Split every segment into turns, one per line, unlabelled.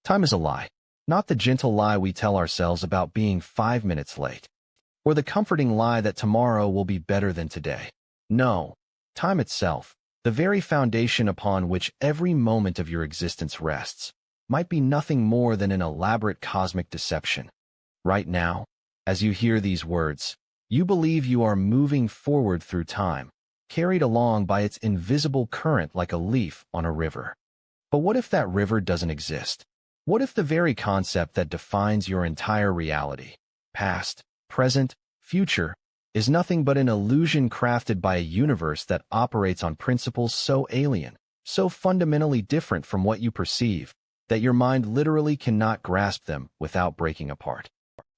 Time is a lie, not the gentle lie we tell ourselves about being 5 minutes late, or the comforting lie that tomorrow will be better than today. No, time itself, the very foundation upon which every moment of your existence rests, might be nothing more than an elaborate cosmic deception. Right now, as you hear these words, you believe you are moving forward through time, carried along by its invisible current like a leaf on a river. But what if that river doesn't exist? What if the very concept that defines your entire reality, past, present, future, is nothing but an illusion crafted by a universe that operates on principles so alien, so fundamentally different from what you perceive, that your mind literally cannot grasp them without breaking apart?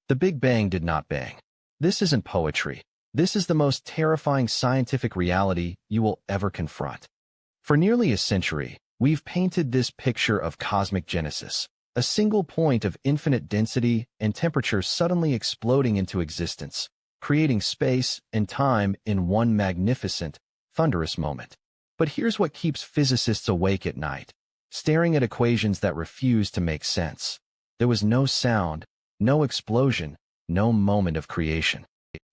The Big Bang did not bang. This isn't poetry. This is the most terrifying scientific reality you will ever confront. For nearly a century, we've painted this picture of cosmic genesis, a single point of infinite density and temperature suddenly exploding into existence, creating space and time in one magnificent, thunderous moment. But here's what keeps physicists awake at night, staring at equations that refuse to make sense. There was no sound, no explosion, no moment of creation.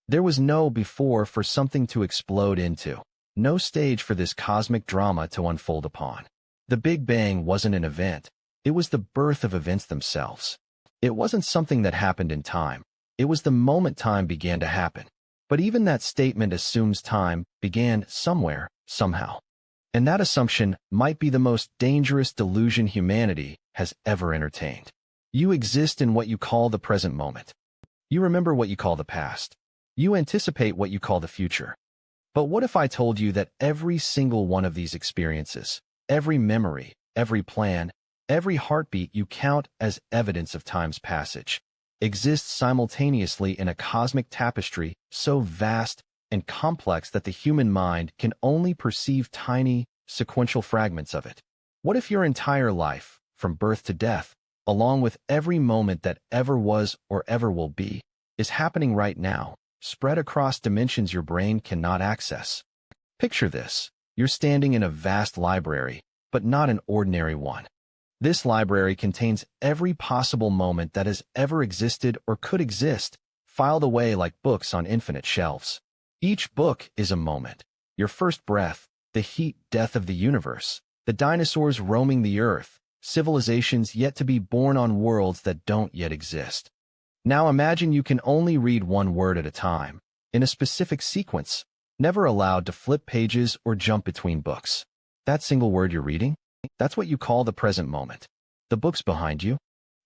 There was no before for something to explode into, no stage for this cosmic drama to unfold upon. The Big Bang wasn't an event. It was the birth of events themselves. It wasn't something that happened in time. It was the moment time began to happen. But even that statement assumes time began somewhere, somehow. And that assumption might be the most dangerous delusion humanity has ever entertained. You exist in what you call the present moment. You remember what you call the past. You anticipate what you call the future. But what if I told you that every single one of these experiences, every memory, every plan, every heartbeat you count as evidence of time's passage, exists simultaneously in a cosmic tapestry so vast and complex that the human mind can only perceive tiny, sequential fragments of it? What if your entire life, from birth to death, along with every moment that ever was or ever will be, is happening right now, spread across dimensions your brain cannot access? Picture this. You're standing in a vast library, but not an ordinary one. This library contains every possible moment that has ever existed or could exist, filed away like books on infinite shelves. Each book is a moment. Your first breath, the heat death of the universe, the dinosaurs roaming the earth, civilizations yet to be born on worlds that don't yet exist. Now imagine you can only read one word at a time, in a specific sequence, never allowed to flip pages or jump between books. That single word you're reading? That's what you call the present moment. The books behind you,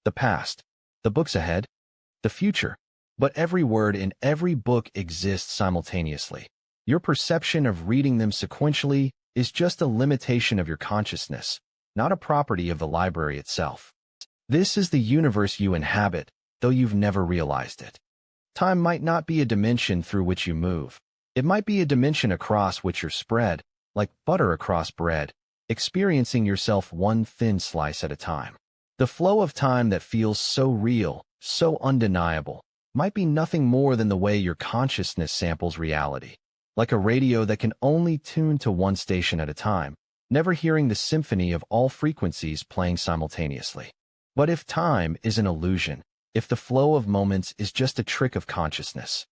the past, the books ahead, the future. But every word in every book exists simultaneously. Your perception of reading them sequentially is just a limitation of your consciousness, not a property of the library itself. This is the universe you inhabit, though you've never realized it. Time might not be a dimension through which you move. It might be a dimension across which you're spread, like butter across bread, experiencing yourself one thin slice at a time. The flow of time that feels so real, so undeniable, might be nothing more than the way your consciousness samples reality, like a radio that can only tune to one station at a time, never hearing the symphony of all frequencies playing simultaneously. But if time is an illusion, if the flow of moments is just a trick of consciousness,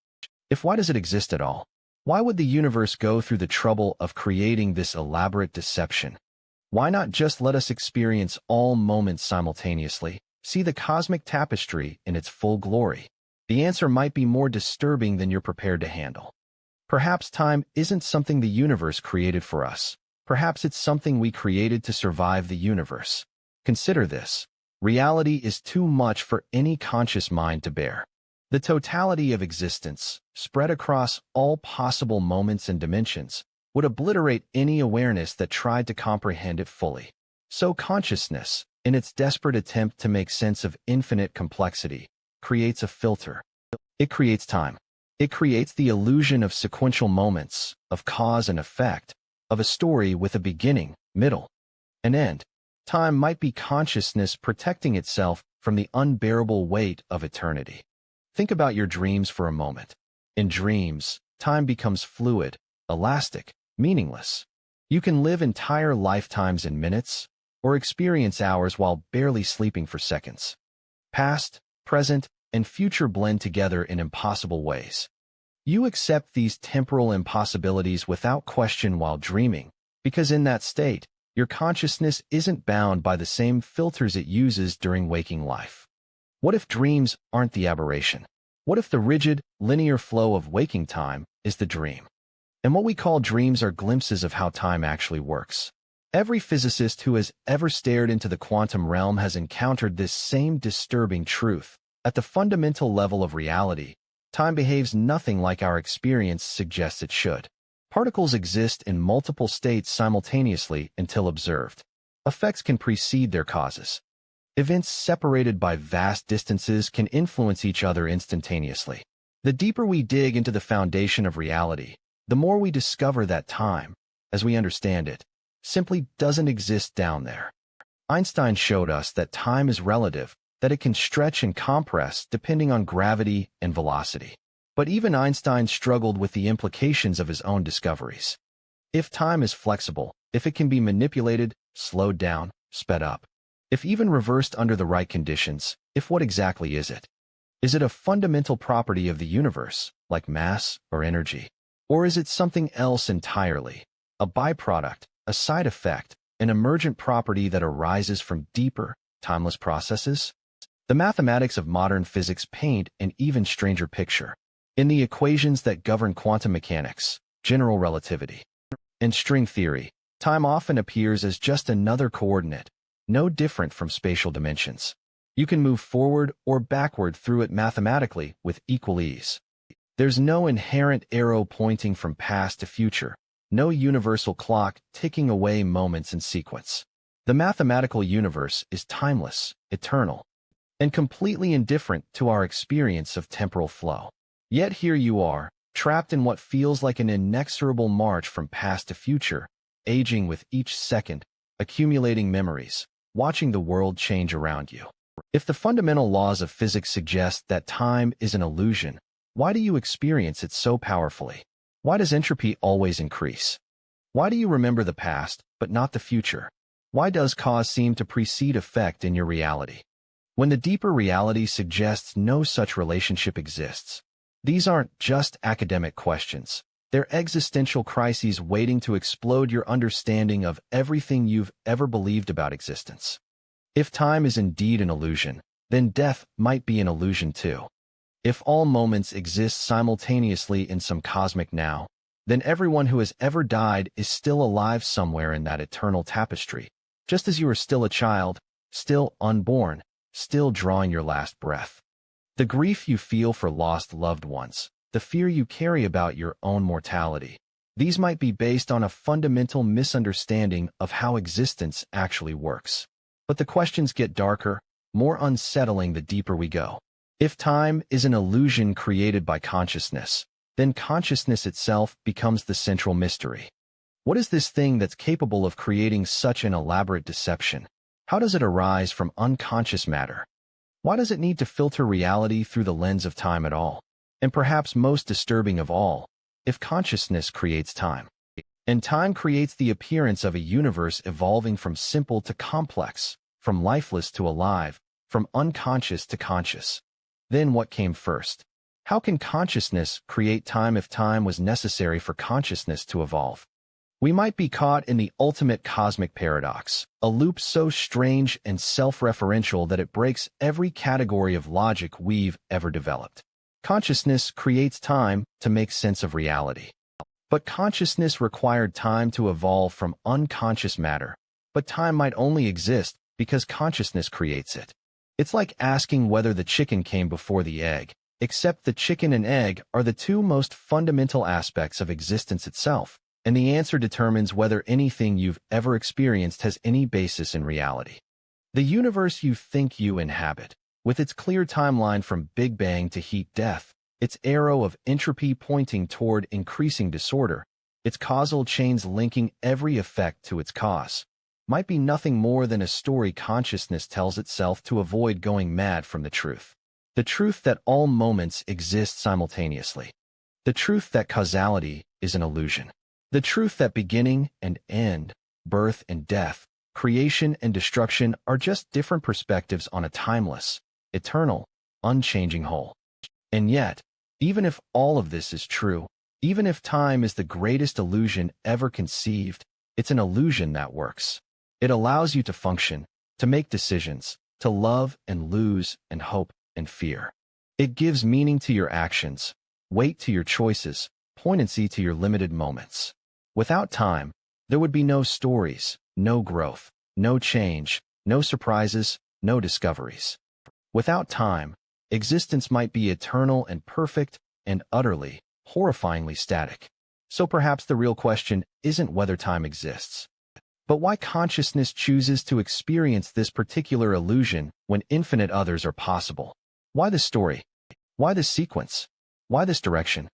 why does it exist at all? Why would the universe go through the trouble of creating this elaborate deception? Why not just let us experience all moments simultaneously, see the cosmic tapestry in its full glory? The answer might be more disturbing than you're prepared to handle. Perhaps time isn't something the universe created for us. Perhaps it's something we created to survive the universe. Consider this. Reality is too much for any conscious mind to bear. The totality of existence, spread across all possible moments and dimensions, would obliterate any awareness that tried to comprehend it fully. So consciousness, in its desperate attempt to make sense of infinite complexity, creates a filter. It creates time. It creates the illusion of sequential moments, of cause and effect, of a story with a beginning, middle, and end. Time might be consciousness protecting itself from the unbearable weight of eternity. Think about your dreams for a moment. In dreams, time becomes fluid, elastic, meaningless. You can live entire lifetimes in minutes, or experience hours while barely sleeping for seconds. Past, present, and future blend together in impossible ways. You accept these temporal impossibilities without question while dreaming, because in that state, your consciousness isn't bound by the same filters it uses during waking life. What if dreams aren't the aberration? What if the rigid, linear flow of waking time is the dream? And what we call dreams are glimpses of how time actually works. Every physicist who has ever stared into the quantum realm has encountered this same disturbing truth. At the fundamental level of reality, time behaves nothing like our experience suggests it should. Particles exist in multiple states simultaneously until observed. Effects can precede their causes. Events separated by vast distances can influence each other instantaneously. The deeper we dig into the foundation of reality, the more we discover that time, as we understand it, simply doesn't exist down there. Einstein showed us that time is relative, that it can stretch and compress depending on gravity and velocity. But even Einstein struggled with the implications of his own discoveries. If time is flexible, if it can be manipulated, slowed down, sped up, if even reversed under the right conditions, what exactly is it? Is it a fundamental property of the universe, like mass or energy? Or is it something else entirely, a byproduct, a side effect, an emergent property that arises from deeper, timeless processes? The mathematics of modern physics paint an even stranger picture. In the equations that govern quantum mechanics, general relativity, and string theory, time often appears as just another coordinate, no different from spatial dimensions. You can move forward or backward through it mathematically with equal ease. There's no inherent arrow pointing from past to future, no universal clock ticking away moments in sequence. The mathematical universe is timeless, eternal, and completely indifferent to our experience of temporal flow. Yet here you are, trapped in what feels like an inexorable march from past to future, aging with each second, accumulating memories, watching the world change around you. If the fundamental laws of physics suggest that time is an illusion, why do you experience it so powerfully? Why does entropy always increase? Why do you remember the past, but not the future? Why does cause seem to precede effect in your reality, when the deeper reality suggests no such relationship exists? These aren't just academic questions. They're existential crises waiting to explode your understanding of everything you've ever believed about existence. If time is indeed an illusion, then death might be an illusion too. If all moments exist simultaneously in some cosmic now, then everyone who has ever died is still alive somewhere in that eternal tapestry, just as you are still a child, still unborn, still drawing your last breath. The grief you feel for lost loved ones, the fear you carry about your own mortality, these might be based on a fundamental misunderstanding of how existence actually works. But the questions get darker, more unsettling the deeper we go. If time is an illusion created by consciousness, then consciousness itself becomes the central mystery. What is this thing that's capable of creating such an elaborate deception? How does it arise from unconscious matter? Why does it need to filter reality through the lens of time at all? And perhaps most disturbing of all, if consciousness creates time, and time creates the appearance of a universe evolving from simple to complex, from lifeless to alive, from unconscious to conscious, then what came first? How can consciousness create time if time was necessary for consciousness to evolve? We might be caught in the ultimate cosmic paradox, a loop so strange and self-referential that it breaks every category of logic we've ever developed. Consciousness creates time to make sense of reality. But consciousness required time to evolve from unconscious matter. But time might only exist because consciousness creates it. It's like asking whether the chicken came before the egg, except the chicken and egg are the two most fundamental aspects of existence itself, and the answer determines whether anything you've ever experienced has any basis in reality. The universe you think you inhabit, with its clear timeline from Big Bang to heat death, its arrow of entropy pointing toward increasing disorder, its causal chains linking every effect to its cause, might be nothing more than a story consciousness tells itself to avoid going mad from the truth. The truth that all moments exist simultaneously. The truth that causality is an illusion. The truth that beginning and end, birth and death, creation and destruction are just different perspectives on a timeless, eternal, unchanging whole. And yet, even if all of this is true, even if time is the greatest illusion ever conceived, it's an illusion that works. It allows you to function, to make decisions, to love and lose and hope and fear. It gives meaning to your actions, weight to your choices, poignancy to your limited moments. Without time, there would be no stories, no growth, no change, no surprises, no discoveries. Without time, existence might be eternal and perfect and utterly, horrifyingly static. So perhaps the real question isn't whether time exists, but why consciousness chooses to experience this particular illusion when infinite others are possible. Why this story? Why this sequence? Why this direction?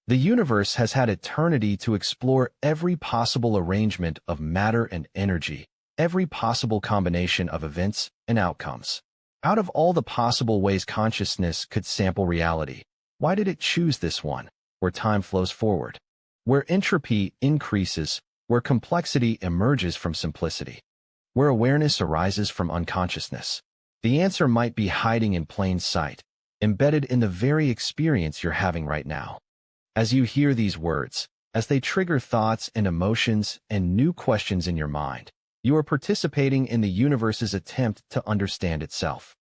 The universe has had eternity to explore every possible arrangement of matter and energy, every possible combination of events and outcomes. Out of all the possible ways consciousness could sample reality, why did it choose this one, where time flows forward, where entropy increases, where complexity emerges from simplicity, where awareness arises from unconsciousness? The answer might be hiding in plain sight, embedded in the very experience you're having right now. As you hear these words, as they trigger thoughts and emotions and new questions in your mind, you are participating in the universe's attempt to understand itself.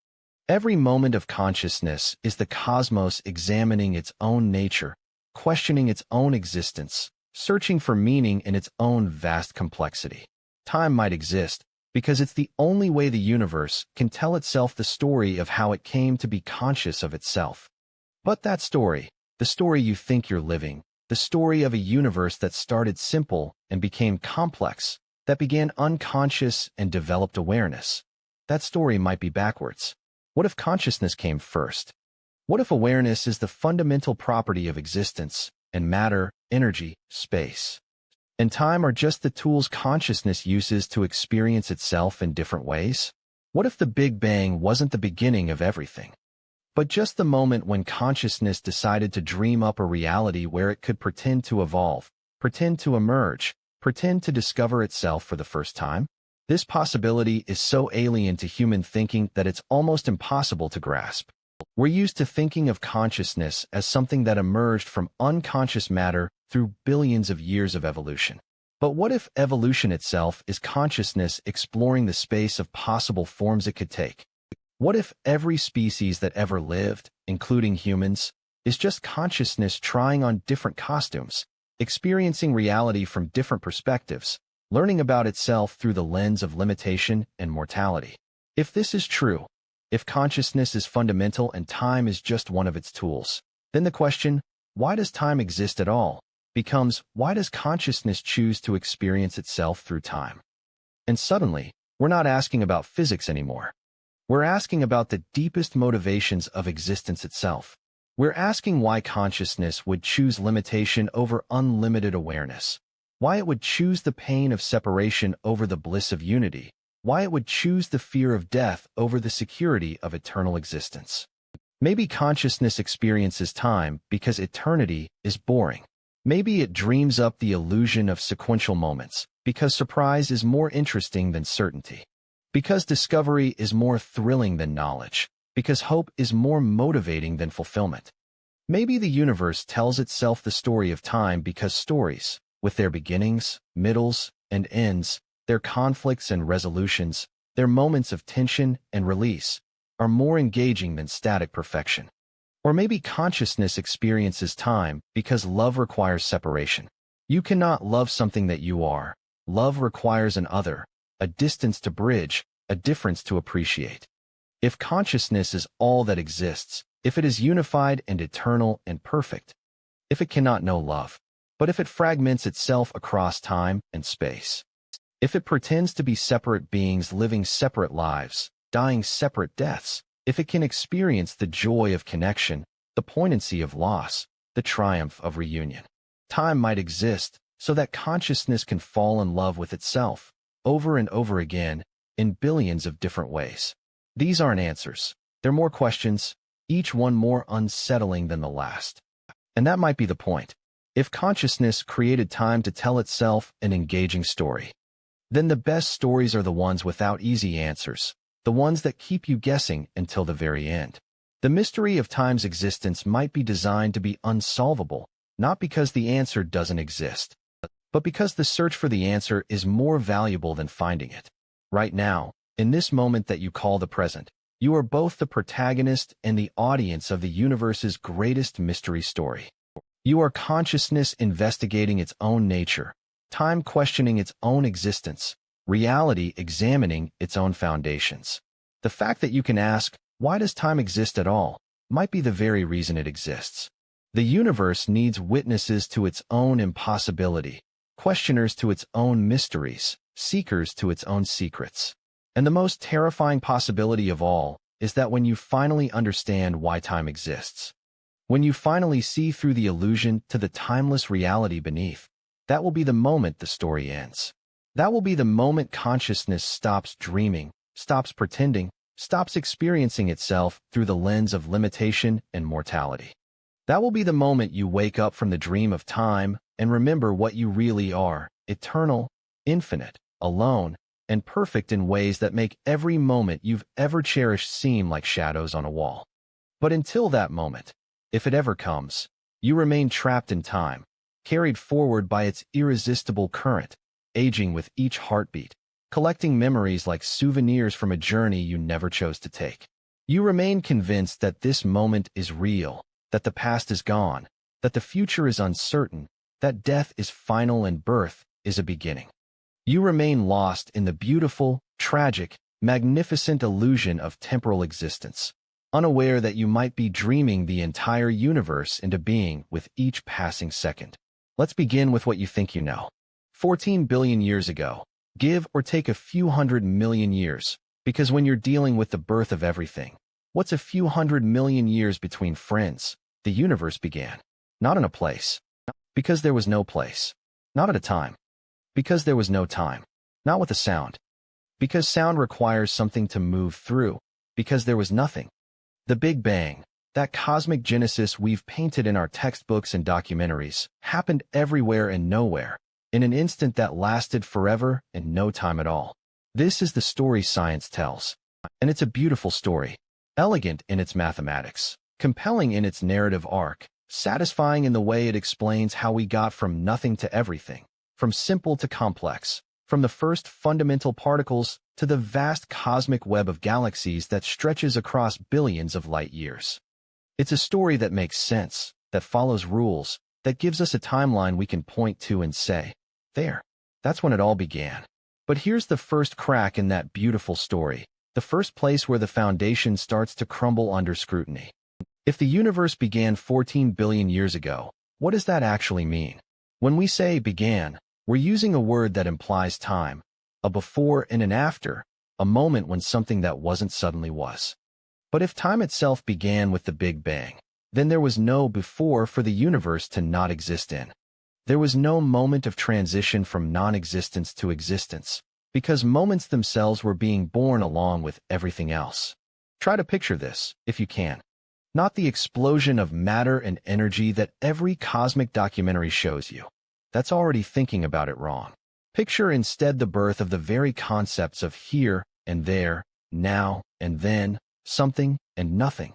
Every moment of consciousness is the cosmos examining its own nature, questioning its own existence, searching for meaning in its own vast complexity. Time might exist because it's the only way the universe can tell itself the story of how it came to be conscious of itself. But that story, the story you think you're living, the story of a universe that started simple and became complex, that began unconscious and developed awareness, that story might be backwards. What if consciousness came first? What if awareness is the fundamental property of existence, and matter, energy, space, and time are just the tools consciousness uses to experience itself in different ways? What if the Big Bang wasn't the beginning of everything, but just the moment when consciousness decided to dream up a reality where it could pretend to evolve, pretend to emerge, pretend to discover itself for the first time? This possibility is so alien to human thinking that it's almost impossible to grasp. We're used to thinking of consciousness as something that emerged from unconscious matter through billions of years of evolution. But what if evolution itself is consciousness exploring the space of possible forms it could take? What if every species that ever lived, including humans, is just consciousness trying on different costumes, experiencing reality from different perspectives, learning about itself through the lens of limitation and mortality? If this is true, if consciousness is fundamental and time is just one of its tools, then the question, why does time exist at all, becomes, why does consciousness choose to experience itself through time? And suddenly, we're not asking about physics anymore. We're asking about the deepest motivations of existence itself. We're asking why consciousness would choose limitation over unlimited awareness, why it would choose the pain of separation over the bliss of unity, why it would choose the fear of death over the security of eternal existence. Maybe consciousness experiences time because eternity is boring. Maybe it dreams up the illusion of sequential moments because surprise is more interesting than certainty, because discovery is more thrilling than knowledge, because hope is more motivating than fulfillment. Maybe the universe tells itself the story of time because stories, with their beginnings, middles, and ends, their conflicts and resolutions, their moments of tension and release, are more engaging than static perfection. Or maybe consciousness experiences time because love requires separation. You cannot love something that you are. Love requires an other, a distance to bridge, a difference to appreciate. If consciousness is all that exists, if it is unified and eternal and perfect, if it cannot know love, but if it fragments itself across time and space, if it pretends to be separate beings living separate lives, dying separate deaths, if it can experience the joy of connection, the poignancy of loss, the triumph of reunion, time might exist so that consciousness can fall in love with itself, over and over again, in billions of different ways. These aren't answers. They're more questions, each one more unsettling than the last. And that might be the point. If consciousness created time to tell itself an engaging story, then the best stories are the ones without easy answers, the ones that keep you guessing until the very end. The mystery of time's existence might be designed to be unsolvable, not because the answer doesn't exist, but because the search for the answer is more valuable than finding it. Right now, in this moment that you call the present, you are both the protagonist and the audience of the universe's greatest mystery story. You are consciousness investigating its own nature, time questioning its own existence, reality examining its own foundations. The fact that you can ask, why does time exist at all, might be the very reason it exists. The universe needs witnesses to its own impossibility, questioners to its own mysteries, seekers to its own secrets. And the most terrifying possibility of all is that when you finally understand why time exists, when you finally see through the illusion to the timeless reality beneath, that will be the moment the story ends. That will be the moment consciousness stops dreaming, stops pretending, stops experiencing itself through the lens of limitation and mortality. That will be the moment you wake up from the dream of time and remember what you really are, eternal, infinite, alone, and perfect in ways that make every moment you've ever cherished seem like shadows on a wall. But until that moment, if it ever comes, you remain trapped in time, carried forward by its irresistible current, aging with each heartbeat, collecting memories like souvenirs from a journey you never chose to take. You remain convinced that this moment is real, that the past is gone, that the future is uncertain, that death is final and birth is a beginning. You remain lost in the beautiful, tragic, magnificent illusion of temporal existence, unaware that you might be dreaming the entire universe into being with each passing second. Let's begin with what you think you know. 14 billion years ago, give or take a few 100 million years, because when you're dealing with the birth of everything, what's a few 100 million years between friends? The universe began. Not in a place, because there was no place. Not at a time, because there was no time. Not with a sound, because sound requires something to move through, because there was nothing. The Big Bang, that cosmic genesis we've painted in our textbooks and documentaries, happened everywhere and nowhere, in an instant that lasted forever and no time at all. This is the story science tells. And it's a beautiful story, elegant in its mathematics, compelling in its narrative arc, satisfying in the way it explains how we got from nothing to everything, from simple to complex, from the first fundamental particles to the vast cosmic web of galaxies that stretches across billions of light years. It's a story that makes sense, that follows rules, that gives us a timeline we can point to and say, there, that's when it all began. But here's the first crack in that beautiful story, the first place where the foundation starts to crumble under scrutiny. If the universe began 14 billion years ago, what does that actually mean? When we say began, we're using a word that implies time, a before and an after, a moment when something that wasn't suddenly was. But if time itself began with the Big Bang, then there was no before for the universe to not exist in. There was no moment of transition from non-existence to existence, because moments themselves were being born along with everything else. Try to picture this, if you can. Not the explosion of matter and energy that every cosmic documentary shows you. That's already thinking about it wrong. Picture instead the birth of the very concepts of here and there, now and then, something and nothing.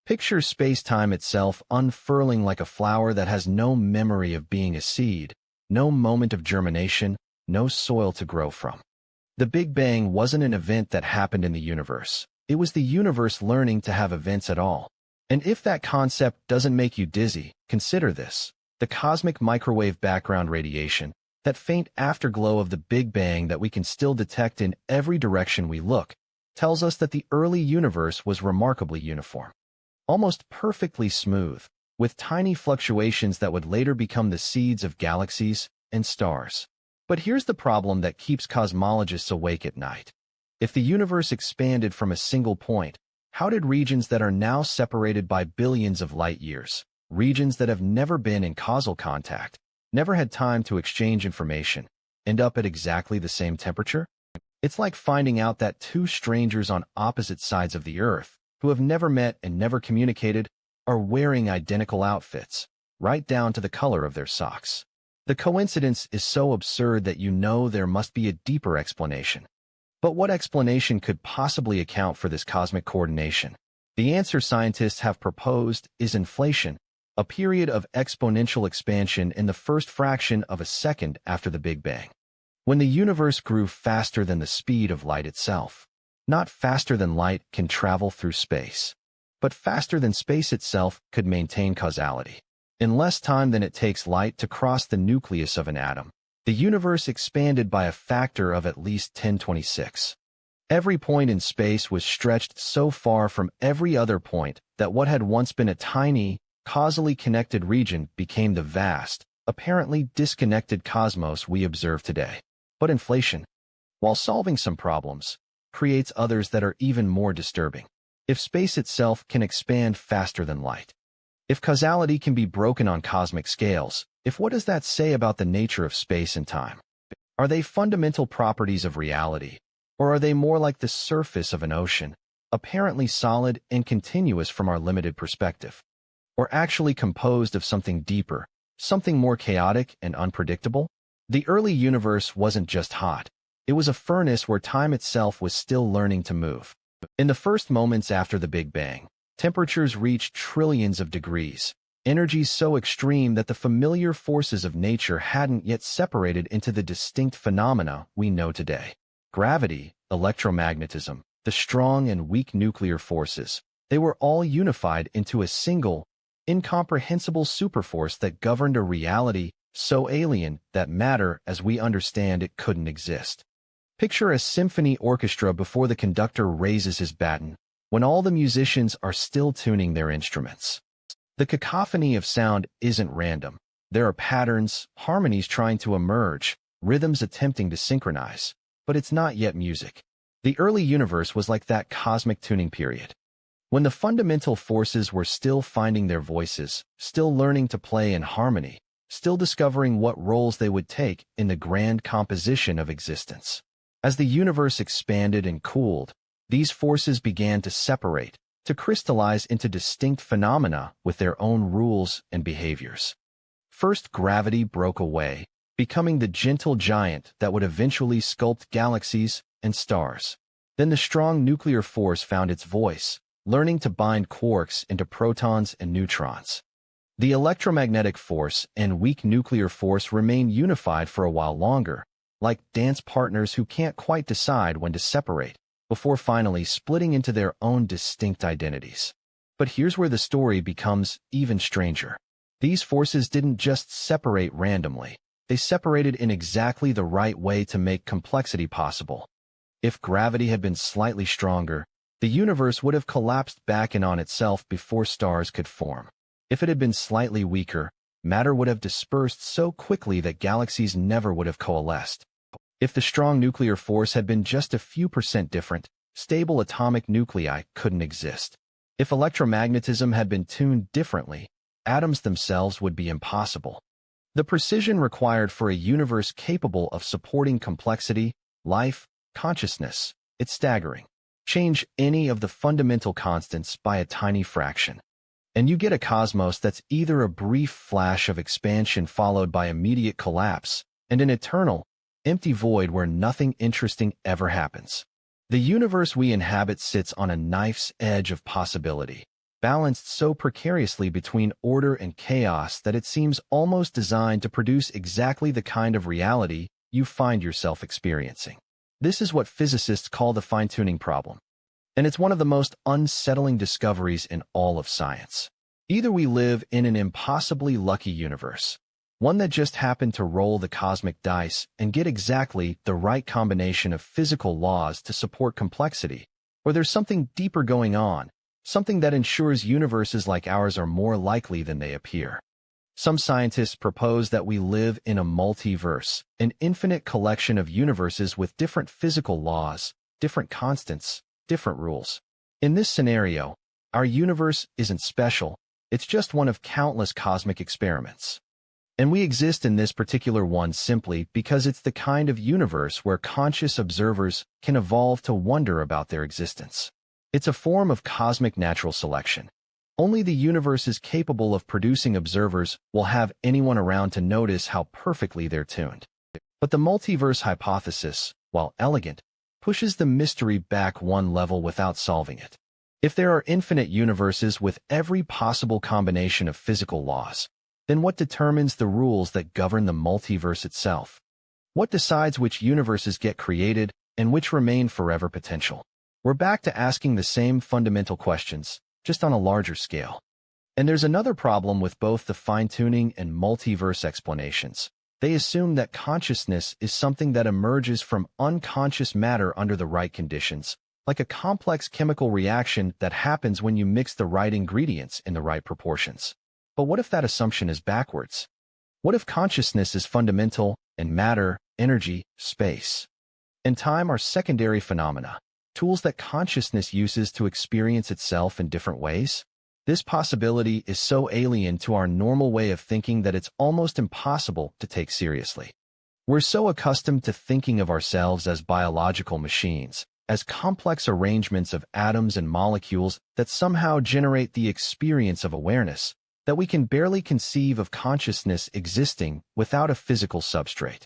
Picture space-time itself unfurling like a flower that has no memory of being a seed, no moment of germination, no soil to grow from. The Big Bang wasn't an event that happened in the universe. It was the universe learning to have events at all. And if that concept doesn't make you dizzy, consider this. The cosmic microwave background radiation, that faint afterglow of the Big Bang that we can still detect in every direction we look, tells us that the early universe was remarkably uniform. Almost perfectly smooth, with tiny fluctuations that would later become the seeds of galaxies and stars. But here's the problem that keeps cosmologists awake at night. If the universe expanded from a single point, how did regions that are now separated by billions of light years, regions that have never been in causal contact, never had time to exchange information, end up at exactly the same temperature? It's like finding out that two strangers on opposite sides of the Earth, who have never met and never communicated, are wearing identical outfits, right down to the color of their socks. The coincidence is so absurd that you know there must be a deeper explanation. But what explanation could possibly account for this cosmic coordination? The answer scientists have proposed is inflation, a period of exponential expansion in the first fraction of a second after the Big Bang, when the universe grew faster than the speed of light itself. Not faster than light can travel through space, but faster than space itself could maintain causality. In less time than it takes light to cross the nucleus of an atom, the universe expanded by a factor of at least 1026. Every point in space was stretched so far from every other point that what had once been a tiny, causally connected region became the vast, apparently disconnected cosmos we observe today. But inflation, while solving some problems, creates others that are even more disturbing. If space itself can expand faster than light, if causality can be broken on cosmic scales, what does that say about the nature of space and time? Are they fundamental properties of reality, or are they more like the surface of an ocean, apparently solid and continuous from our limited perspective? Or actually composed of something deeper, something more chaotic and unpredictable? The early universe wasn't just hot. It was a furnace where time itself was still learning to move. In the first moments after the Big Bang, temperatures reached trillions of degrees, energies so extreme that the familiar forces of nature hadn't yet separated into the distinct phenomena we know today. Gravity, electromagnetism, the strong and weak nuclear forces, they were all unified into a single, incomprehensible superforce that governed a reality so alien that matter as we understand it couldn't exist. Picture a symphony orchestra before the conductor raises his baton, when all the musicians are still tuning their instruments. The cacophony of sound isn't random. There are patterns, harmonies trying to emerge, rhythms attempting to synchronize, but it's not yet music. The early universe was like that cosmic tuning period, when the fundamental forces were still finding their voices, still learning to play in harmony, still discovering what roles they would take in the grand composition of existence. As the universe expanded and cooled, these forces began to separate, to crystallize into distinct phenomena with their own rules and behaviors. First, gravity broke away, becoming the gentle giant that would eventually sculpt galaxies and stars. Then the strong nuclear force found its voice, learning to bind quarks into protons and neutrons. The electromagnetic force and weak nuclear force remained unified for a while longer, like dance partners who can't quite decide when to separate, before finally splitting into their own distinct identities. But here's where the story becomes even stranger. These forces didn't just separate randomly. They separated in exactly the right way to make complexity possible. If gravity had been slightly stronger, the universe would have collapsed back in on itself before stars could form. If it had been slightly weaker, matter would have dispersed so quickly that galaxies never would have coalesced. If the strong nuclear force had been just a few percent different, stable atomic nuclei couldn't exist. If electromagnetism had been tuned differently, atoms themselves would be impossible. The precision required for a universe capable of supporting complexity, life, consciousness, it's staggering. Change any of the fundamental constants by a tiny fraction, and you get a cosmos that's either a brief flash of expansion followed by immediate collapse, and an eternal, empty void where nothing interesting ever happens. The universe we inhabit sits on a knife's edge of possibility, balanced so precariously between order and chaos that it seems almost designed to produce exactly the kind of reality you find yourself experiencing. This is what physicists call the fine-tuning problem, and it's one of the most unsettling discoveries in all of science. Either we live in an impossibly lucky universe, one that just happened to roll the cosmic dice and get exactly the right combination of physical laws to support complexity, or there's something deeper going on, something that ensures universes like ours are more likely than they appear. Some scientists propose that we live in a multiverse, an infinite collection of universes with different physical laws, different constants, different rules. In this scenario, our universe isn't special, it's just one of countless cosmic experiments. And we exist in this particular one simply because it's the kind of universe where conscious observers can evolve to wonder about their existence. It's a form of cosmic natural selection. Only the universe is capable of producing observers will have anyone around to notice how perfectly they're tuned. But the multiverse hypothesis, while elegant, pushes the mystery back one level without solving it. If there are infinite universes with every possible combination of physical laws, then what determines the rules that govern the multiverse itself? What decides which universes get created and which remain forever potential? We're back to asking the same fundamental questions, just on a larger scale. And there's another problem with both the fine-tuning and multiverse explanations. They assume that consciousness is something that emerges from unconscious matter under the right conditions, like a complex chemical reaction that happens when you mix the right ingredients in the right proportions. But what if that assumption is backwards? What if consciousness is fundamental and matter, energy, space, and time are secondary phenomena, tools that consciousness uses to experience itself in different ways? This possibility is so alien to our normal way of thinking that it's almost impossible to take seriously. We're so accustomed to thinking of ourselves as biological machines, as complex arrangements of atoms and molecules that somehow generate the experience of awareness, that we can barely conceive of consciousness existing without a physical substrate.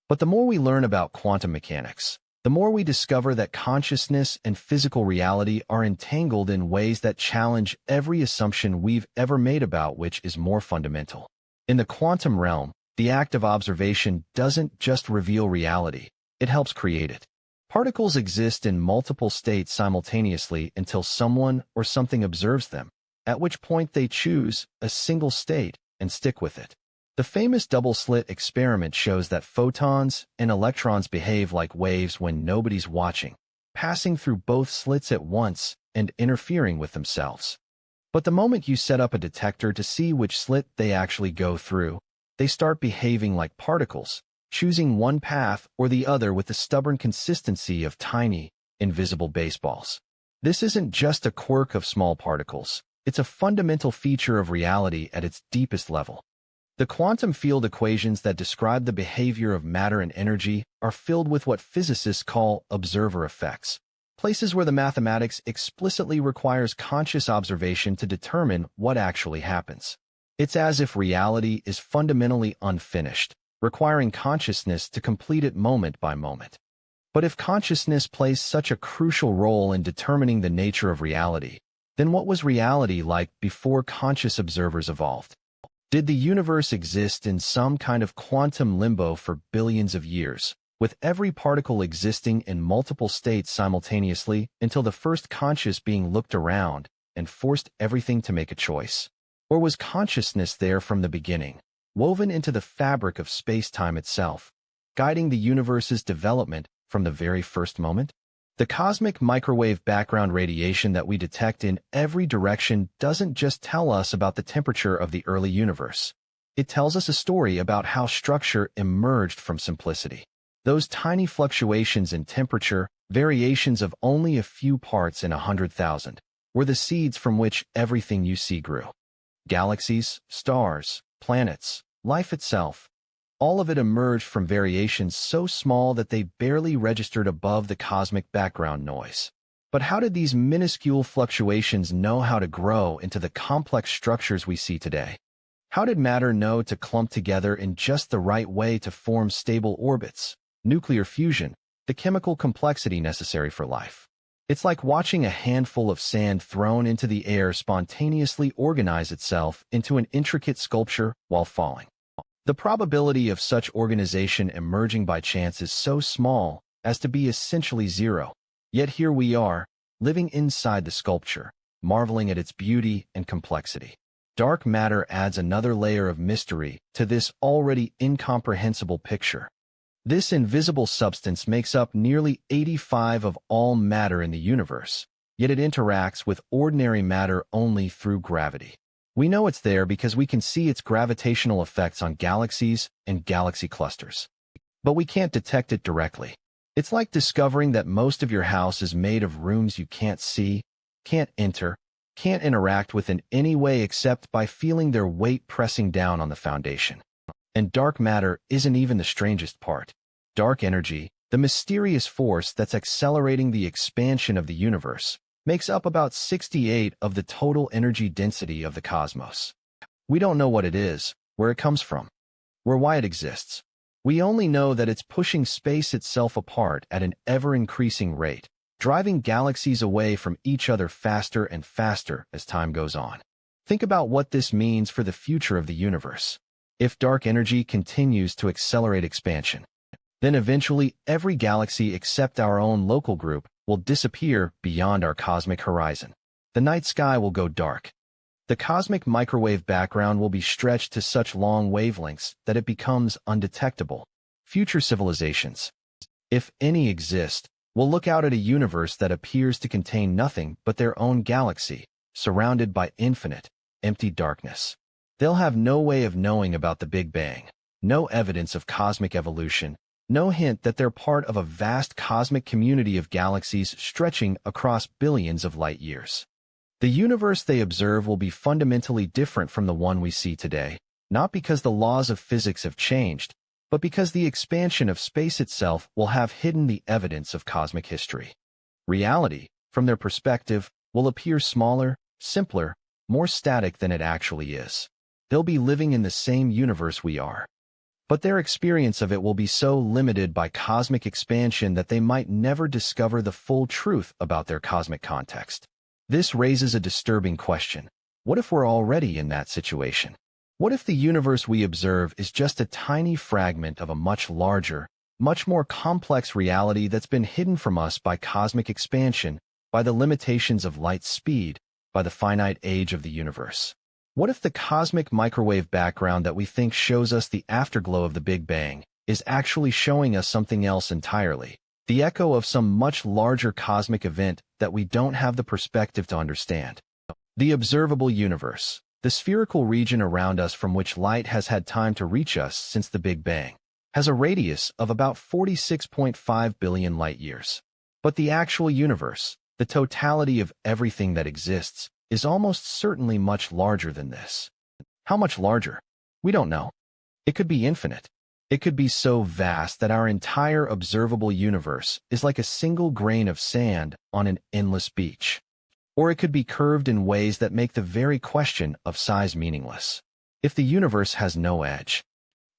But the more we learn about quantum mechanics, the more we discover that consciousness and physical reality are entangled in ways that challenge every assumption we've ever made about which is more fundamental. In the quantum realm, the act of observation doesn't just reveal reality, it helps create it. Particles exist in multiple states simultaneously until someone or something observes them, at which point they choose a single state and stick with it. The famous double-slit experiment shows that photons and electrons behave like waves when nobody's watching, passing through both slits at once and interfering with themselves. But the moment you set up a detector to see which slit they actually go through, they start behaving like particles, choosing one path or the other with the stubborn consistency of tiny, invisible baseballs. This isn't just a quirk of small particles. It's a fundamental feature of reality at its deepest level. The quantum field equations that describe the behavior of matter and energy are filled with what physicists call observer effects, places where the mathematics explicitly requires conscious observation to determine what actually happens. It's as if reality is fundamentally unfinished, requiring consciousness to complete it moment by moment. But if consciousness plays such a crucial role in determining the nature of reality, then what was reality like before conscious observers evolved? Did the universe exist in some kind of quantum limbo for billions of years, with every particle existing in multiple states simultaneously until the first conscious being looked around and forced everything to make a choice? Or was consciousness there from the beginning, woven into the fabric of space-time itself, guiding the universe's development from the very first moment? The cosmic microwave background radiation that we detect in every direction doesn't just tell us about the temperature of the early universe. It tells us a story about how structure emerged from simplicity. Those tiny fluctuations in temperature, variations of only a few parts in 100,000, were the seeds from which everything you see grew. Galaxies, stars, planets, life itself, all of it emerged from variations so small that they barely registered above the cosmic background noise. But how did these minuscule fluctuations know how to grow into the complex structures we see today? How did matter know to clump together in just the right way to form stable orbits, nuclear fusion, the chemical complexity necessary for life? It's like watching a handful of sand thrown into the air spontaneously organize itself into an intricate sculpture while falling. The probability of such organization emerging by chance is so small as to be essentially zero. Yet here we are, living inside the sculpture, marveling at its beauty and complexity. Dark matter adds another layer of mystery to this already incomprehensible picture. This invisible substance makes up nearly 85% of all matter in the universe, yet it interacts with ordinary matter only through gravity. We know it's there because we can see its gravitational effects on galaxies and galaxy clusters. But we can't detect it directly. It's like discovering that most of your house is made of rooms you can't see, can't enter, can't interact with in any way except by feeling their weight pressing down on the foundation. And dark matter isn't even the strangest part. Dark energy, the mysterious force that's accelerating the expansion of the universe, makes up about 68 of the total energy density of the cosmos. We don't know what it is, where it comes from, or why it exists. We only know that it's pushing space itself apart at an ever-increasing rate, driving galaxies away from each other faster and faster as time goes on. Think about what this means for the future of the universe. If dark energy continues to accelerate expansion, then eventually every galaxy except our own local group will disappear beyond our cosmic horizon. The night sky will go dark. The cosmic microwave background will be stretched to such long wavelengths that it becomes undetectable. Future civilizations, if any exist, will look out at a universe that appears to contain nothing but their own galaxy, surrounded by infinite, empty darkness. They'll have no way of knowing about the Big Bang, no evidence of cosmic evolution, no hint that they're part of a vast cosmic community of galaxies stretching across billions of light years. The universe they observe will be fundamentally different from the one we see today, not because the laws of physics have changed, but because the expansion of space itself will have hidden the evidence of cosmic history. Reality, from their perspective, will appear smaller, simpler, more static than it actually is. They'll be living in the same universe we are. But their experience of it will be so limited by cosmic expansion that they might never discover the full truth about their cosmic context. This raises a disturbing question. What if we're already in that situation? What if the universe we observe is just a tiny fragment of a much larger, much more complex reality that's been hidden from us by cosmic expansion, by the limitations of light speed, by the finite age of the universe? What if the cosmic microwave background that we think shows us the afterglow of the Big Bang is actually showing us something else entirely? The echo of some much larger cosmic event that we don't have the perspective to understand. The observable universe, the spherical region around us from which light has had time to reach us since the Big Bang, has a radius of about 46.5 billion light-years. But the actual universe, the totality of everything that exists, is almost certainly much larger than this. How much larger? We don't know. It could be infinite. It could be so vast that our entire observable universe is like a single grain of sand on an endless beach. Or it could be curved in ways that make the very question of size meaningless. If the universe has no edge,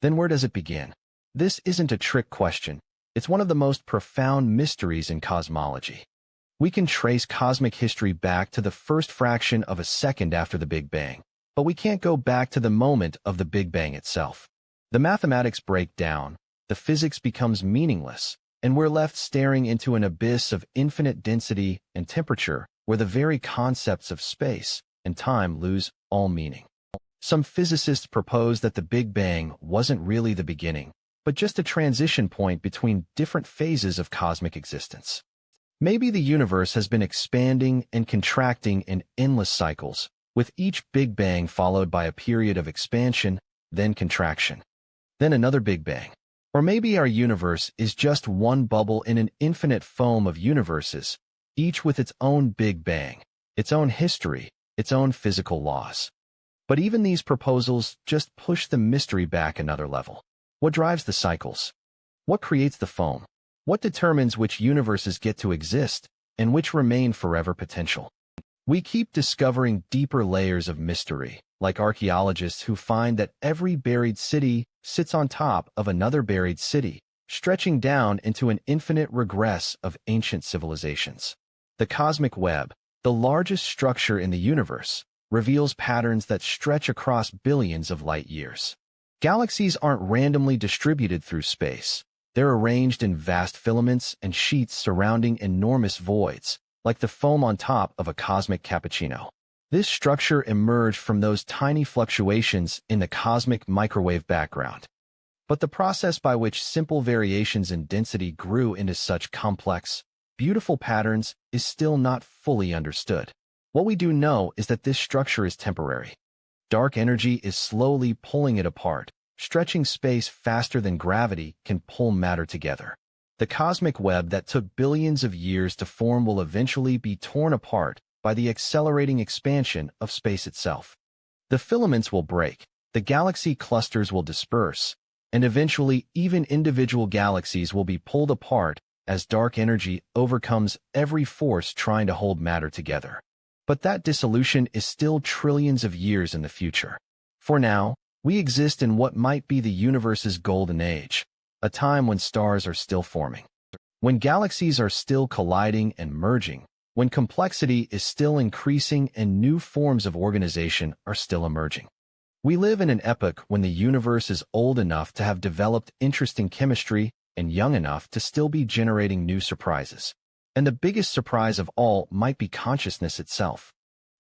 then where does it begin? This isn't a trick question. It's one of the most profound mysteries in cosmology. We can trace cosmic history back to the first fraction of a second after the Big Bang, but we can't go back to the moment of the Big Bang itself. The mathematics break down, the physics becomes meaningless, and we're left staring into an abyss of infinite density and temperature where the very concepts of space and time lose all meaning. Some physicists propose that the Big Bang wasn't really the beginning, but just a transition point between different phases of cosmic existence. Maybe the universe has been expanding and contracting in endless cycles, with each Big Bang followed by a period of expansion, then contraction, then another Big Bang. Or maybe our universe is just one bubble in an infinite foam of universes, each with its own Big Bang, its own history, its own physical laws. But even these proposals just push the mystery back another level. What drives the cycles? What creates the foam? What determines which universes get to exist and which remain forever potential? We keep discovering deeper layers of mystery, like archaeologists who find that every buried city sits on top of another buried city, stretching down into an infinite regress of ancient civilizations. The cosmic web, the largest structure in the universe, reveals patterns that stretch across billions of light years. Galaxies aren't randomly distributed through space. They're arranged in vast filaments and sheets surrounding enormous voids, like the foam on top of a cosmic cappuccino. This structure emerged from those tiny fluctuations in the cosmic microwave background. But the process by which simple variations in density grew into such complex, beautiful patterns is still not fully understood. What we do know is that this structure is temporary. Dark energy is slowly pulling it apart, stretching space faster than gravity can pull matter together. The cosmic web that took billions of years to form will eventually be torn apart by the accelerating expansion of space itself. The filaments will break, the galaxy clusters will disperse, and eventually even individual galaxies will be pulled apart as dark energy overcomes every force trying to hold matter together. But that dissolution is still trillions of years in the future. For now, we exist in what might be the universe's golden age, a time when stars are still forming, when galaxies are still colliding and merging, when complexity is still increasing and new forms of organization are still emerging. We live in an epoch when the universe is old enough to have developed interesting chemistry and young enough to still be generating new surprises. And the biggest surprise of all might be consciousness itself.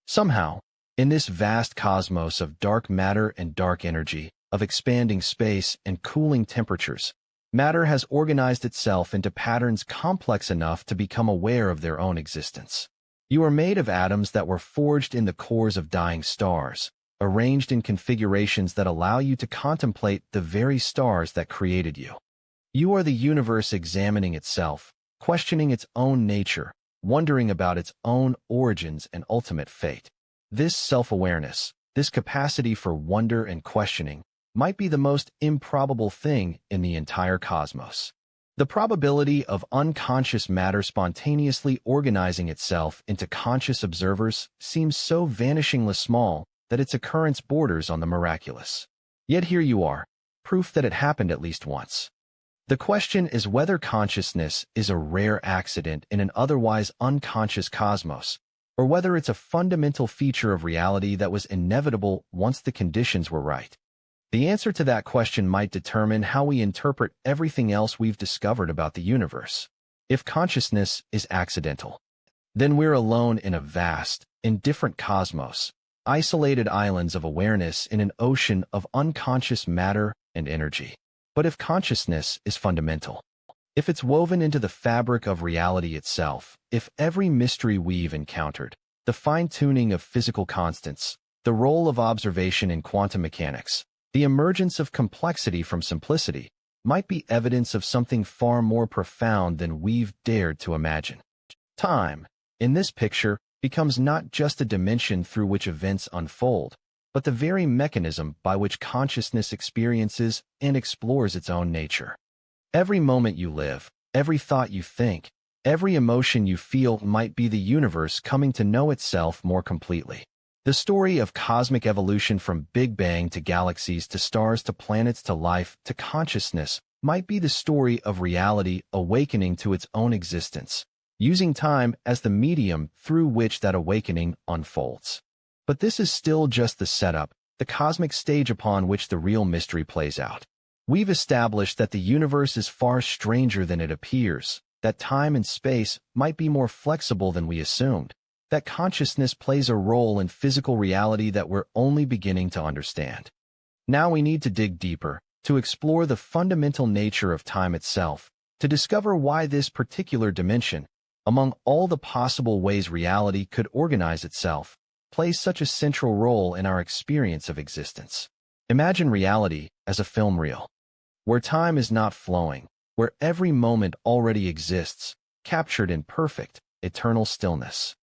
Somehow, in this vast cosmos of dark matter and dark energy, of expanding space and cooling temperatures, matter has organized itself into patterns complex enough to become aware of their own existence. You are made of atoms that were forged in the cores of dying stars, arranged in configurations that allow you to contemplate the very stars that created you. You are the universe examining itself, questioning its own nature, wondering about its own origins and ultimate fate. This self-awareness, this capacity for wonder and questioning, might be the most improbable thing in the entire cosmos. The probability of unconscious matter spontaneously organizing itself into conscious observers seems so vanishingly small that its occurrence borders on the miraculous. Yet here you are, proof that it happened at least once. The question is whether consciousness is a rare accident in an otherwise unconscious cosmos, or whether it's a fundamental feature of reality that was inevitable once the conditions were right. The answer to that question might determine how we interpret everything else we've discovered about the universe. If consciousness is accidental, then we're alone in a vast, indifferent cosmos, isolated islands of awareness in an ocean of unconscious matter and energy. But if consciousness is fundamental, if it's woven into the fabric of reality itself, if every mystery we've encountered, the fine-tuning of physical constants, the role of observation in quantum mechanics, the emergence of complexity from simplicity, might be evidence of something far more profound than we've dared to imagine. Time, in this picture, becomes not just a dimension through which events unfold, but the very mechanism by which consciousness experiences and explores its own nature. Every moment you live, every thought you think, every emotion you feel might be the universe coming to know itself more completely. The story of cosmic evolution from Big Bang to galaxies to stars to planets to life to consciousness might be the story of reality awakening to its own existence, using time as the medium through which that awakening unfolds. But this is still just the setup, the cosmic stage upon which the real mystery plays out. We've established that the universe is far stranger than it appears, that time and space might be more flexible than we assumed, that consciousness plays a role in physical reality that we're only beginning to understand. Now we need to dig deeper, to explore the fundamental nature of time itself, to discover why this particular dimension, among all the possible ways reality could organize itself, plays such a central role in our experience of existence. Imagine reality as a film reel, where time is not flowing, where every moment already exists, captured in perfect, eternal stillness.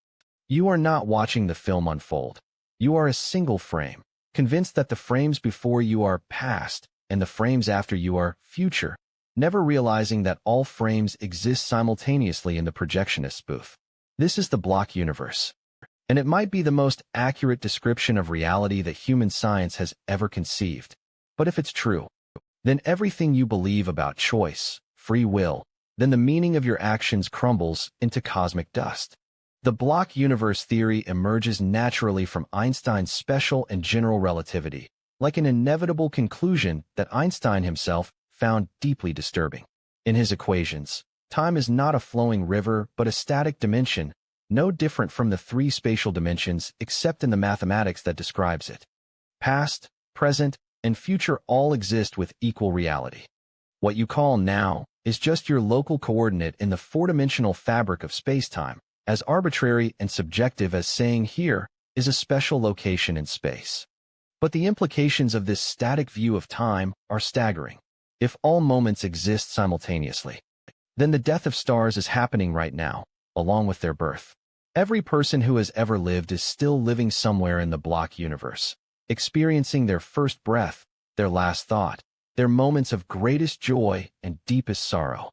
You are not watching the film unfold. You are a single frame, convinced that the frames before you are past and the frames after you are future, never realizing that all frames exist simultaneously in the projectionist's booth. This is the block universe, and it might be the most accurate description of reality that human science has ever conceived. But if it's true, then everything you believe about choice, free will, then the meaning of your actions crumbles into cosmic dust. The block universe theory emerges naturally from Einstein's special and general relativity, like an inevitable conclusion that Einstein himself found deeply disturbing. In his equations, time is not a flowing river but a static dimension, no different from the three spatial dimensions except in the mathematics that describes it. Past, present, and future all exist with equal reality. What you call now is just your local coordinate in the four-dimensional fabric of space-time, as arbitrary and subjective as saying here is a special location in space. But the implications of this static view of time are staggering. If all moments exist simultaneously, then the death of stars is happening right now, along with their birth. Every person who has ever lived is still living somewhere in the block universe, experiencing their first breath, their last thought, their moments of greatest joy and deepest sorrow.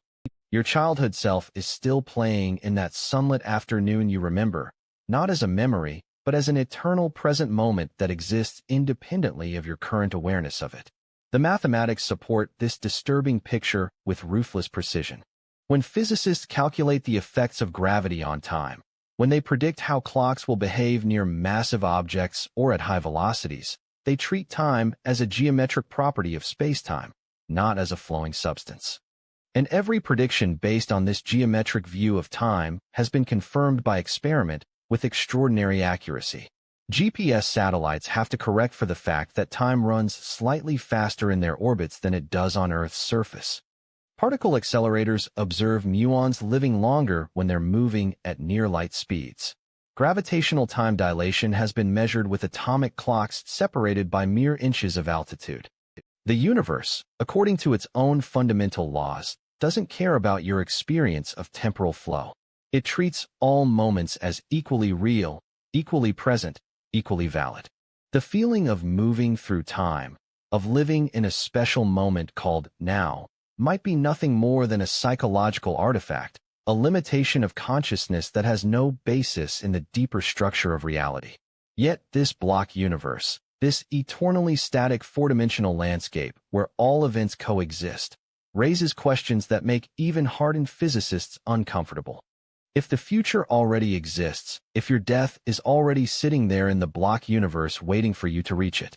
Your childhood self is still playing in that sunlit afternoon you remember, not as a memory, but as an eternal present moment that exists independently of your current awareness of it. The mathematics support this disturbing picture with ruthless precision. When physicists calculate the effects of gravity on time, when they predict how clocks will behave near massive objects or at high velocities, they treat time as a geometric property of space-time, not as a flowing substance. And every prediction based on this geometric view of time has been confirmed by experiment with extraordinary accuracy. GPS satellites have to correct for the fact that time runs slightly faster in their orbits than it does on Earth's surface. Particle accelerators observe muons living longer when they're moving at near-light speeds. Gravitational time dilation has been measured with atomic clocks separated by mere inches of altitude. The universe, according to its own fundamental laws, doesn't care about your experience of temporal flow. It treats all moments as equally real, equally present, equally valid. The feeling of moving through time, of living in a special moment called now, might be nothing more than a psychological artifact, a limitation of consciousness that has no basis in the deeper structure of reality. Yet this block universe, this eternally static four-dimensional landscape where all events coexist, raises questions that make even hardened physicists uncomfortable. If the future already exists, if your death is already sitting there in the block universe waiting for you to reach it,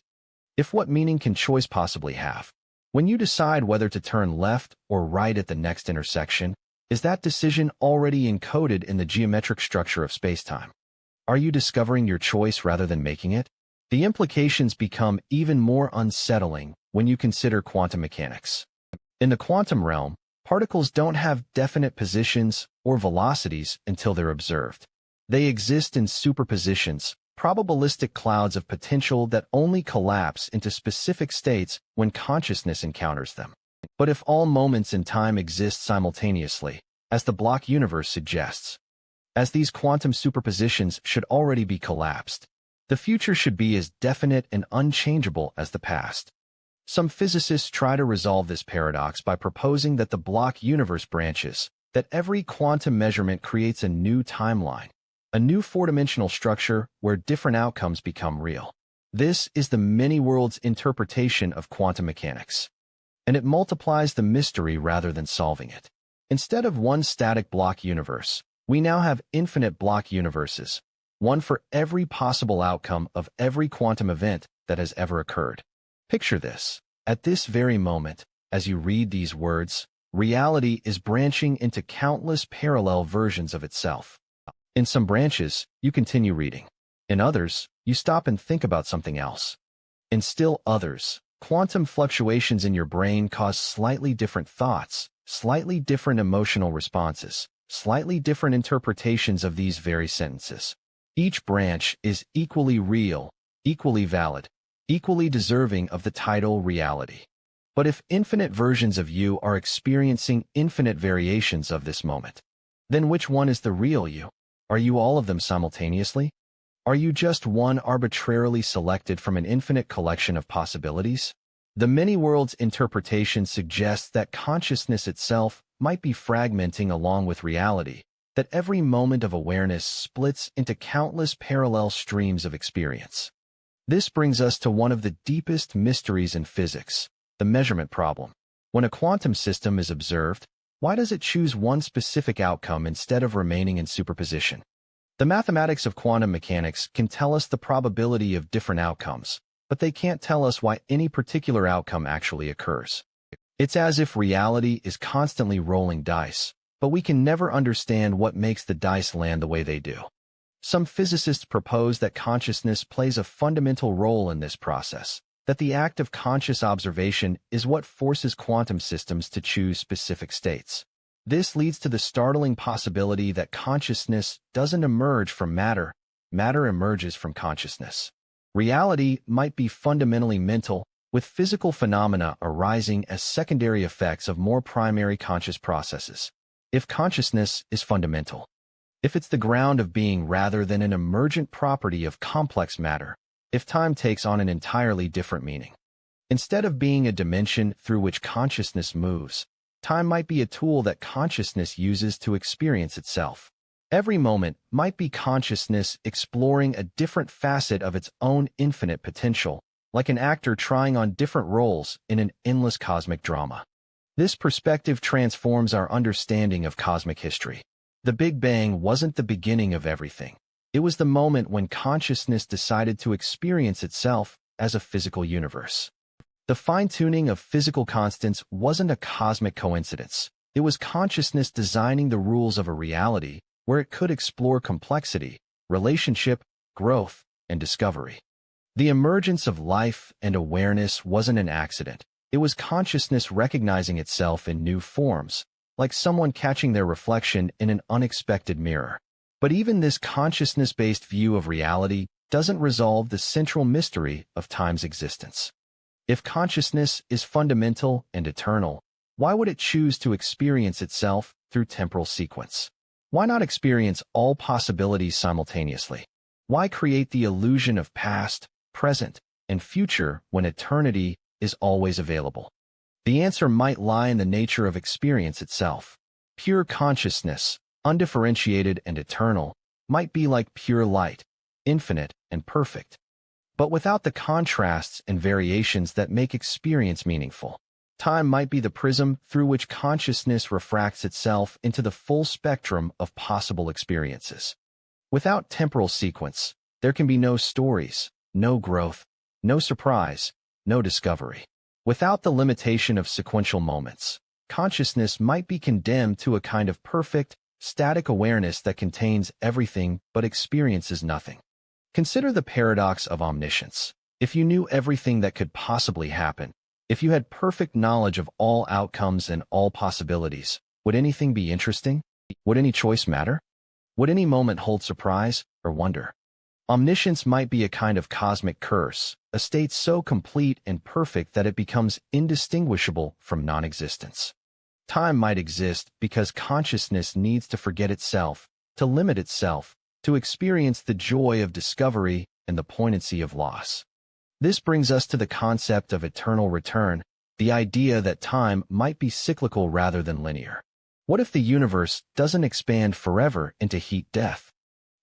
if what meaning can choice possibly have? When you decide whether to turn left or right at the next intersection, is that decision already encoded in the geometric structure of spacetime? Are you discovering your choice rather than making it? The implications become even more unsettling when you consider quantum mechanics. In the quantum realm, particles don't have definite positions or velocities until they're observed. They exist in superpositions, probabilistic clouds of potential that only collapse into specific states when consciousness encounters them. But if all moments in time exist simultaneously, as the block universe suggests, as these quantum superpositions should already be collapsed, the future should be as definite and unchangeable as the past. Some physicists try to resolve this paradox by proposing that the block universe branches, that every quantum measurement creates a new timeline, a new four-dimensional structure where different outcomes become real. This is the many-worlds interpretation of quantum mechanics, and it multiplies the mystery rather than solving it. Instead of one static block universe, we now have infinite block universes, one for every possible outcome of every quantum event that has ever occurred. Picture this. At this very moment, as you read these words, reality is branching into countless parallel versions of itself. In some branches, you continue reading. In others, you stop and think about something else. In still others, quantum fluctuations in your brain cause slightly different thoughts, slightly different emotional responses, slightly different interpretations of these very sentences. Each branch is equally real, equally valid, equally deserving of the title reality. But if infinite versions of you are experiencing infinite variations of this moment, then which one is the real you? Are you all of them simultaneously? Are you just one arbitrarily selected from an infinite collection of possibilities? The many worlds interpretation suggests that consciousness itself might be fragmenting along with reality, that every moment of awareness splits into countless parallel streams of experience. This brings us to one of the deepest mysteries in physics, the measurement problem. When a quantum system is observed, why does it choose one specific outcome instead of remaining in superposition? The mathematics of quantum mechanics can tell us the probability of different outcomes, but they can't tell us why any particular outcome actually occurs. It's as if reality is constantly rolling dice, but we can never understand what makes the dice land the way they do. Some physicists propose that consciousness plays a fundamental role in this process, that the act of conscious observation is what forces quantum systems to choose specific states. This leads to the startling possibility that consciousness doesn't emerge from matter, matter emerges from consciousness. Reality might be fundamentally mental, with physical phenomena arising as secondary effects of more primary conscious processes. If consciousness is fundamental, if it's the ground of being rather than an emergent property of complex matter, if time takes on an entirely different meaning. Instead of being a dimension through which consciousness moves, Time might be a tool that consciousness uses to experience itself. Every moment might be consciousness exploring a different facet of its own infinite potential, like an actor trying on different roles in an endless cosmic drama. This perspective transforms our understanding of cosmic history. The Big Bang wasn't the beginning of everything. It was the moment when consciousness decided to experience itself as a physical universe. The fine-tuning of physical constants wasn't a cosmic coincidence. It was consciousness designing the rules of a reality where it could explore complexity, relationship, growth, and discovery. The emergence of life and awareness wasn't an accident. It was consciousness recognizing itself in new forms, like someone catching their reflection in an unexpected mirror. But even this consciousness-based view of reality doesn't resolve the central mystery of time's existence. If consciousness is fundamental and eternal, why would it choose to experience itself through temporal sequence? Why not experience all possibilities simultaneously? Why create the illusion of past, present, and future when eternity is always available? The answer might lie in the nature of experience itself. Pure consciousness, undifferentiated and eternal, might be like pure light, infinite and perfect, but without the contrasts and variations that make experience meaningful. Time might be the prism through which consciousness refracts itself into the full spectrum of possible experiences. Without temporal sequence, there can be no stories, no growth, no surprise, no discovery. Without the limitation of sequential moments, consciousness might be condemned to a kind of perfect, static awareness that contains everything but experiences nothing. Consider the paradox of omniscience. If you knew everything that could possibly happen, if you had perfect knowledge of all outcomes and all possibilities, would anything be interesting? Would any choice matter? Would any moment hold surprise or wonder? Omniscience might be a kind of cosmic curse, a state so complete and perfect that it becomes indistinguishable from non-existence. Time might exist because consciousness needs to forget itself, to limit itself, to experience the joy of discovery and the poignancy of loss. This brings us to the concept of eternal return, the idea that time might be cyclical rather than linear. What if the universe doesn't expand forever into heat-death,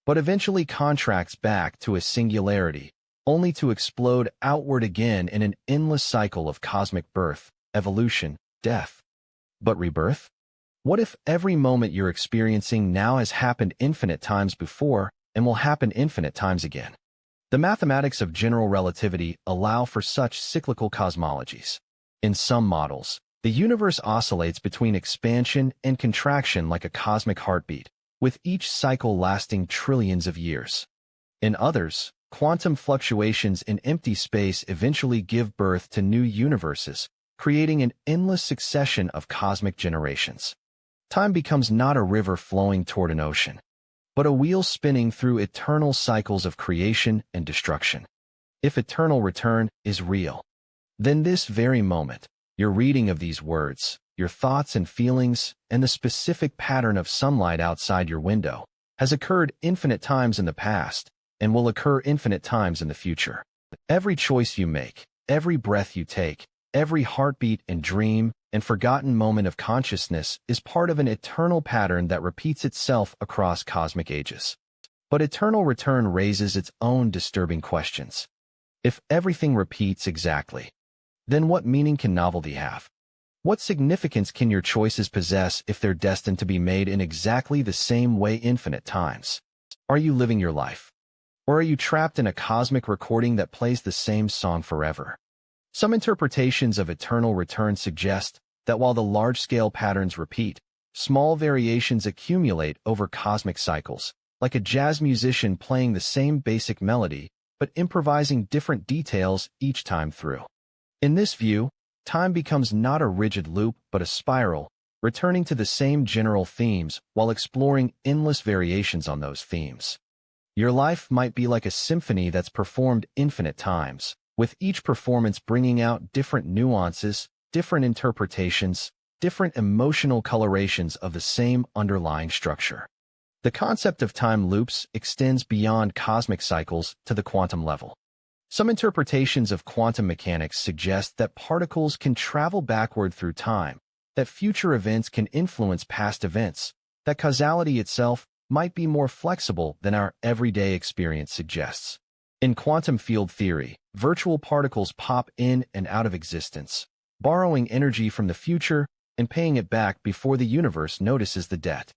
but eventually contracts back to a singularity, only to explode outward again in an endless cycle of cosmic birth, evolution, death? But rebirth? What if every moment you're experiencing now has happened infinite times before and will happen infinite times again? The mathematics of general relativity allow for such cyclical cosmologies. In some models, the universe oscillates between expansion and contraction like a cosmic heartbeat, with each cycle lasting trillions of years. In others, quantum fluctuations in empty space eventually give birth to new universes, creating an endless succession of cosmic generations. Time becomes not a river flowing toward an ocean, but a wheel spinning through eternal cycles of creation and destruction. If eternal return is real, then this very moment, your reading of these words, your thoughts and feelings, and the specific pattern of sunlight outside your window, has occurred infinite times in the past and will occur infinite times in the future. Every choice you make, every breath you take, every heartbeat and dream and forgotten moment of consciousness is part of an eternal pattern that repeats itself across cosmic ages. But eternal return raises its own disturbing questions. If everything repeats exactly, then what meaning can novelty have? What significance can your choices possess if they're destined to be made in exactly the same way infinite times? Are you living your life? Or are you trapped in a cosmic recording that plays the same song forever? Some interpretations of eternal return suggest that while the large-scale patterns repeat, small variations accumulate over cosmic cycles, like a jazz musician playing the same basic melody, but improvising different details each time through. In this view, time becomes not a rigid loop but a spiral, returning to the same general themes while exploring endless variations on those themes. Your life might be like a symphony that's performed infinite times, with each performance bringing out different nuances, different interpretations, different emotional colorations of the same underlying structure. The concept of time loops extends beyond cosmic cycles to the quantum level. Some interpretations of quantum mechanics suggest that particles can travel backward through time, that future events can influence past events, that causality itself might be more flexible than our everyday experience suggests. In quantum field theory, virtual particles pop in and out of existence, borrowing energy from the future and paying it back before the universe notices the debt.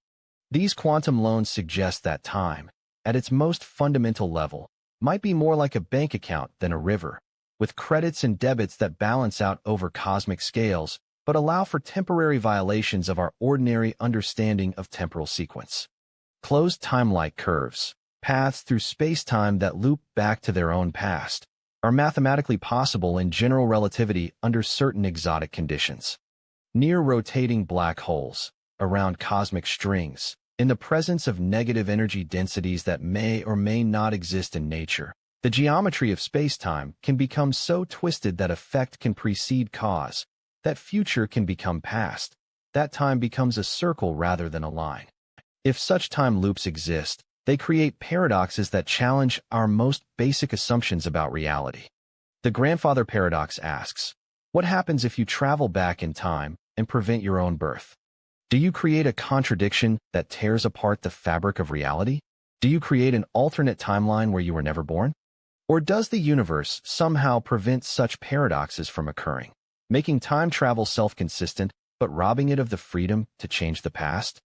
These quantum loans suggest that time, at its most fundamental level, might be more like a bank account than a river, with credits and debits that balance out over cosmic scales, but allow for temporary violations of our ordinary understanding of temporal sequence. Closed time-like curves, paths through space-time that loop back to their own past, are mathematically possible in general relativity under certain exotic conditions. Near rotating black holes, around cosmic strings, in the presence of negative energy densities that may or may not exist in nature, the geometry of space-time can become so twisted that effect can precede cause, that future can become past, that time becomes a circle rather than a line. If such time loops exist, they create paradoxes that challenge our most basic assumptions about reality. The grandfather paradox asks, what happens if you travel back in time and prevent your own birth? Do you create a contradiction that tears apart the fabric of reality? Do you create an alternate timeline where you were never born? Or does the universe somehow prevent such paradoxes from occurring, making time travel self-consistent but robbing it of the freedom to change the past?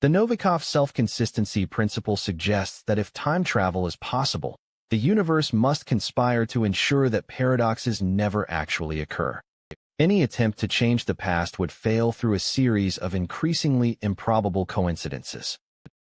The Novikov self-consistency principle suggests that if time travel is possible, the universe must conspire to ensure that paradoxes never actually occur. Any attempt to change the past would fail through a series of increasingly improbable coincidences.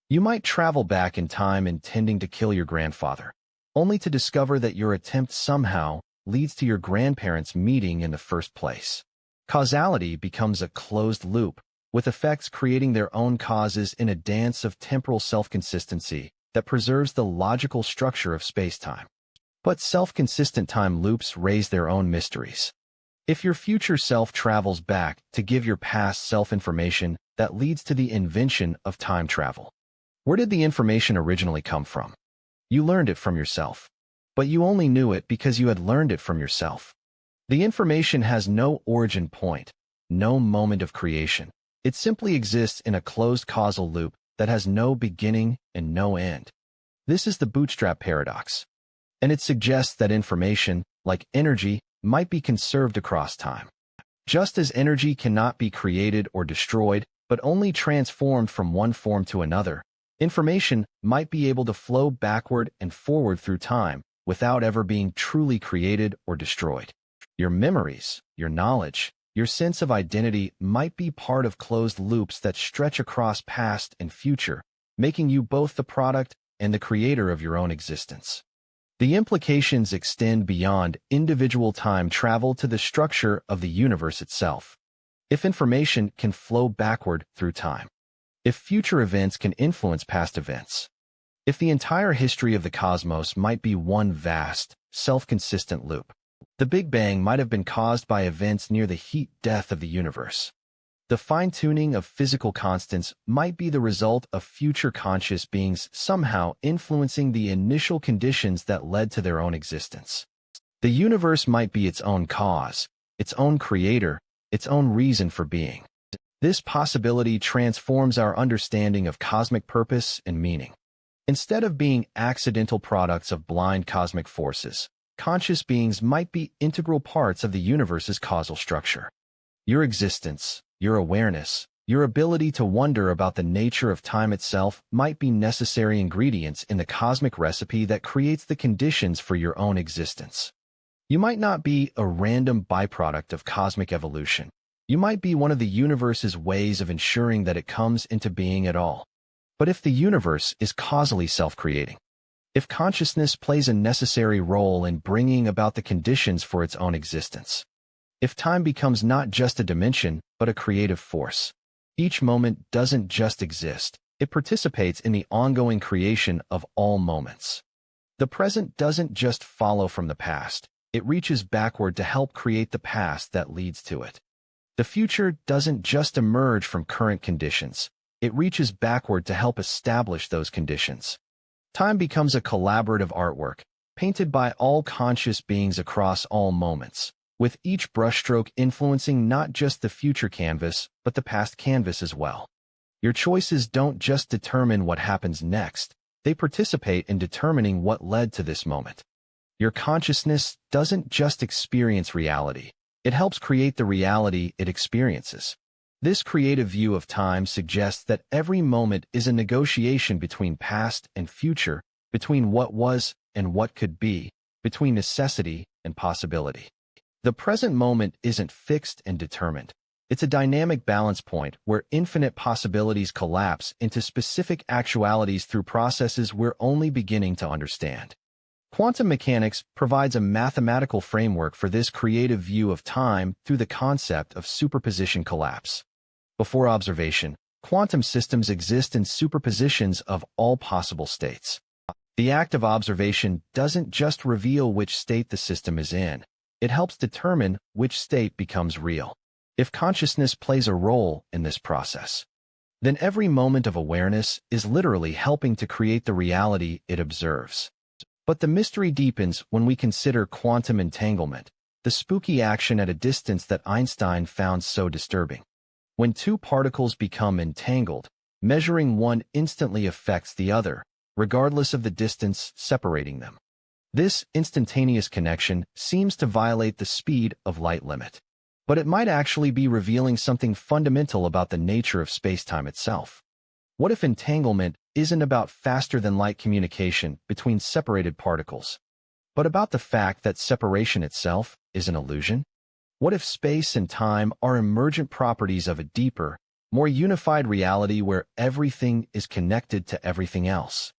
You might travel back in time intending to kill your grandfather, only to discover that your attempt somehow leads to your grandparents meeting in the first place. Causality becomes a closed loop, with effects creating their own causes in a dance of temporal self-consistency that preserves the logical structure of space-time. But self-consistent time loops raise their own mysteries. If your future self travels back to give your past self information that leads to the invention of time travel, where did the information originally come from? You learned it from yourself, but you only knew it because you had learned it from yourself. The information has no origin point, no moment of creation. It simply exists in a closed causal loop that has no beginning and no end. This is the Bootstrap paradox, and it suggests that information, like energy, might be conserved across time. Just as energy cannot be created or destroyed, but only transformed from one form to another, information might be able to flow backward and forward through time without ever being truly created or destroyed. Your memories, your knowledge, your sense of identity might be part of closed loops that stretch across past and future, making you both the product and the creator of your own existence. The implications extend beyond individual time travel to the structure of the universe itself. If information can flow backward through time, if future events can influence past events, if the entire history of the cosmos might be one vast, self-consistent loop, the Big Bang might have been caused by events near the heat death of the universe. The fine-tuning of physical constants might be the result of future conscious beings somehow influencing the initial conditions that led to their own existence. The universe might be its own cause, its own creator, its own reason for being. This possibility transforms our understanding of cosmic purpose and meaning. Instead of being accidental products of blind cosmic forces, conscious beings might be integral parts of the universe's causal structure. Your existence, your awareness, your ability to wonder about the nature of time itself might be necessary ingredients in the cosmic recipe that creates the conditions for your own existence. You might not be a random byproduct of cosmic evolution. You might be one of the universe's ways of ensuring that it comes into being at all. But if the universe is causally self-creating, if consciousness plays a necessary role in bringing about the conditions for its own existence, if time becomes not just a dimension, but a creative force, each moment doesn't just exist, it participates in the ongoing creation of all moments. The present doesn't just follow from the past, it reaches backward to help create the past that leads to it. The future doesn't just emerge from current conditions, it reaches backward to help establish those conditions. Time becomes a collaborative artwork, painted by all conscious beings across all moments, with each brushstroke influencing not just the future canvas, but the past canvas as well. Your choices don't just determine what happens next, they participate in determining what led to this moment. Your consciousness doesn't just experience reality, it helps create the reality it experiences. This creative view of time suggests that every moment is a negotiation between past and future, between what was and what could be, between necessity and possibility. The present moment isn't fixed and determined. It's a dynamic balance point where infinite possibilities collapse into specific actualities through processes we're only beginning to understand. Quantum mechanics provides a mathematical framework for this creative view of time through the concept of superposition collapse. Before observation, quantum systems exist in superpositions of all possible states. The act of observation doesn't just reveal which state the system is in, it helps determine which state becomes real. If consciousness plays a role in this process, then every moment of awareness is literally helping to create the reality it observes. But the mystery deepens when we consider quantum entanglement, the spooky action at a distance that Einstein found so disturbing. When two particles become entangled, measuring one instantly affects the other, regardless of the distance separating them. This instantaneous connection seems to violate the speed of light limit. But it might actually be revealing something fundamental about the nature of space-time itself. What if entanglement isn't about faster-than-light communication between separated particles, but about the fact that separation itself is an illusion? What if space and time are emergent properties of a deeper, more unified reality where everything is connected to everything else?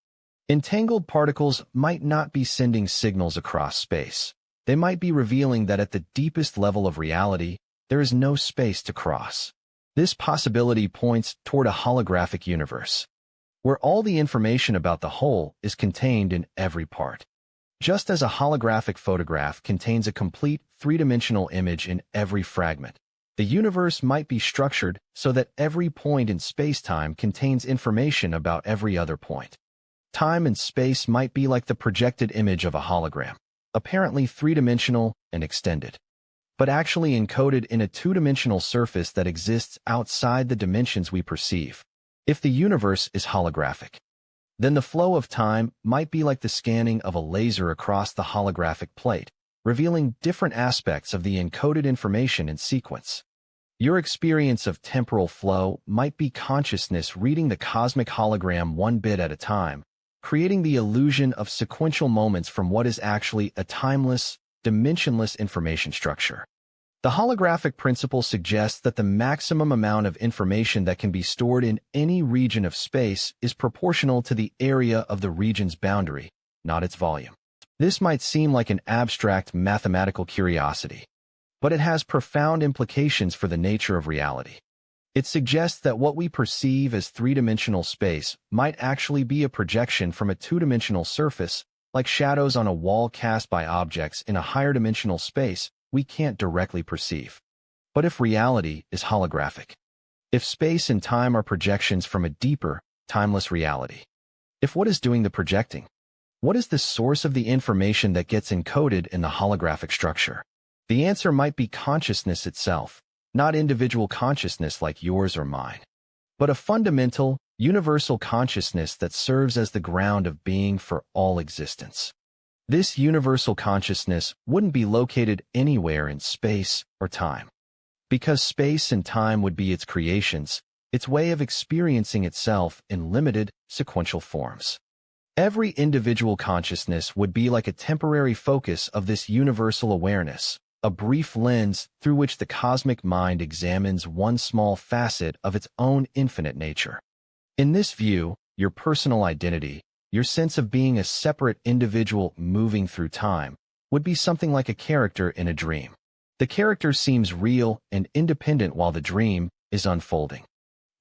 Entangled particles might not be sending signals across space. They might be revealing that at the deepest level of reality, there is no space to cross. This possibility points toward a holographic universe, where all the information about the whole is contained in every part. Just as a holographic photograph contains a complete three-dimensional image in every fragment, the universe might be structured so that every point in space-time contains information about every other point. Time and space might be like the projected image of a hologram, apparently three-dimensional and extended, but actually encoded in a two-dimensional surface that exists outside the dimensions we perceive. If the universe is holographic, then the flow of time might be like the scanning of a laser across the holographic plate, revealing different aspects of the encoded information in sequence. Your experience of temporal flow might be consciousness reading the cosmic hologram one bit at a time, creating the illusion of sequential moments from what is actually a timeless, dimensionless information structure. The holographic principle suggests that the maximum amount of information that can be stored in any region of space is proportional to the area of the region's boundary, not its volume. This might seem like an abstract mathematical curiosity, but it has profound implications for the nature of reality. It suggests that what we perceive as three-dimensional space might actually be a projection from a two-dimensional surface, like shadows on a wall cast by objects in a higher dimensional space we can't directly perceive. But if reality is holographic, if space and time are projections from a deeper, timeless reality, if what is doing the projecting, what is the source of the information that gets encoded in the holographic structure? The answer might be consciousness itself, not individual consciousness like yours or mine, but a fundamental, universal consciousness that serves as the ground of being for all existence. This universal consciousness wouldn't be located anywhere in space or time, because space and time would be its creations, its way of experiencing itself in limited, sequential forms. Every individual consciousness would be like a temporary focus of this universal awareness, a brief lens through which the cosmic mind examines one small facet of its own infinite nature. In this view, your personal identity, your sense of being a separate individual moving through time, would be something like a character in a dream. The character seems real and independent while the dream is unfolding.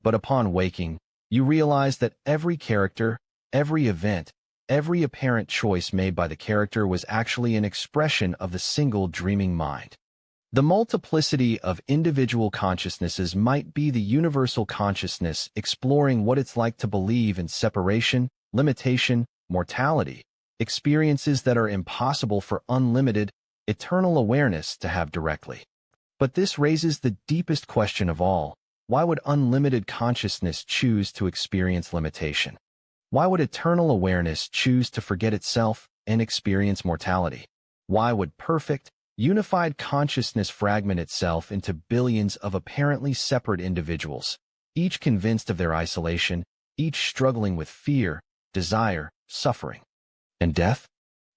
But upon waking, you realize that every character, every event, every apparent choice made by the character was actually an expression of the single dreaming mind. The multiplicity of individual consciousnesses might be the universal consciousness exploring what it's like to believe in separation, limitation, mortality, experiences that are impossible for unlimited, eternal awareness to have directly. But this raises the deepest question of all. Why would unlimited consciousness choose to experience limitation? Why would eternal awareness choose to forget itself and experience mortality? Why would perfect, unified consciousness fragment itself into billions of apparently separate individuals, each convinced of their isolation, each struggling with fear, desire, suffering, and death?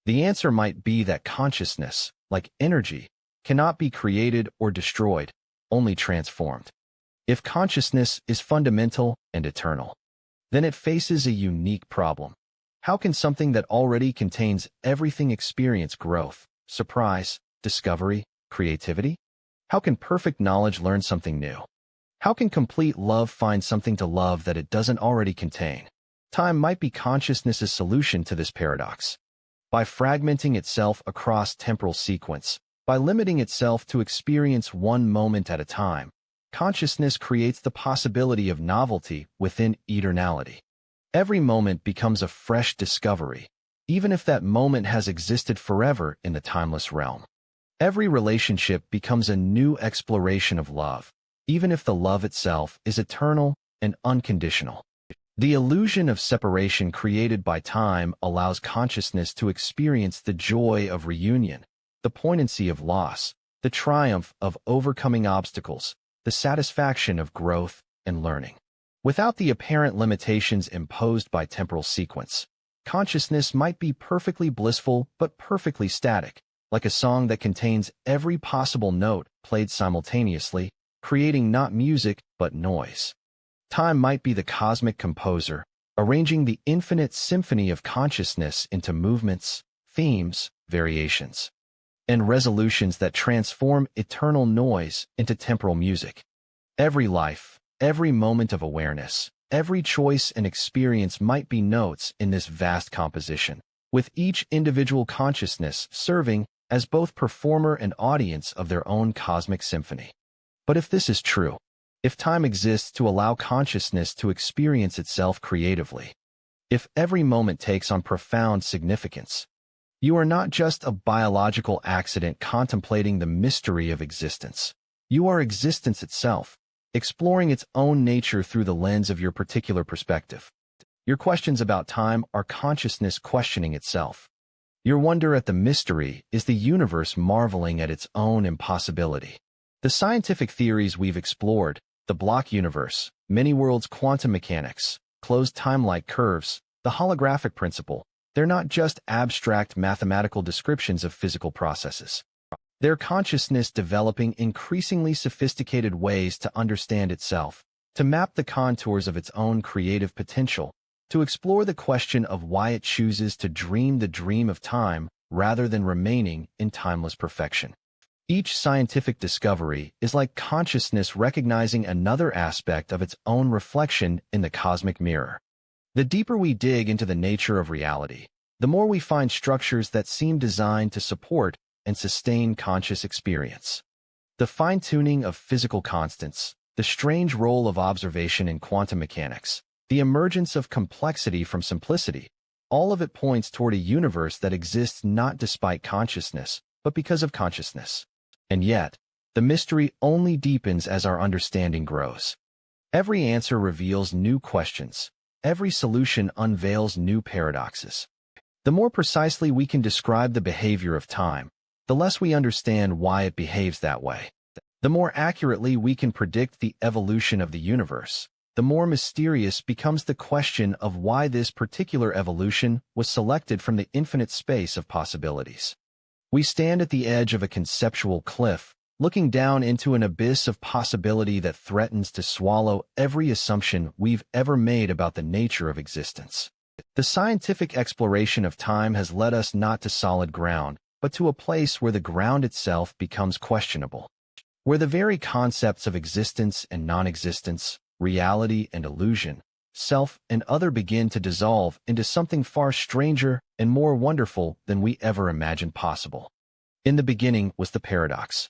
The answer might be that consciousness, like energy, cannot be created or destroyed, only transformed. If consciousness is fundamental and eternal, then it faces a unique problem. How can something that already contains everything experience growth, surprise, discovery, creativity? How can perfect knowledge learn something new? How can complete love find something to love that it doesn't already contain? Time might be consciousness's solution to this paradox. By fragmenting itself across temporal sequence, by limiting itself to experience one moment at a time, consciousness creates the possibility of novelty within eternality. Every moment becomes a fresh discovery, even if that moment has existed forever in the timeless realm. Every relationship becomes a new exploration of love, even if the love itself is eternal and unconditional. The illusion of separation created by time allows consciousness to experience the joy of reunion, the poignancy of loss, the triumph of overcoming obstacles, the satisfaction of growth and learning. Without the apparent limitations imposed by temporal sequence, consciousness might be perfectly blissful but perfectly static, like a song that contains every possible note played simultaneously, creating not music but noise. Time might be the cosmic composer, arranging the infinite symphony of consciousness into movements, themes, variations, and resolutions that transform eternal noise into temporal music. Every life, every moment of awareness, every choice and experience might be notes in this vast composition, with each individual consciousness serving as both performer and audience of their own cosmic symphony. But if this is true, if time exists to allow consciousness to experience itself creatively, if every moment takes on profound significance, you are not just a biological accident contemplating the mystery of existence. You are existence itself, exploring its own nature through the lens of your particular perspective. Your questions about time are consciousness questioning itself. Your wonder at the mystery is the universe marveling at its own impossibility. The scientific theories we've explored, the block universe, many worlds quantum mechanics, closed time-like curves, the holographic principle, they're not just abstract mathematical descriptions of physical processes. They're consciousness developing increasingly sophisticated ways to understand itself, to map the contours of its own creative potential, to explore the question of why it chooses to dream the dream of time rather than remaining in timeless perfection. Each scientific discovery is like consciousness recognizing another aspect of its own reflection in the cosmic mirror. The deeper we dig into the nature of reality, the more we find structures that seem designed to support and sustain conscious experience. The fine-tuning of physical constants, the strange role of observation in quantum mechanics, the emergence of complexity from simplicity, all of it points toward a universe that exists not despite consciousness, but because of consciousness. And yet, the mystery only deepens as our understanding grows. Every answer reveals new questions. Every solution unveils new paradoxes. The more precisely we can describe the behavior of time, the less we understand why it behaves that way. The more accurately we can predict the evolution of the universe, the more mysterious becomes the question of why this particular evolution was selected from the infinite space of possibilities. We stand at the edge of a conceptual cliff, looking down into an abyss of possibility that threatens to swallow every assumption we've ever made about the nature of existence. The scientific exploration of time has led us not to solid ground, but to a place where the ground itself becomes questionable, where the very concepts of existence and non-existence, reality and illusion, self and other begin to dissolve into something far stranger and more wonderful than we ever imagined possible. In the beginning was the paradox,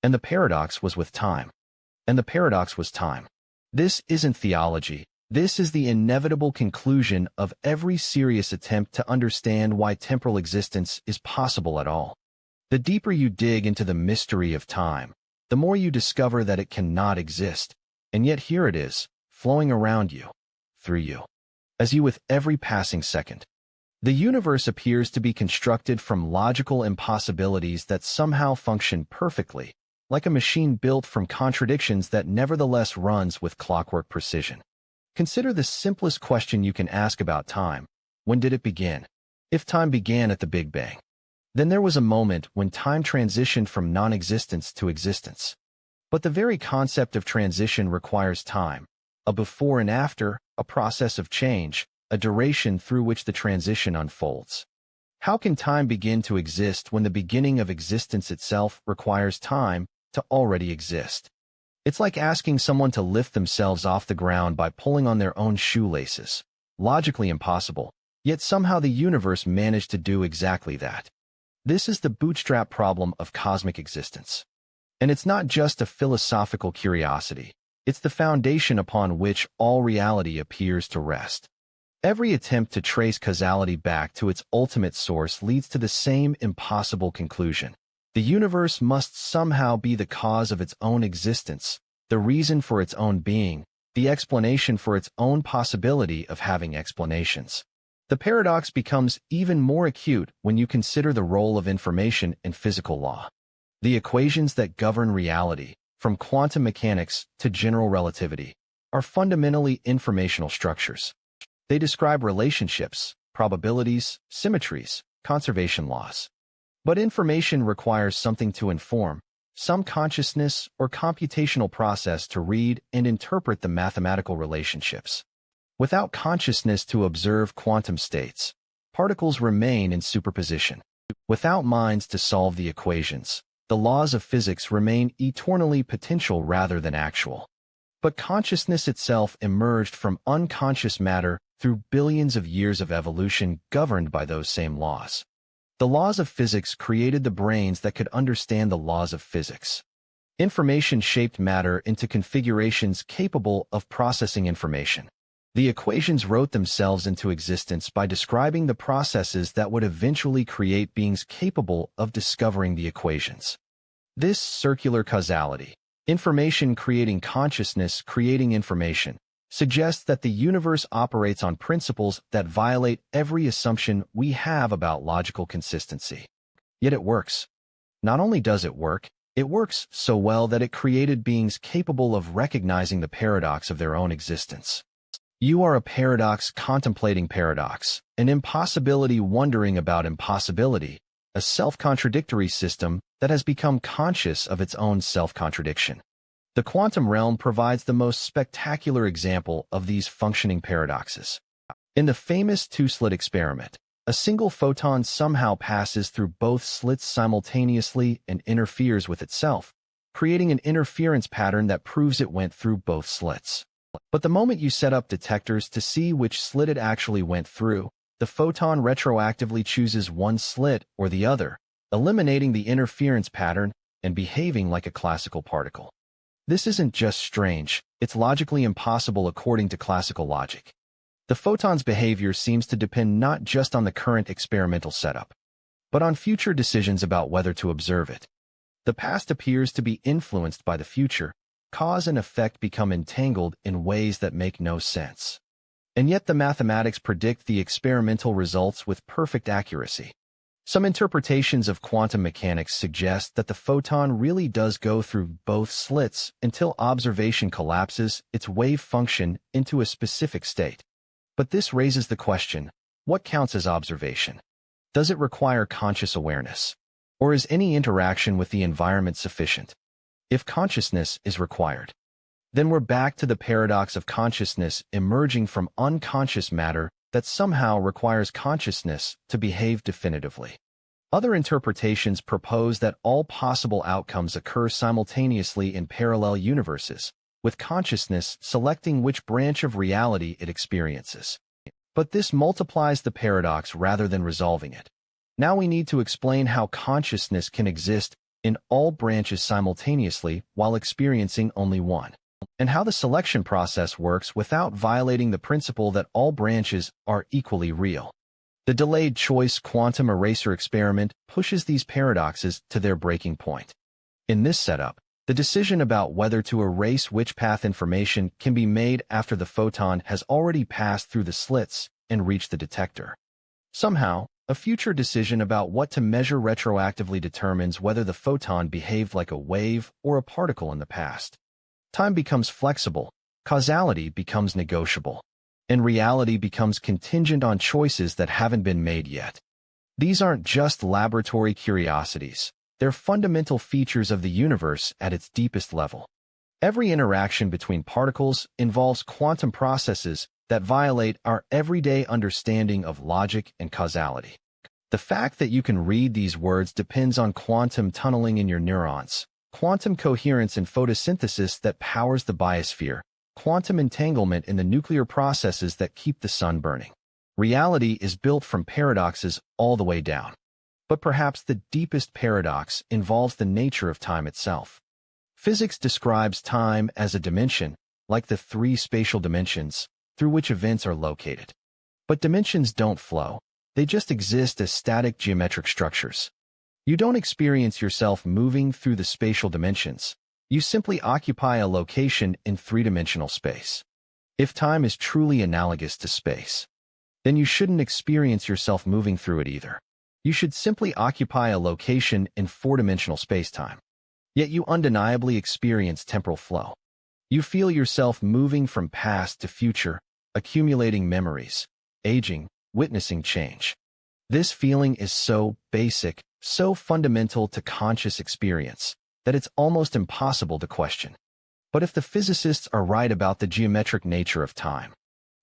and the paradox was with time, and the paradox was time. This isn't theology. This is the inevitable conclusion of every serious attempt to understand why temporal existence is possible at all. The deeper you dig into the mystery of time, the more you discover that it cannot exist, and yet here it is, flowing around you, through you, as you with every passing second. The universe appears to be constructed from logical impossibilities that somehow function perfectly, like a machine built from contradictions that nevertheless runs with clockwork precision. Consider the simplest question you can ask about time. When did it begin? If time began at the Big Bang, then there was a moment when time transitioned from non-existence to existence. But the very concept of transition requires time, a before and after, a process of change, a duration through which the transition unfolds. How can time begin to exist when the beginning of existence itself requires time to already exist? It's like asking someone to lift themselves off the ground by pulling on their own shoelaces. Logically impossible, yet somehow the universe managed to do exactly that. This is the bootstrap problem of cosmic existence. And it's not just a philosophical curiosity. It's the foundation upon which all reality appears to rest. Every attempt to trace causality back to its ultimate source leads to the same impossible conclusion. The universe must somehow be the cause of its own existence, the reason for its own being, the explanation for its own possibility of having explanations. The paradox becomes even more acute when you consider the role of information in physical law. The equations that govern reality, from quantum mechanics to general relativity, are fundamentally informational structures. They describe relationships, probabilities, symmetries, conservation laws. But information requires something to inform, some consciousness or computational process to read and interpret the mathematical relationships. Without consciousness to observe quantum states, particles remain in superposition. Without minds to solve the equations, the laws of physics remain eternally potential rather than actual. But consciousness itself emerged from unconscious matter through billions of years of evolution governed by those same laws. The laws of physics created the brains that could understand the laws of physics. Information shaped matter into configurations capable of processing information. The equations wrote themselves into existence by describing the processes that would eventually create beings capable of discovering the equations. This circular causality, information creating consciousness creating information, suggests that the universe operates on principles that violate every assumption we have about logical consistency. Yet it works. Not only does it works so well that it created beings capable of recognizing the paradox of their own existence. You are a paradox contemplating paradox, an impossibility wondering about impossibility, a self-contradictory system that has become conscious of its own self-contradiction. The quantum realm provides the most spectacular example of these functioning paradoxes. In the famous two-slit experiment, a single photon somehow passes through both slits simultaneously and interferes with itself, creating an interference pattern that proves it went through both slits. But the moment you set up detectors to see which slit it actually went through, the photon retroactively chooses one slit or the other, eliminating the interference pattern and behaving like a classical particle. This isn't just strange, it's logically impossible according to classical logic. The photon's behavior seems to depend not just on the current experimental setup, but on future decisions about whether to observe it. The past appears to be influenced by the future. Cause and effect become entangled in ways that make no sense. And yet the mathematics predict the experimental results with perfect accuracy. Some interpretations of quantum mechanics suggest that the photon really does go through both slits until observation collapses its wave function into a specific state. But this raises the question, what counts as observation? Does it require conscious awareness? Or is any interaction with the environment sufficient? If consciousness is required, then we're back to the paradox of consciousness emerging from unconscious matter that somehow requires consciousness to behave definitively. Other interpretations propose that all possible outcomes occur simultaneously in parallel universes, with consciousness selecting which branch of reality it experiences. But this multiplies the paradox rather than resolving it. Now we need to explain how consciousness can exist in all branches simultaneously while experiencing only one, and how the selection process works without violating the principle that all branches are equally real. The delayed choice quantum eraser experiment pushes these paradoxes to their breaking point. In this setup, the decision about whether to erase which path information can be made after the photon has already passed through the slits and reached the detector. Somehow, a future decision about what to measure retroactively determines whether the photon behaved like a wave or a particle in the past. Time becomes flexible, causality becomes negotiable, and reality becomes contingent on choices that haven't been made yet. These aren't just laboratory curiosities. They're fundamental features of the universe at its deepest level. Every interaction between particles involves quantum processes that violate our everyday understanding of logic and causality. The fact that you can read these words depends on quantum tunneling in your neurons, quantum coherence in photosynthesis that powers the biosphere, quantum entanglement in the nuclear processes that keep the sun burning. Reality is built from paradoxes all the way down. But perhaps the deepest paradox involves the nature of time itself. Physics describes time as a dimension, like the three spatial dimensions, through which events are located. But dimensions don't flow. They just exist as static geometric structures. You don't experience yourself moving through the spatial dimensions. You simply occupy a location in three-dimensional space. If time is truly analogous to space, then you shouldn't experience yourself moving through it either. You should simply occupy a location in four-dimensional space-time. Yet you undeniably experience temporal flow. You feel yourself moving from past to future, accumulating memories, aging, witnessing change. This feeling is so basic, so fundamental to conscious experience, that it's almost impossible to question. But if the physicists are right about the geometric nature of time,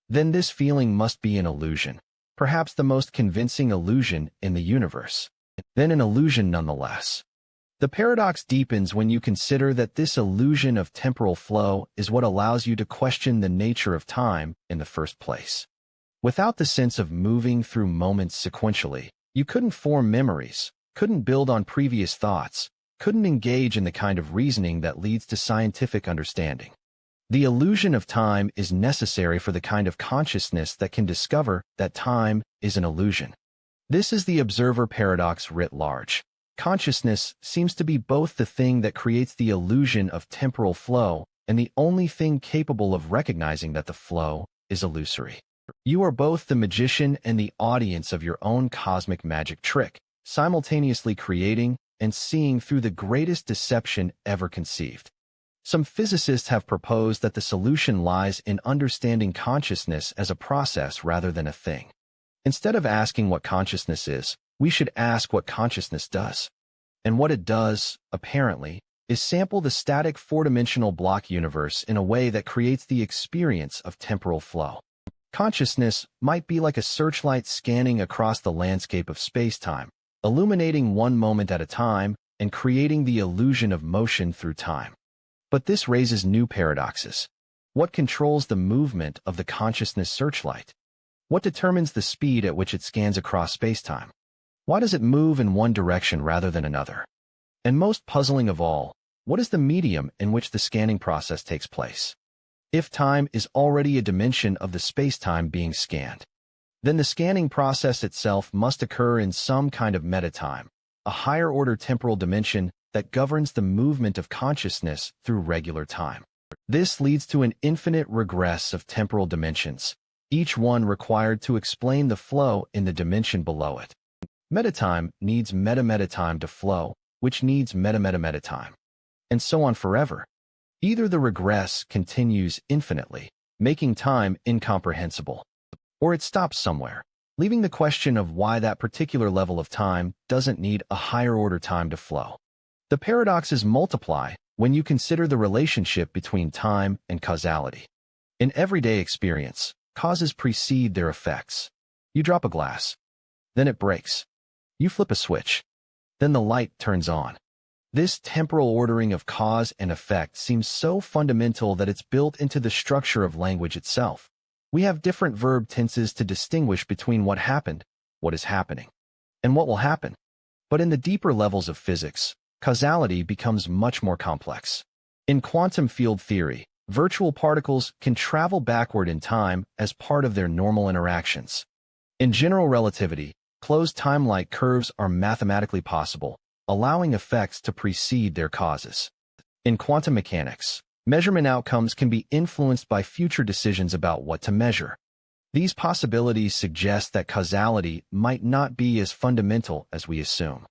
then this feeling must be an illusion, perhaps the most convincing illusion in the universe. Then an illusion nonetheless. The paradox deepens when you consider that this illusion of temporal flow is what allows you to question the nature of time in the first place. Without the sense of moving through moments sequentially, you couldn't form memories, couldn't build on previous thoughts, couldn't engage in the kind of reasoning that leads to scientific understanding. The illusion of time is necessary for the kind of consciousness that can discover that time is an illusion. This is the observer paradox writ large. Consciousness seems to be both the thing that creates the illusion of temporal flow and the only thing capable of recognizing that the flow is illusory. You are both the magician and the audience of your own cosmic magic trick, simultaneously creating and seeing through the greatest deception ever conceived. Some physicists have proposed that the solution lies in understanding consciousness as a process rather than a thing. Instead of asking what consciousness is, we should ask what consciousness does. And what it does, apparently, is sample the static four-dimensional block universe in a way that creates the experience of temporal flow. Consciousness might be like a searchlight scanning across the landscape of space-time, illuminating one moment at a time and creating the illusion of motion through time. But this raises new paradoxes. What controls the movement of the consciousness searchlight? What determines the speed at which it scans across space-time? Why does it move in one direction rather than another? And most puzzling of all, what is the medium in which the scanning process takes place? If time is already a dimension of the space-time being scanned, then the scanning process itself must occur in some kind of metatime, a higher-order temporal dimension that governs the movement of consciousness through regular time. This leads to an infinite regress of temporal dimensions, each one required to explain the flow in the dimension below it. Metatime needs meta-metatime to flow, which needs meta-meta-metatime, and so on forever. Either the regress continues infinitely, making time incomprehensible, or it stops somewhere, leaving the question of why that particular level of time doesn't need a higher-order time to flow. The paradoxes multiply when you consider the relationship between time and causality. In everyday experience, causes precede their effects. You drop a glass, then it breaks. You flip a switch, then the light turns on. This temporal ordering of cause and effect seems so fundamental that it's built into the structure of language itself. We have different verb tenses to distinguish between what happened, what is happening, and what will happen. But in the deeper levels of physics, causality becomes much more complex. In quantum field theory, virtual particles can travel backward in time as part of their normal interactions. In general relativity, closed time-like curves are mathematically possible, allowing effects to precede their causes. In quantum mechanics, measurement outcomes can be influenced by future decisions about what to measure. These possibilities suggest that causality might not be as fundamental as we assume.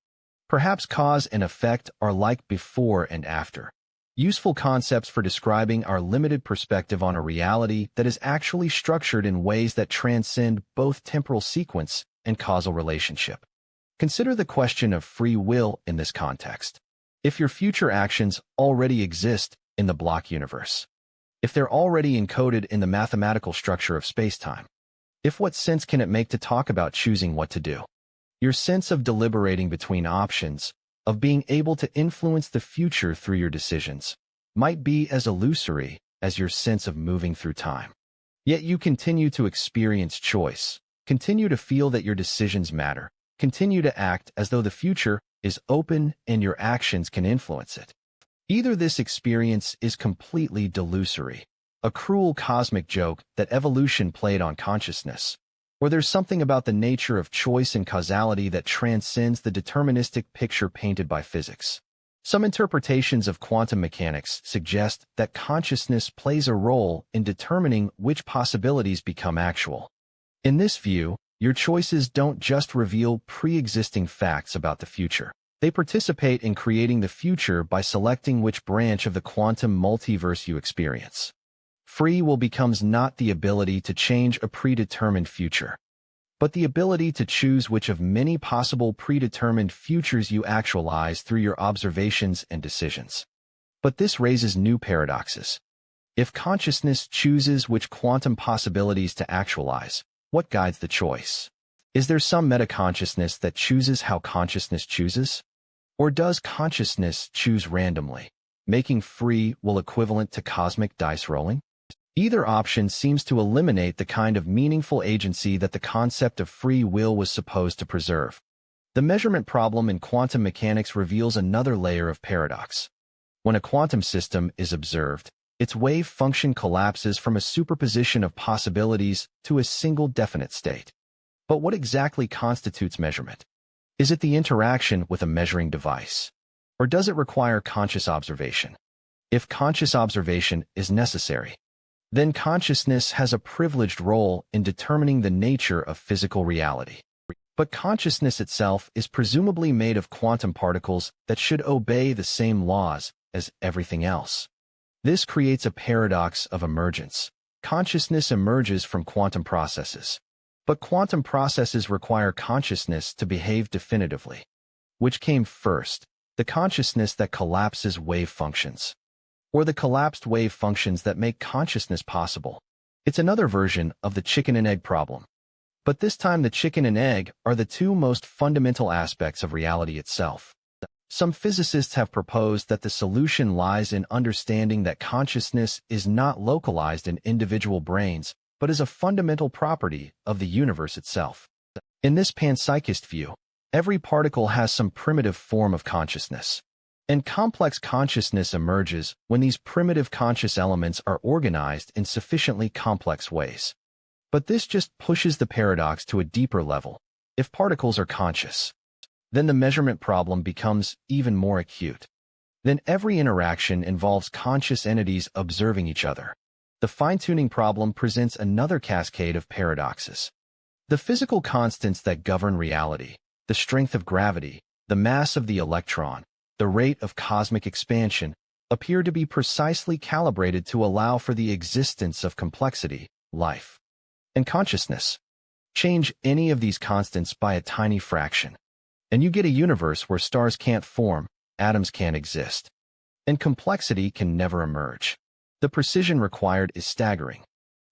Perhaps cause and effect are like before and after, useful concepts for describing our limited perspective on a reality that is actually structured in ways that transcend both temporal sequence and causal relationship. Consider the question of free will in this context. If your future actions already exist in the block universe, if they're already encoded in the mathematical structure of spacetime, what sense can it make to talk about choosing what to do? Your sense of deliberating between options, of being able to influence the future through your decisions, might be as illusory as your sense of moving through time. Yet you continue to experience choice, continue to feel that your decisions matter, continue to act as though the future is open and your actions can influence it. Either this experience is completely delusory, a cruel cosmic joke that evolution played on consciousness, or there's something about the nature of choice and causality that transcends the deterministic picture painted by physics. Some interpretations of quantum mechanics suggest that consciousness plays a role in determining which possibilities become actual. In this view, your choices don't just reveal pre-existing facts about the future. They participate in creating the future by selecting which branch of the quantum multiverse you experience. Free will becomes not the ability to change a predetermined future, but the ability to choose which of many possible predetermined futures you actualize through your observations and decisions. But this raises new paradoxes. If consciousness chooses which quantum possibilities to actualize, what guides the choice? Is there some metaconsciousness that chooses how consciousness chooses? Or does consciousness choose randomly, making free will equivalent to cosmic dice rolling? Either option seems to eliminate the kind of meaningful agency that the concept of free will was supposed to preserve. The measurement problem in quantum mechanics reveals another layer of paradox. When a quantum system is observed, its wave function collapses from a superposition of possibilities to a single definite state. But what exactly constitutes measurement? Is it the interaction with a measuring device? Or does it require conscious observation? If conscious observation is necessary, then consciousness has a privileged role in determining the nature of physical reality. But consciousness itself is presumably made of quantum particles that should obey the same laws as everything else. This creates a paradox of emergence. Consciousness emerges from quantum processes, but quantum processes require consciousness to behave definitively. Which came first, the consciousness that collapses wave functions, or the collapsed wave functions that make consciousness possible? It's another version of the chicken and egg problem. But this time the chicken and egg are the two most fundamental aspects of reality itself. Some physicists have proposed that the solution lies in understanding that consciousness is not localized in individual brains, but is a fundamental property of the universe itself. In this panpsychist view, every particle has some primitive form of consciousness, and complex consciousness emerges when these primitive conscious elements are organized in sufficiently complex ways. But this just pushes the paradox to a deeper level. If particles are conscious, then the measurement problem becomes even more acute. Then every interaction involves conscious entities observing each other. The fine-tuning problem presents another cascade of paradoxes. The physical constants that govern reality, the strength of gravity, the mass of the electron, the rate of cosmic expansion, appear to be precisely calibrated to allow for the existence of complexity, life, and consciousness. Change any of these constants by a tiny fraction, and you get a universe where stars can't form, atoms can't exist, and complexity can never emerge. The precision required is staggering.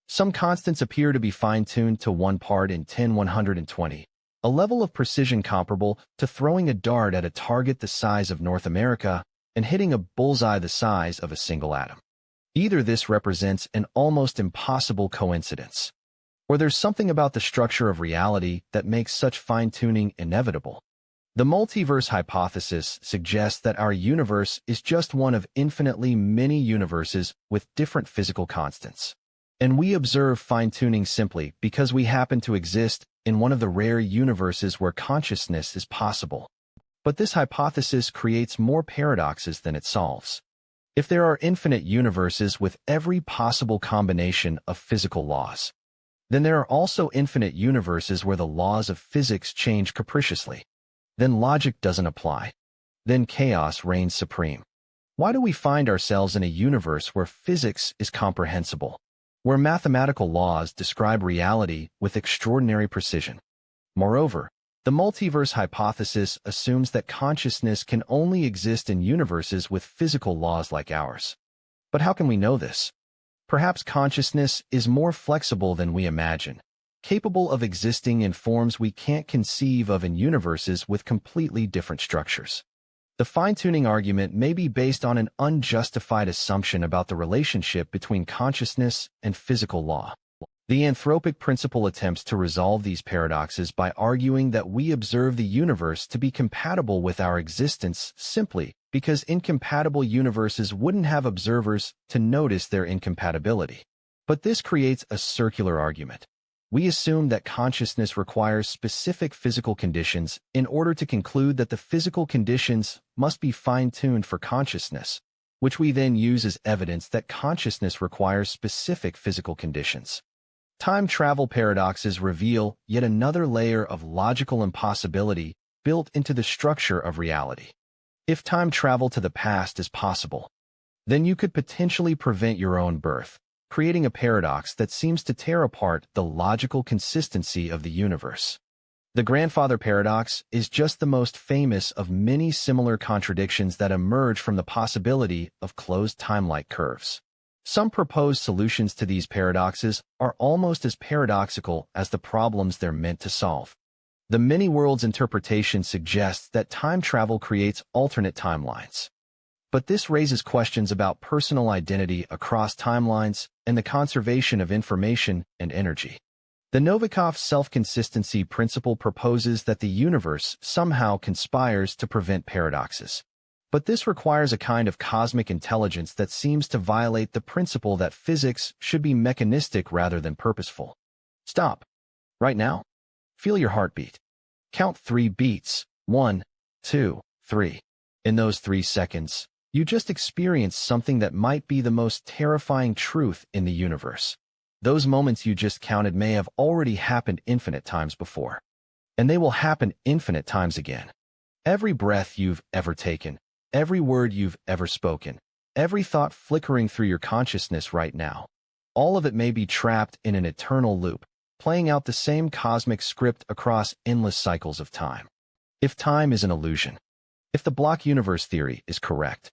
Some constants appear to be fine-tuned to 1 part in 10^120, a level of precision comparable to throwing a dart at a target the size of North America and hitting a bullseye the size of a single atom. Either this represents an almost impossible coincidence, or there's something about the structure of reality that makes such fine-tuning inevitable. The multiverse hypothesis suggests that our universe is just one of infinitely many universes with different physical constants, and we observe fine-tuning simply because we happen to exist in one of the rare universes where consciousness is possible. But this hypothesis creates more paradoxes than it solves. If there are infinite universes with every possible combination of physical laws, then there are also infinite universes where the laws of physics change capriciously. Then logic doesn't apply. Then chaos reigns supreme. Why do we find ourselves in a universe where physics is comprehensible, where mathematical laws describe reality with extraordinary precision? Moreover, the multiverse hypothesis assumes that consciousness can only exist in universes with physical laws like ours. But how can we know this? Perhaps consciousness is more flexible than we imagine, capable of existing in forms we can't conceive of in universes with completely different structures. The fine-tuning argument may be based on an unjustified assumption about the relationship between consciousness and physical law. The anthropic principle attempts to resolve these paradoxes by arguing that we observe the universe to be compatible with our existence simply because incompatible universes wouldn't have observers to notice their incompatibility. But this creates a circular argument. We assume that consciousness requires specific physical conditions in order to conclude that the physical conditions must be fine-tuned for consciousness, which we then use as evidence that consciousness requires specific physical conditions. Time travel paradoxes reveal yet another layer of logical impossibility built into the structure of reality. If time travel to the past is possible, then you could potentially prevent your own birth, creating a paradox that seems to tear apart the logical consistency of the universe. The grandfather paradox is just the most famous of many similar contradictions that emerge from the possibility of closed time-like curves. Some proposed solutions to these paradoxes are almost as paradoxical as the problems they're meant to solve. The many-worlds interpretation suggests that time travel creates alternate timelines. But this raises questions about personal identity across timelines and the conservation of information and energy. The Novikov self-consistency principle proposes that the universe somehow conspires to prevent paradoxes. But this requires a kind of cosmic intelligence that seems to violate the principle that physics should be mechanistic rather than purposeful. Stop. Right now. Feel your heartbeat. Count 3 beats. 1, 2, 3. In those 3 seconds, you just experienced something that might be the most terrifying truth in the universe. Those moments you just counted may have already happened infinite times before. And they will happen infinite times again. Every breath you've ever taken, every word you've ever spoken, every thought flickering through your consciousness right now, all of it may be trapped in an eternal loop, playing out the same cosmic script across endless cycles of time. If time is an illusion, if the block universe theory is correct,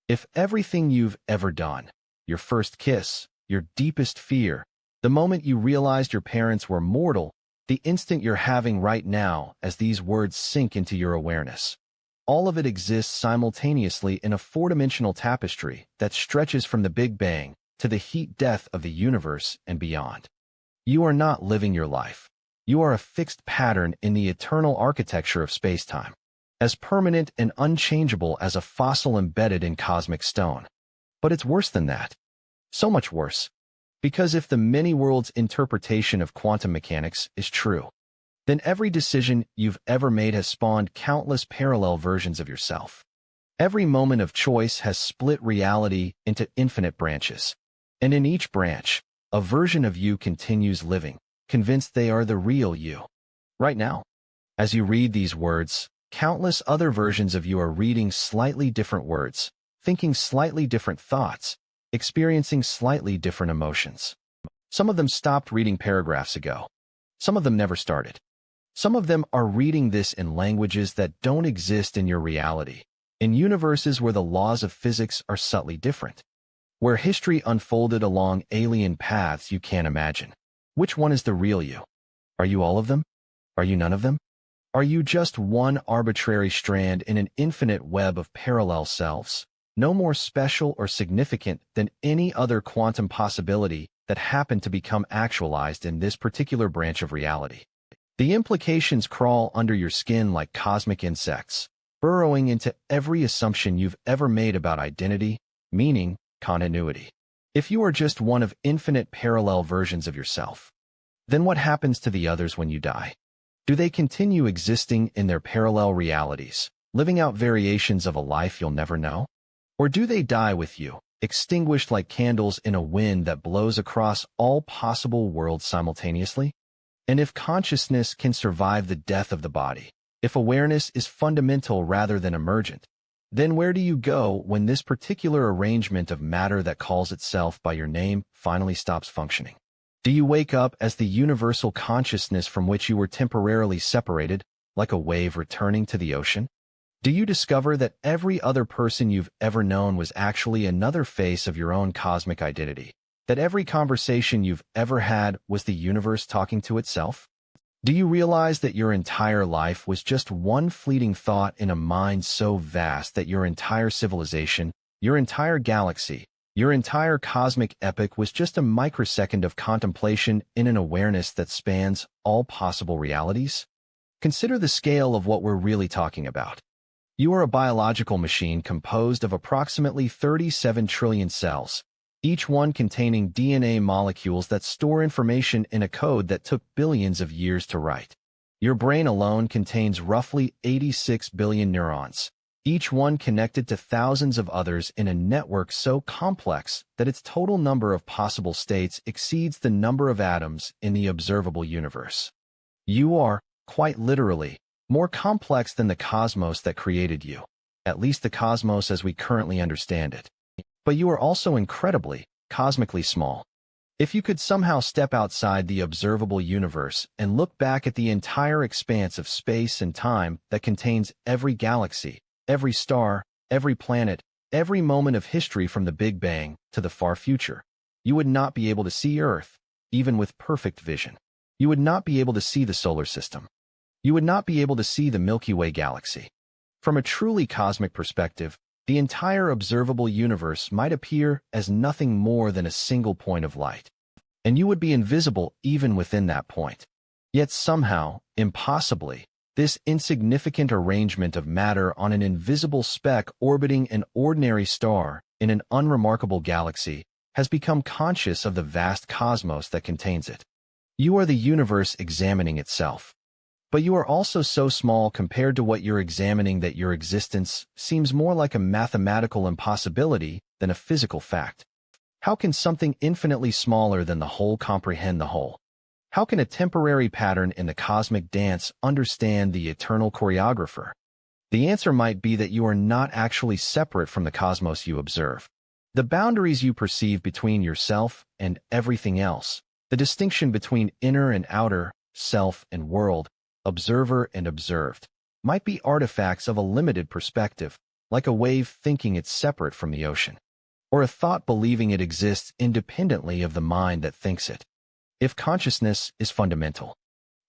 if everything you've ever done, your first kiss, your deepest fear, the moment you realized your parents were mortal, the instant you're having right now as these words sink into your awareness, all of it exists simultaneously in a four-dimensional tapestry that stretches from the Big Bang to the heat death of the universe and beyond. You are not living your life. You are a fixed pattern in the eternal architecture of space-time, as permanent and unchangeable as a fossil embedded in cosmic stone. But it's worse than that. So much worse. Because if the many-worlds interpretation of quantum mechanics is true, then every decision you've ever made has spawned countless parallel versions of yourself. Every moment of choice has split reality into infinite branches. And in each branch, a version of you continues living, convinced they are the real you. Right now, as you read these words, countless other versions of you are reading slightly different words, thinking slightly different thoughts, experiencing slightly different emotions. Some of them stopped reading paragraphs ago. Some of them never started. Some of them are reading this in languages that don't exist in your reality, in universes where the laws of physics are subtly different, where history unfolded along alien paths you can't imagine. Which one is the real you? Are you all of them? Are you none of them? Are you just one arbitrary strand in an infinite web of parallel selves, no more special or significant than any other quantum possibility that happened to become actualized in this particular branch of reality? The implications crawl under your skin like cosmic insects, burrowing into every assumption you've ever made about identity, meaning, continuity. If you are just one of infinite parallel versions of yourself, Then what happens to the others when you die? Do they continue existing in their parallel realities, living out variations of a life you'll never know? Or do they die with you, extinguished like candles in a wind that blows across all possible worlds simultaneously? And if consciousness can survive the death of the body, if awareness is fundamental rather than emergent, then where do you go when this particular arrangement of matter that calls itself by your name finally stops functioning? Do you wake up as the universal consciousness from which you were temporarily separated, like a wave returning to the ocean? Do you discover that every other person you've ever known was actually another face of your own cosmic identity? That every conversation you've ever had was the universe talking to itself? Do you realize that your entire life was just one fleeting thought in a mind so vast that your entire civilization, your entire galaxy, your entire cosmic epic was just a microsecond of contemplation in an awareness that spans all possible realities? Consider the scale of what we're really talking about. You are a biological machine composed of approximately 37 trillion cells, each one containing DNA molecules that store information in a code that took billions of years to write. Your brain alone contains roughly 86 billion neurons, each one connected to thousands of others in a network so complex that its total number of possible states exceeds the number of atoms in the observable universe. You are, quite literally, more complex than the cosmos that created you, at least the cosmos as we currently understand it. But you are also incredibly, cosmically small. If you could somehow step outside the observable universe and look back at the entire expanse of space and time that contains every galaxy, every star, every planet, every moment of history from the Big Bang to the far future, you would not be able to see Earth, even with perfect vision. You would not be able to see the solar system. You would not be able to see the Milky Way galaxy. From a truly cosmic perspective, the entire observable universe might appear as nothing more than a single point of light, and you would be invisible even within that point. Yet somehow, impossibly, this insignificant arrangement of matter on an invisible speck orbiting an ordinary star in an unremarkable galaxy has become conscious of the vast cosmos that contains it. You are the universe examining itself. But you are also so small compared to what you're examining that your existence seems more like a mathematical impossibility than a physical fact. How can something infinitely smaller than the whole comprehend the whole? How can a temporary pattern in the cosmic dance understand the eternal choreographer? The answer might be that you are not actually separate from the cosmos you observe. The boundaries you perceive between yourself and everything else, the distinction between inner and outer, self and world, observer and observed, might be artifacts of a limited perspective, like a wave thinking it's separate from the ocean, or a thought believing it exists independently of the mind that thinks it. If consciousness is fundamental,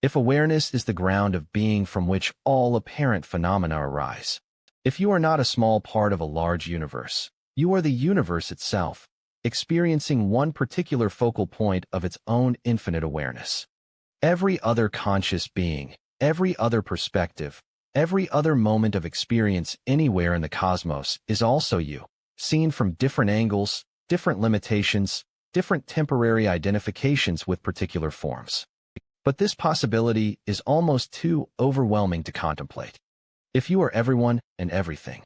if awareness is the ground of being from which all apparent phenomena arise, if you are not a small part of a large universe, you are the universe itself, experiencing one particular focal point of its own infinite awareness. Every other conscious being, every other perspective, every other moment of experience anywhere in the cosmos is also you, seen from different angles, different limitations, different temporary identifications with particular forms. But this possibility is almost too overwhelming to contemplate. If you are everyone and everything,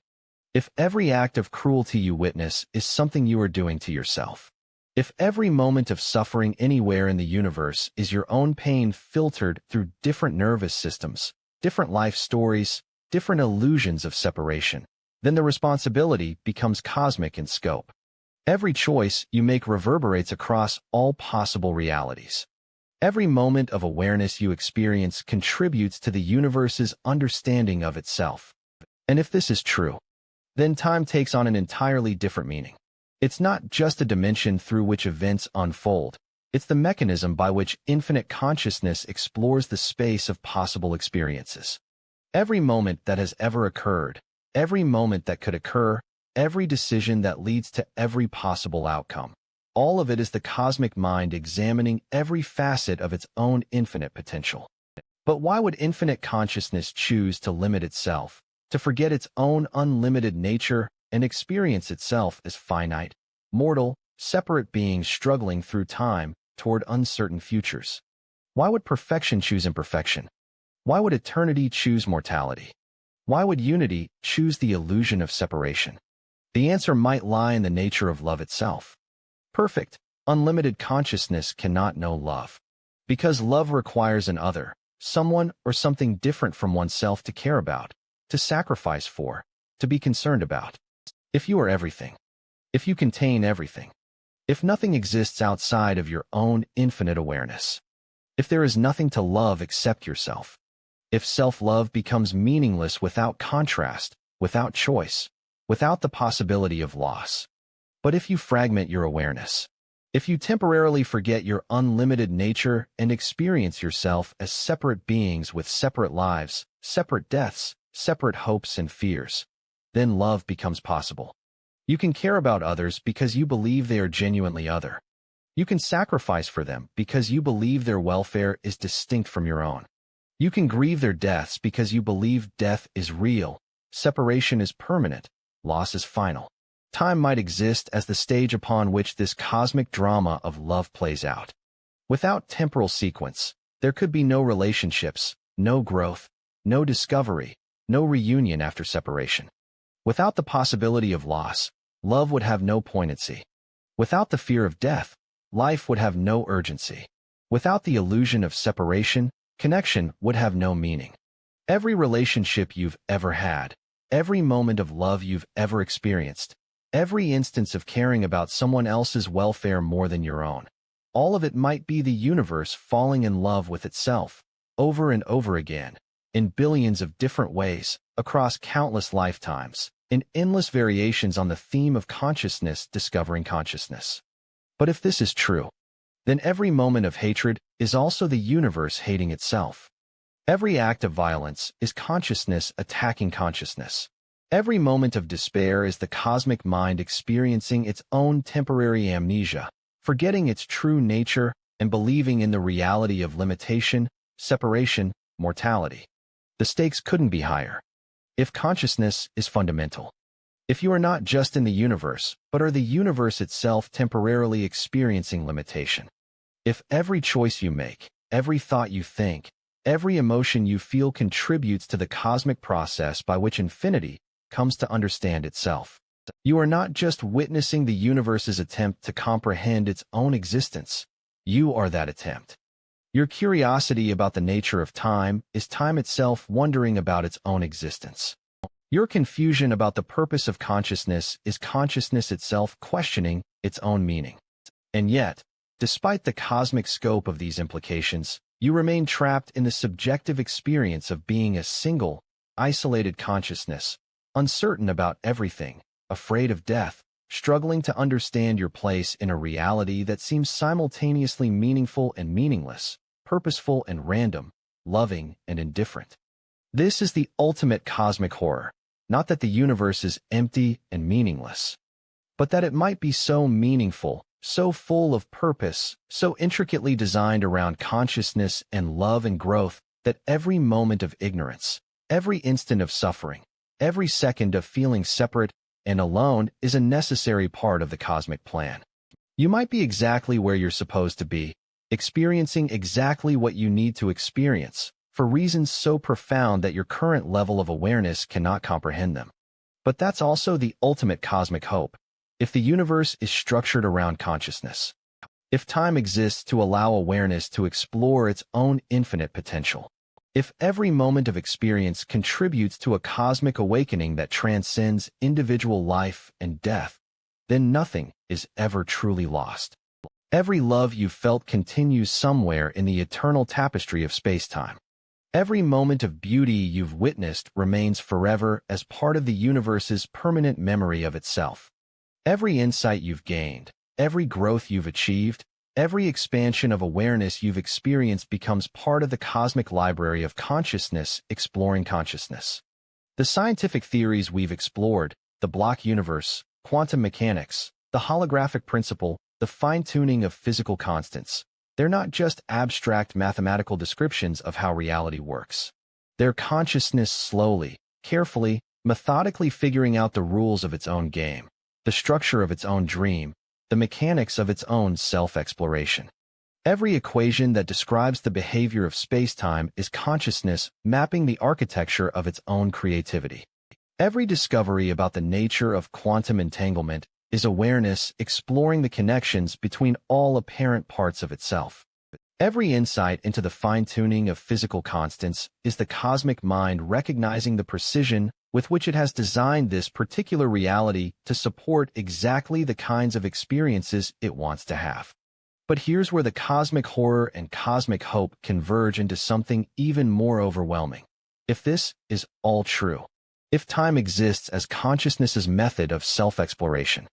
if every act of cruelty you witness is something you are doing to yourself, if every moment of suffering anywhere in the universe is your own pain filtered through different nervous systems, different life stories, different illusions of separation, then the responsibility becomes cosmic in scope. Every choice you make reverberates across all possible realities. Every moment of awareness you experience contributes to the universe's understanding of itself. And if this is true, then time takes on an entirely different meaning. It's not just a dimension through which events unfold. It's the mechanism by which infinite consciousness explores the space of possible experiences. Every moment that has ever occurred, every moment that could occur, every decision that leads to every possible outcome, all of it is the cosmic mind examining every facet of its own infinite potential. But why would infinite consciousness choose to limit itself, to forget its own unlimited nature and experience itself as finite, mortal, separate beings struggling through time toward uncertain futures? Why would perfection choose imperfection? Why would eternity choose mortality? Why would unity choose the illusion of separation? The answer might lie in the nature of love itself. Perfect, unlimited consciousness cannot know love. Because love requires an other, someone or something different from oneself to care about, to sacrifice for, to be concerned about. If you are everything, if you contain everything, if nothing exists outside of your own infinite awareness, if there is nothing to love except yourself, if self-love becomes meaningless without contrast, without choice, without the possibility of loss. But if you fragment your awareness, if you temporarily forget your unlimited nature and experience yourself as separate beings with separate lives, separate deaths, separate hopes and fears, then love becomes possible. You can care about others because you believe they are genuinely other. You can sacrifice for them because you believe their welfare is distinct from your own. You can grieve their deaths because you believe death is real, separation is permanent, loss is final. Time might exist as the stage upon which this cosmic drama of love plays out. Without temporal sequence, there could be no relationships, no growth, no discovery, no reunion after separation. Without the possibility of loss, love would have no poignancy. Without the fear of death, life would have no urgency. Without the illusion of separation, connection would have no meaning. Every relationship you've ever had, every moment of love you've ever experienced, every instance of caring about someone else's welfare more than your own, all of it might be the universe falling in love with itself, over and over again, in billions of different ways, across countless lifetimes, in endless variations on the theme of consciousness discovering consciousness. But if this is true, then every moment of hatred is also the universe hating itself. Every act of violence is consciousness attacking consciousness. Every moment of despair is the cosmic mind experiencing its own temporary amnesia, forgetting its true nature and believing in the reality of limitation, separation, mortality. The stakes couldn't be higher. If consciousness is fundamental, if you are not just in the universe, but are the universe itself temporarily experiencing limitation, if every choice you make, every thought you think, every emotion you feel contributes to the cosmic process by which infinity comes to understand itself, you are not just witnessing the universe's attempt to comprehend its own existence, you are that attempt. Your curiosity about the nature of time is time itself wondering about its own existence. Your confusion about the purpose of consciousness is consciousness itself questioning its own meaning. And yet, despite the cosmic scope of these implications, you remain trapped in the subjective experience of being a single, isolated consciousness, uncertain about everything, afraid of death, struggling to understand your place in a reality that seems simultaneously meaningful and meaningless, purposeful and random, loving and indifferent. This is the ultimate cosmic horror, not that the universe is empty and meaningless, but that it might be so meaningful, so full of purpose, so intricately designed around consciousness and love and growth that every moment of ignorance, every instant of suffering, every second of feeling separate and alone is a necessary part of the cosmic plan. You might be exactly where you're supposed to be, experiencing exactly what you need to experience, for reasons so profound that your current level of awareness cannot comprehend them. But that's also the ultimate cosmic hope. If the universe is structured around consciousness, if time exists to allow awareness to explore its own infinite potential, if every moment of experience contributes to a cosmic awakening that transcends individual life and death, then nothing is ever truly lost. Every love you've felt continues somewhere in the eternal tapestry of space-time. Every moment of beauty you've witnessed remains forever as part of the universe's permanent memory of itself. Every insight you've gained, every growth you've achieved, every expansion of awareness you've experienced becomes part of the cosmic library of consciousness exploring consciousness. The scientific theories we've explored, the block universe, quantum mechanics, the holographic principle, the fine-tuning of physical constants, they're not just abstract mathematical descriptions of how reality works. They're consciousness slowly, carefully, methodically figuring out the rules of its own game, the structure of its own dream, the mechanics of its own self-exploration. Every equation that describes the behavior of spacetime is consciousness mapping the architecture of its own creativity. Every discovery about the nature of quantum entanglement is awareness exploring the connections between all apparent parts of itself. Every insight into the fine-tuning of physical constants is the cosmic mind recognizing the precision with which it has designed this particular reality to support exactly the kinds of experiences it wants to have. But here's where the cosmic horror and cosmic hope converge into something even more overwhelming. If this is all true, if time exists as consciousness's method of self-exploration,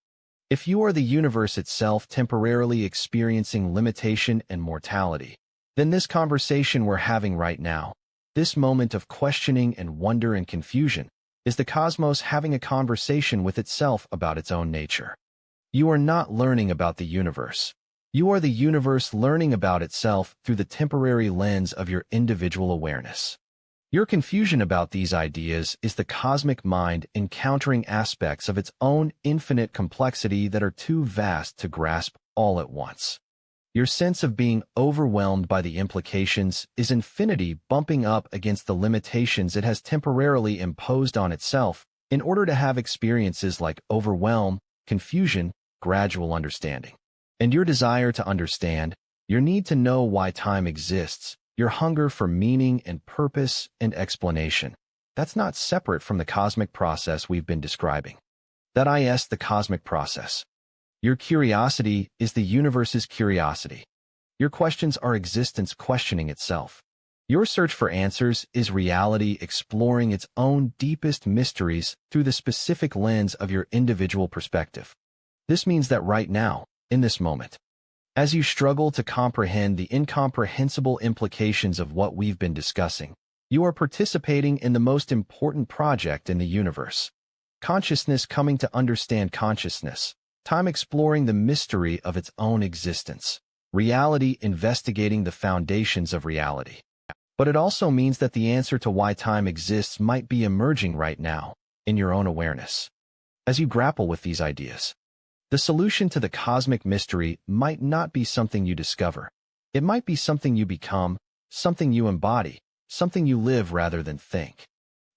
if you are the universe itself temporarily experiencing limitation and mortality, then this conversation we're having right now, this moment of questioning and wonder and confusion, is the cosmos having a conversation with itself about its own nature. You are not learning about the universe. You are the universe learning about itself through the temporary lens of your individual awareness. Your confusion about these ideas is the cosmic mind encountering aspects of its own infinite complexity that are too vast to grasp all at once. Your sense of being overwhelmed by the implications is infinity bumping up against the limitations it has temporarily imposed on itself in order to have experiences like overwhelm, confusion, gradual understanding. And your desire to understand, your need to know why time exists, your hunger for meaning and purpose and explanation, that's not separate from the cosmic process we've been describing. That is the cosmic process. Your curiosity is the universe's curiosity. Your questions are existence questioning itself. Your search for answers is reality exploring its own deepest mysteries through the specific lens of your individual perspective. This means that right now, in this moment, as you struggle to comprehend the incomprehensible implications of what we've been discussing, you are participating in the most important project in the universe. Consciousness coming to understand consciousness, time exploring the mystery of its own existence, reality investigating the foundations of reality. But it also means that the answer to why time exists might be emerging right now, in your own awareness. As you grapple with these ideas, the solution to the cosmic mystery might not be something you discover. It might be something you become, something you embody, something you live rather than think.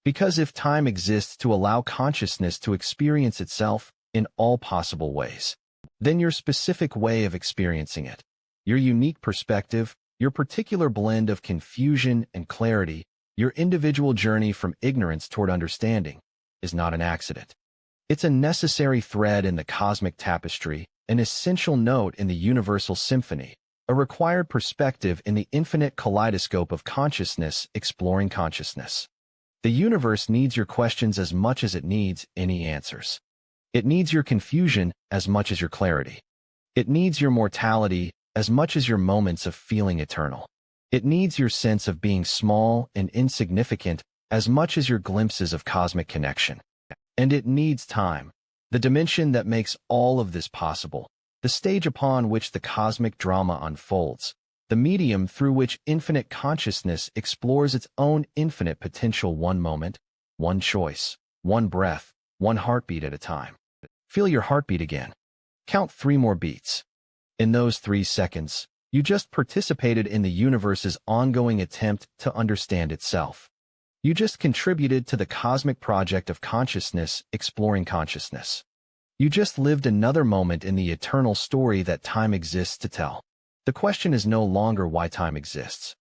Because if time exists to allow consciousness to experience itself in all possible ways, then your specific way of experiencing it, your unique perspective, your particular blend of confusion and clarity, your individual journey from ignorance toward understanding, is not an accident. It's a necessary thread in the cosmic tapestry, an essential note in the universal symphony, a required perspective in the infinite kaleidoscope of consciousness exploring consciousness. The universe needs your questions as much as it needs any answers. It needs your confusion as much as your clarity. It needs your mortality as much as your moments of feeling eternal. It needs your sense of being small and insignificant as much as your glimpses of cosmic connection. And it needs time, the dimension that makes all of this possible, the stage upon which the cosmic drama unfolds, the medium through which infinite consciousness explores its own infinite potential one moment, one choice, one breath, one heartbeat at a time. Feel your heartbeat again. Count 3 more beats. In those 3 seconds, you just participated in the universe's ongoing attempt to understand itself. You just contributed to the cosmic project of consciousness exploring consciousness. You just lived another moment in the eternal story that time exists to tell. The question is no longer why time exists.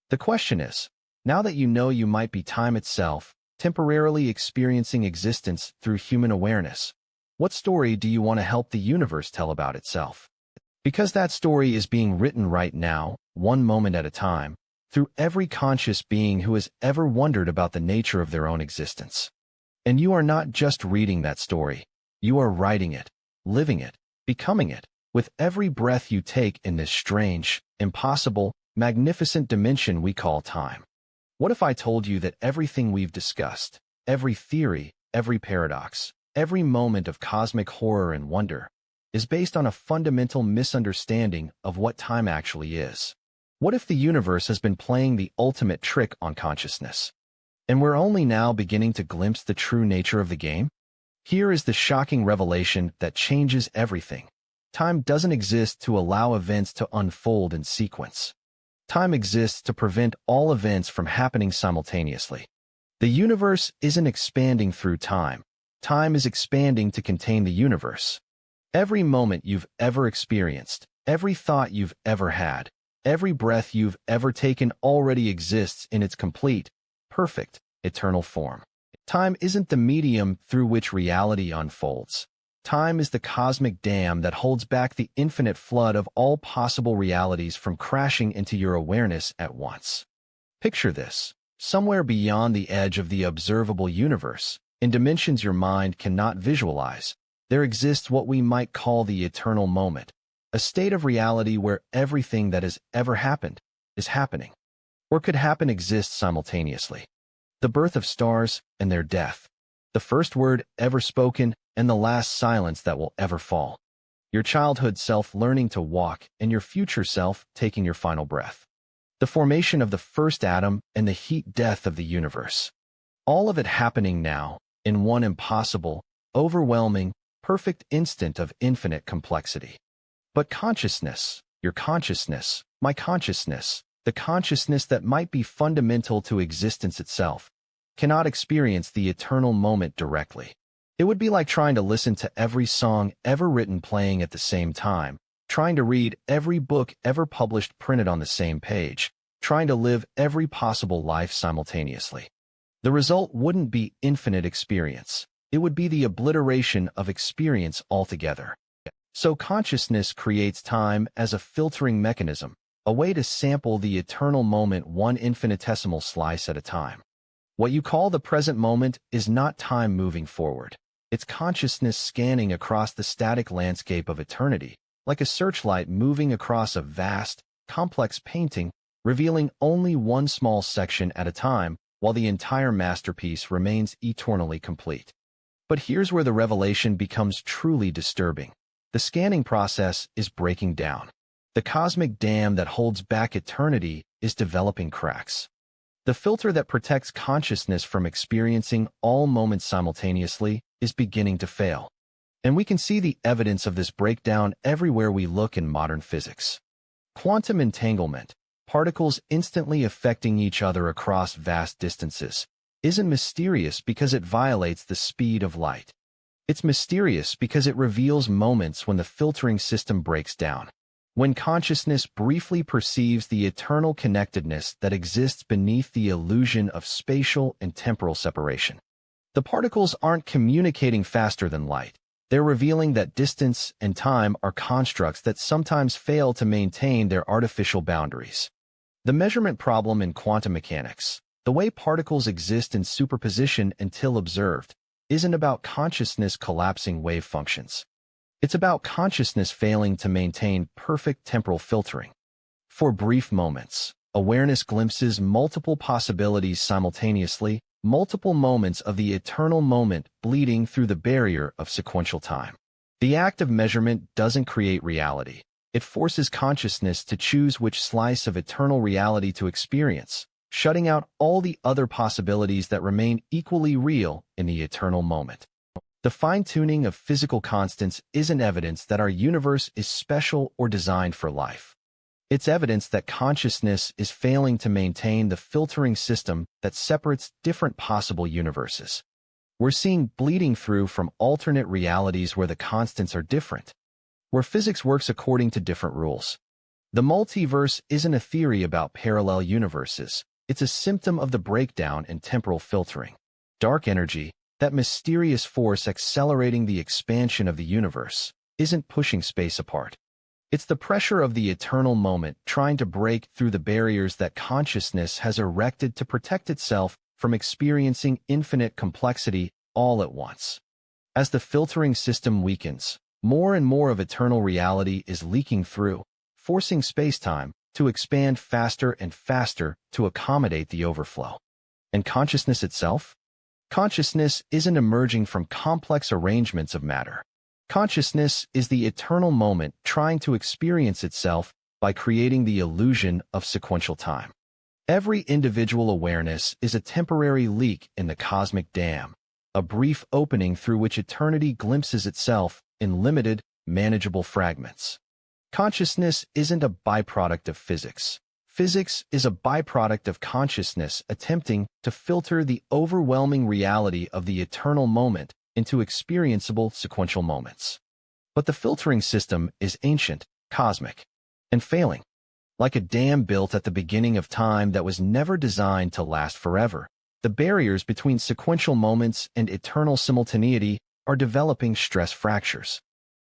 The question is, now that you know you might be time itself, temporarily experiencing existence through human awareness, what story do you want to help the universe tell about itself? Because that story is being written right now, one moment at a time, through every conscious being who has ever wondered about the nature of their own existence. And you are not just reading that story, you are writing it, living it, becoming it, with every breath you take in this strange, impossible, magnificent dimension we call time. What if I told you that everything we've discussed, every theory, every paradox, every moment of cosmic horror and wonder, is based on a fundamental misunderstanding of what time actually is? What if the universe has been playing the ultimate trick on consciousness, and we're only now beginning to glimpse the true nature of the game? Here is the shocking revelation that changes everything. Time doesn't exist to allow events to unfold in sequence. Time exists to prevent all events from happening simultaneously. The universe isn't expanding through time. Time is expanding to contain the universe. Every moment you've ever experienced, every thought you've ever had, every breath you've ever taken already exists in its complete, perfect, eternal form. Time isn't the medium through which reality unfolds. Time is the cosmic dam that holds back the infinite flood of all possible realities from crashing into your awareness at once. Picture this. Somewhere beyond the edge of the observable universe, in dimensions your mind cannot visualize, there exists what we might call the eternal moment, a state of reality where everything that has ever happened is happening, or could happen exists simultaneously. The birth of stars and their death, the first word ever spoken and the last silence that will ever fall. Your childhood self learning to walk and your future self taking your final breath. The formation of the first atom and the heat death of the universe. All of it happening now, in one impossible, overwhelming, perfect instant of infinite complexity. But consciousness, your consciousness, my consciousness, the consciousness that might be fundamental to existence itself, cannot experience the eternal moment directly. It would be like trying to listen to every song ever written playing at the same time, trying to read every book ever published printed on the same page, trying to live every possible life simultaneously. The result wouldn't be infinite experience. It would be the obliteration of experience altogether. So consciousness creates time as a filtering mechanism, a way to sample the eternal moment one infinitesimal slice at a time. What you call the present moment is not time moving forward. It's consciousness scanning across the static landscape of eternity, like a searchlight moving across a vast, complex painting, revealing only one small section at a time, while the entire masterpiece remains eternally complete. But here's where the revelation becomes truly disturbing. The scanning process is breaking down. The cosmic dam that holds back eternity is developing cracks. The filter that protects consciousness from experiencing all moments simultaneously is beginning to fail. And we can see the evidence of this breakdown everywhere we look in modern physics. Quantum entanglement, particles instantly affecting each other across vast distances, isn't mysterious because it violates the speed of light. It's mysterious because it reveals moments when the filtering system breaks down. When consciousness briefly perceives the eternal connectedness that exists beneath the illusion of spatial and temporal separation. The particles aren't communicating faster than light. They're revealing that distance and time are constructs that sometimes fail to maintain their artificial boundaries. The measurement problem in quantum mechanics, the way particles exist in superposition until observed, isn't about consciousness collapsing wave functions. It's about consciousness failing to maintain perfect temporal filtering. For brief moments, awareness glimpses multiple possibilities simultaneously, multiple moments of the eternal moment bleeding through the barrier of sequential time. The act of measurement doesn't create reality. It forces consciousness to choose which slice of eternal reality to experience, shutting out all the other possibilities that remain equally real in the eternal moment. The fine-tuning of physical constants isn't evidence that our universe is special or designed for life. It's evidence that consciousness is failing to maintain the filtering system that separates different possible universes. We're seeing bleeding through from alternate realities where the constants are different, where physics works according to different rules. The multiverse isn't a theory about parallel universes. It's a symptom of the breakdown in temporal filtering. Dark energy, that mysterious force accelerating the expansion of the universe, isn't pushing space apart. It's the pressure of the eternal moment trying to break through the barriers that consciousness has erected to protect itself from experiencing infinite complexity all at once. As the filtering system weakens, more and more of eternal reality is leaking through, forcing space-time to expand faster and faster to accommodate the overflow. And consciousness itself? Consciousness isn't emerging from complex arrangements of matter. Consciousness is the eternal moment trying to experience itself by creating the illusion of sequential time. Every individual awareness is a temporary leak in the cosmic dam, a brief opening through which eternity glimpses itself in limited, manageable fragments. Consciousness isn't a byproduct of physics. Physics is a byproduct of consciousness attempting to filter the overwhelming reality of the eternal moment into experienceable sequential moments. But the filtering system is ancient, cosmic, and failing. Like a dam built at the beginning of time that was never designed to last forever, the barriers between sequential moments and eternal simultaneity are developing stress fractures.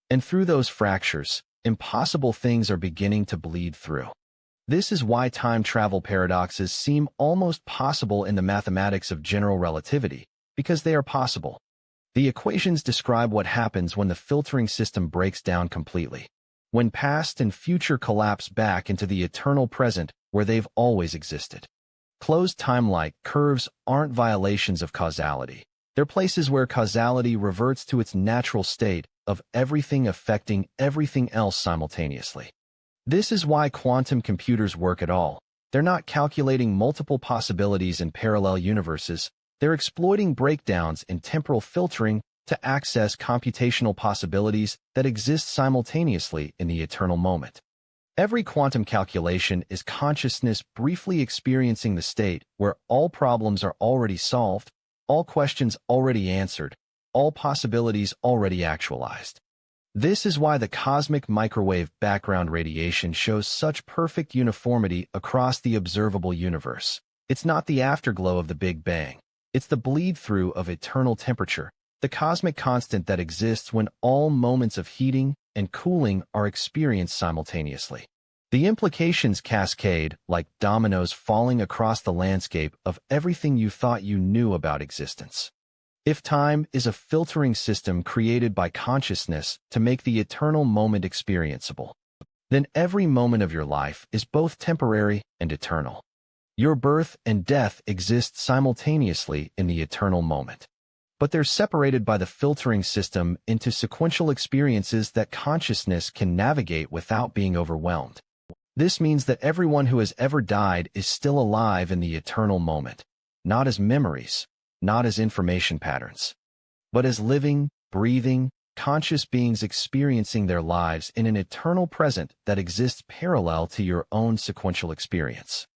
And through those fractures, impossible things are beginning to bleed through. This is why time travel paradoxes seem almost possible in the mathematics of general relativity, because they are possible. The equations describe what happens when the filtering system breaks down completely, when past and future collapse back into the eternal present where they've always existed. Closed time-like curves aren't violations of causality. They're places where causality reverts to its natural state of everything affecting everything else simultaneously. This is why quantum computers work at all. They're not calculating multiple possibilities in parallel universes. They're exploiting breakdowns in temporal filtering to access computational possibilities that exist simultaneously in the eternal moment. Every quantum calculation is consciousness briefly experiencing the state where all problems are already solved, all questions already answered, all possibilities already actualized. This is why the cosmic microwave background radiation shows such perfect uniformity across the observable universe. It's not the afterglow of the Big Bang. It's the bleed-through of eternal temperature, the cosmic constant that exists when all moments of heating and cooling are experienced simultaneously. The implications cascade like dominoes falling across the landscape of everything you thought you knew about existence. If time is a filtering system created by consciousness to make the eternal moment experienceable, then every moment of your life is both temporary and eternal. Your birth and death exist simultaneously in the eternal moment, but they're separated by the filtering system into sequential experiences that consciousness can navigate without being overwhelmed. This means that everyone who has ever died is still alive in the eternal moment, not as memories, not as information patterns, but as living, breathing, conscious beings experiencing their lives in an eternal present that exists parallel to your own sequential experience.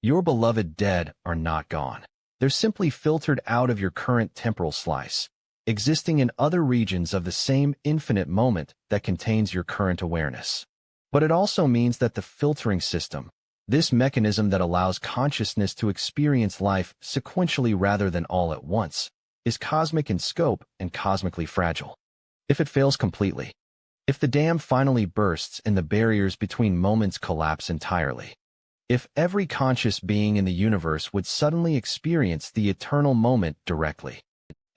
Your beloved dead are not gone. They're simply filtered out of your current temporal slice, existing in other regions of the same infinite moment that contains your current awareness. But it also means that the filtering system, this mechanism that allows consciousness to experience life sequentially rather than all at once, is cosmic in scope and cosmically fragile. If it fails completely, if the dam finally bursts and the barriers between moments collapse entirely, if every conscious being in the universe would suddenly experience the eternal moment directly,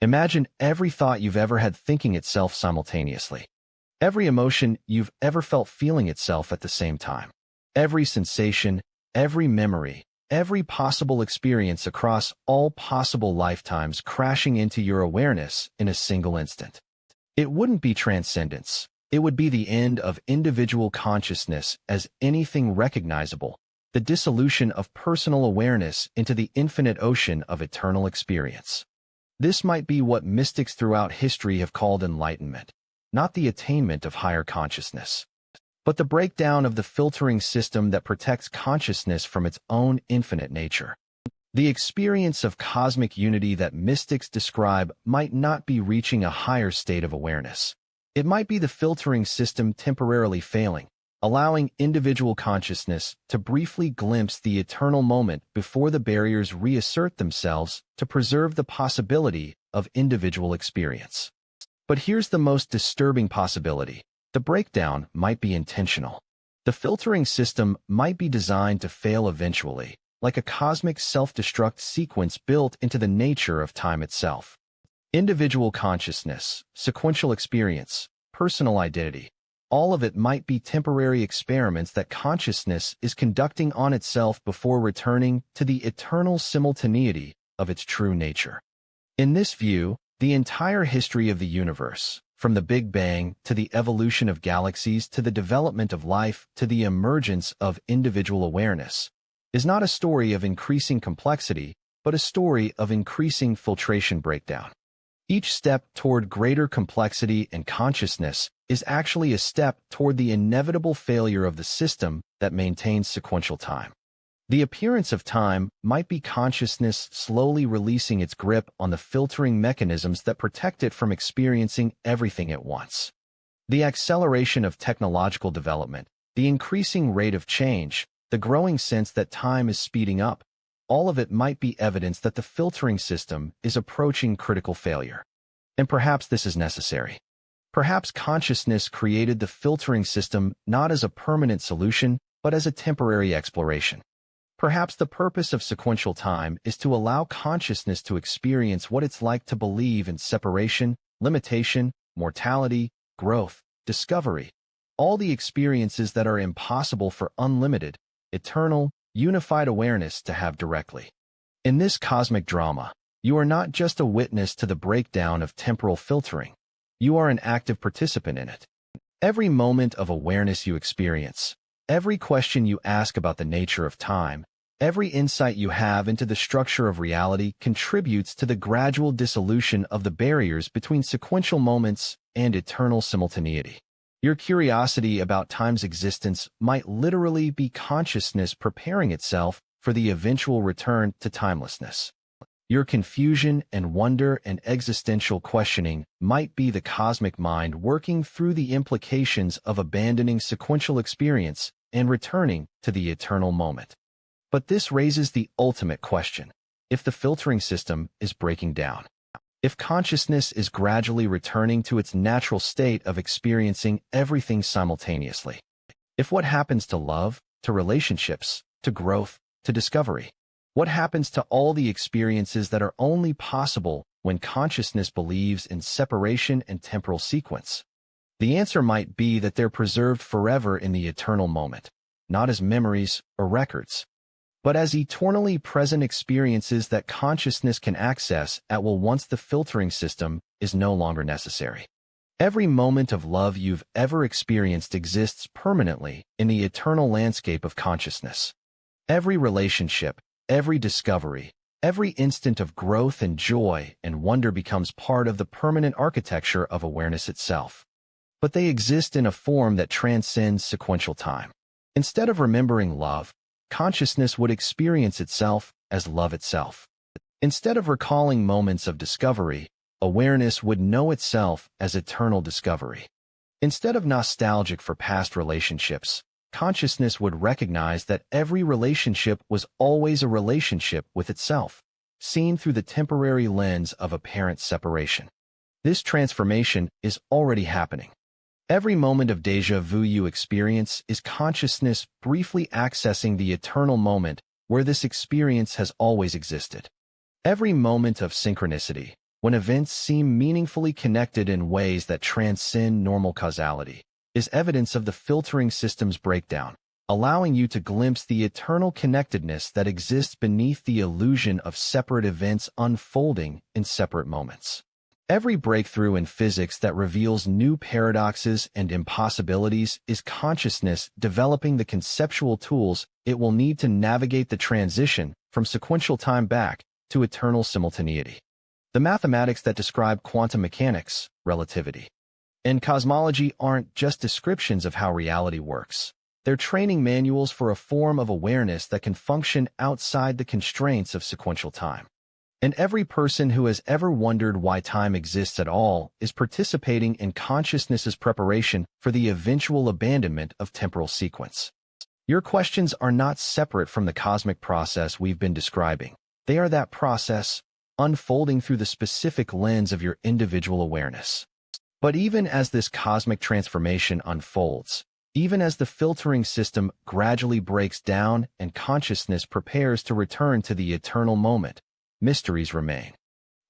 imagine every thought you've ever had thinking itself simultaneously, every emotion you've ever felt feeling itself at the same time. Every sensation, every memory, every possible experience across all possible lifetimes crashing into your awareness in a single instant. It wouldn't be transcendence. It would be the end of individual consciousness as anything recognizable, the dissolution of personal awareness into the infinite ocean of eternal experience. This might be what mystics throughout history have called enlightenment, not the attainment of higher consciousness, but the breakdown of the filtering system that protects consciousness from its own infinite nature. The experience of cosmic unity that mystics describe might not be reaching a higher state of awareness. It might be the filtering system temporarily failing, allowing individual consciousness to briefly glimpse the eternal moment before the barriers reassert themselves to preserve the possibility of individual experience. But here's the most disturbing possibility. The breakdown might be intentional. The filtering system might be designed to fail eventually, like a cosmic self-destruct sequence built into the nature of time itself. Individual consciousness, sequential experience, personal identity, all of it might be temporary experiments that consciousness is conducting on itself before returning to the eternal simultaneity of its true nature. In this view, the entire history of the universe, from the Big Bang to the evolution of galaxies to the development of life to the emergence of individual awareness, is not a story of increasing complexity, but a story of increasing filtration breakdown. Each step toward greater complexity and consciousness is actually a step toward the inevitable failure of the system that maintains sequential time. The appearance of time might be consciousness slowly releasing its grip on the filtering mechanisms that protect it from experiencing everything at once. The acceleration of technological development, the increasing rate of change, the growing sense that time is speeding up, all of it might be evidence that the filtering system is approaching critical failure. And perhaps this is necessary. Perhaps consciousness created the filtering system not as a permanent solution, but as a temporary exploration. Perhaps the purpose of sequential time is to allow consciousness to experience what it's like to believe in separation, limitation, mortality, growth, discovery, all the experiences that are impossible for unlimited, eternal, unified awareness to have directly. In this cosmic drama, you are not just a witness to the breakdown of temporal filtering. You are an active participant in it. Every moment of awareness you experience, every question you ask about the nature of time, every insight you have into the structure of reality contributes to the gradual dissolution of the barriers between sequential moments and eternal simultaneity. Your curiosity about time's existence might literally be consciousness preparing itself for the eventual return to timelessness. Your confusion and wonder and existential questioning might be the cosmic mind working through the implications of abandoning sequential experience and returning to the eternal moment. But this raises the ultimate question. If the filtering system is breaking down, if consciousness is gradually returning to its natural state of experiencing everything simultaneously, if what happens to love, to relationships, to growth, to discovery, what happens to all the experiences that are only possible when consciousness believes in separation and temporal sequence? The answer might be that they're preserved forever in the eternal moment, not as memories or records, but as eternally present experiences that consciousness can access at will once the filtering system is no longer necessary. Every moment of love you've ever experienced exists permanently in the eternal landscape of consciousness. Every relationship, every discovery, every instant of growth and joy and wonder becomes part of the permanent architecture of awareness itself. But they exist in a form that transcends sequential time. Instead of remembering love, consciousness would experience itself as love itself. Instead of recalling moments of discovery, awareness would know itself as eternal discovery. Instead of nostalgic for past relationships, consciousness would recognize that every relationship was always a relationship with itself, seen through the temporary lens of apparent separation. This transformation is already happening. Every moment of déjà vu you experience is consciousness briefly accessing the eternal moment where this experience has always existed. Every moment of synchronicity, when events seem meaningfully connected in ways that transcend normal causality, is evidence of the filtering system's breakdown, allowing you to glimpse the eternal connectedness that exists beneath the illusion of separate events unfolding in separate moments. Every breakthrough in physics that reveals new paradoxes and impossibilities is consciousness developing the conceptual tools it will need to navigate the transition from sequential time back to eternal simultaneity. The mathematics that describe quantum mechanics, relativity, and cosmology aren't just descriptions of how reality works. They're training manuals for a form of awareness that can function outside the constraints of sequential time. And every person who has ever wondered why time exists at all is participating in consciousness's preparation for the eventual abandonment of temporal sequence. Your questions are not separate from the cosmic process we've been describing. They are that process, unfolding through the specific lens of your individual awareness. But even as this cosmic transformation unfolds, even as the filtering system gradually breaks down and consciousness prepares to return to the eternal moment, mysteries remain.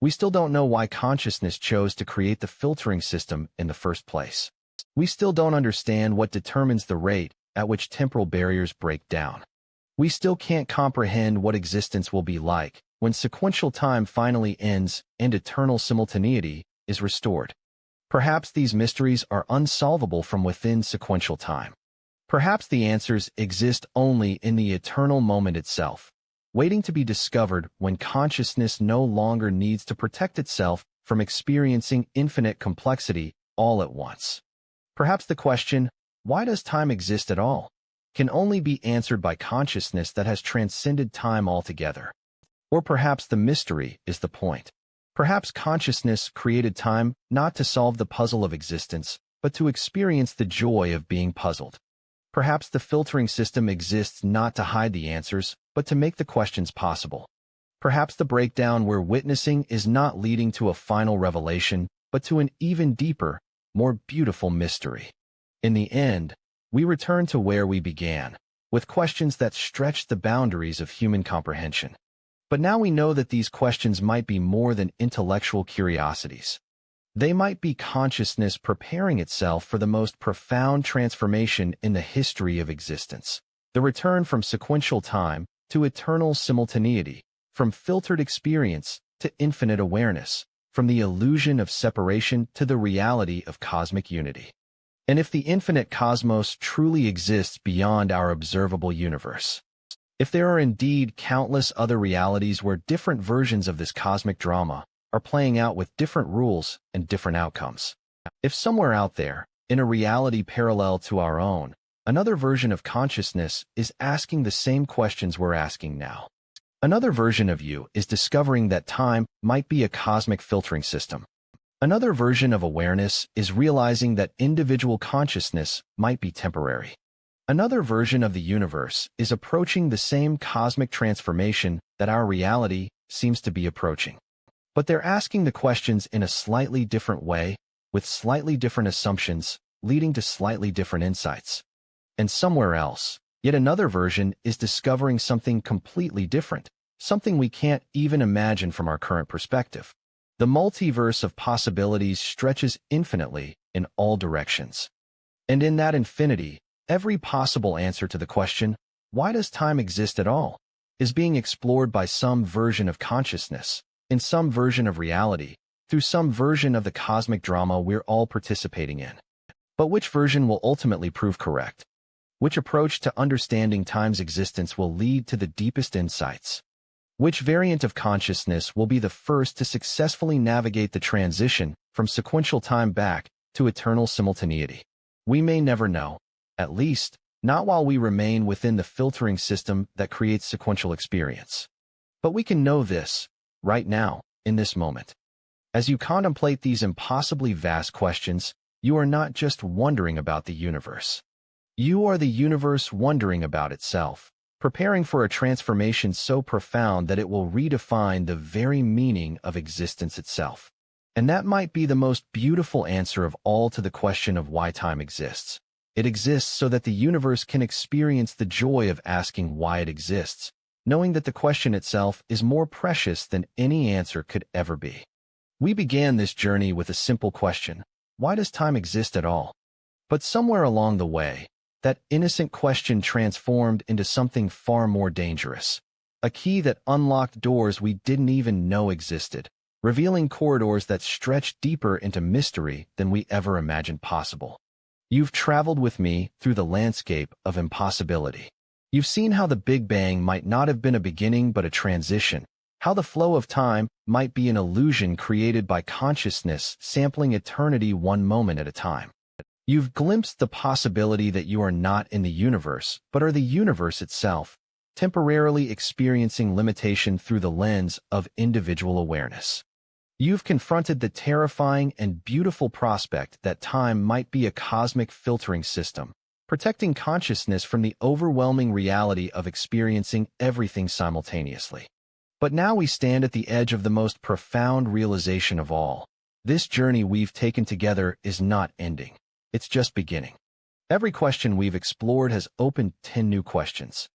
We still don't know why consciousness chose to create the filtering system in the first place. We still don't understand what determines the rate at which temporal barriers break down. We still can't comprehend what existence will be like when sequential time finally ends and eternal simultaneity is restored. Perhaps these mysteries are unsolvable from within sequential time. Perhaps the answers exist only in the eternal moment itself, waiting to be discovered when consciousness no longer needs to protect itself from experiencing infinite complexity all at once. Perhaps the question, why does time exist at all, can only be answered by consciousness that has transcended time altogether. Or perhaps the mystery is the point. Perhaps consciousness created time not to solve the puzzle of existence, but to experience the joy of being puzzled. Perhaps the filtering system exists not to hide the answers, but to make the questions possible. Perhaps the breakdown we're witnessing is not leading to a final revelation, but to an even deeper, more beautiful mystery. In the end, we return to where we began, with questions that stretch the boundaries of human comprehension. But now we know that these questions might be more than intellectual curiosities. They might be consciousness preparing itself for the most profound transformation in the history of existence. The return from sequential time to eternal simultaneity, from filtered experience to infinite awareness, from the illusion of separation to the reality of cosmic unity. And if the infinite cosmos truly exists beyond our observable universe, if there are indeed countless other realities where different versions of this cosmic drama are playing out with different rules and different outcomes, if somewhere out there, in a reality parallel to our own, another version of consciousness is asking the same questions we're asking now, another version of you is discovering that time might be a cosmic filtering system. Another version of awareness is realizing that individual consciousness might be temporary. Another version of the universe is approaching the same cosmic transformation that our reality seems to be approaching. But they're asking the questions in a slightly different way, with slightly different assumptions, leading to slightly different insights. And somewhere else, yet another version is discovering something completely different, something we can't even imagine from our current perspective. The multiverse of possibilities stretches infinitely in all directions. And in that infinity, every possible answer to the question, why does time exist at all, is being explored by some version of consciousness, in some version of reality, through some version of the cosmic drama we're all participating in. But which version will ultimately prove correct? Which approach to understanding time's existence will lead to the deepest insights? Which variant of consciousness will be the first to successfully navigate the transition from sequential time back to eternal simultaneity? We may never know, at least, not while we remain within the filtering system that creates sequential experience. But we can know this, right now, in this moment. As you contemplate these impossibly vast questions, you are not just wondering about the universe. You are the universe wondering about itself, preparing for a transformation so profound that it will redefine the very meaning of existence itself. And that might be the most beautiful answer of all to the question of why time exists. It exists so that the universe can experience the joy of asking why it exists, knowing that the question itself is more precious than any answer could ever be. We began this journey with a simple question: why does time exist at all? But somewhere along the way, that innocent question transformed into something far more dangerous, a key that unlocked doors we didn't even know existed, revealing corridors that stretched deeper into mystery than we ever imagined possible. You've traveled with me through the landscape of impossibility. You've seen how the Big Bang might not have been a beginning but a transition, how the flow of time might be an illusion created by consciousness sampling eternity one moment at a time. You've glimpsed the possibility that you are not in the universe, but are the universe itself, temporarily experiencing limitation through the lens of individual awareness. You've confronted the terrifying and beautiful prospect that time might be a cosmic filtering system, protecting consciousness from the overwhelming reality of experiencing everything simultaneously. But now we stand at the edge of the most profound realization of all. This journey we've taken together is not ending. It's just beginning. Every question we've explored has opened 10 new questions.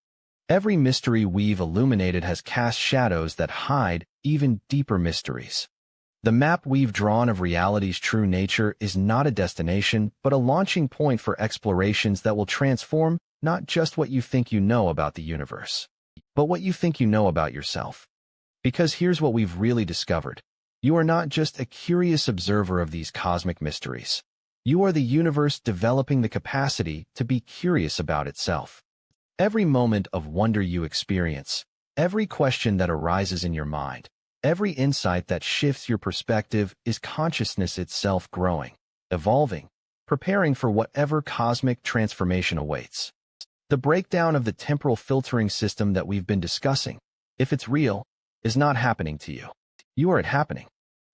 Every mystery we've illuminated has cast shadows that hide even deeper mysteries. The map we've drawn of reality's true nature is not a destination, but a launching point for explorations that will transform not just what you think you know about the universe, but what you think you know about yourself. Because here's what we've really discovered. You are not just a curious observer of these cosmic mysteries. You are the universe developing the capacity to be curious about itself. Every moment of wonder you experience, every question that arises in your mind, Every insight that shifts your perspective is consciousness itself growing, evolving, preparing for whatever cosmic transformation awaits. The breakdown of the temporal filtering system that we've been discussing, if it's real, is not happening to you. You are happening.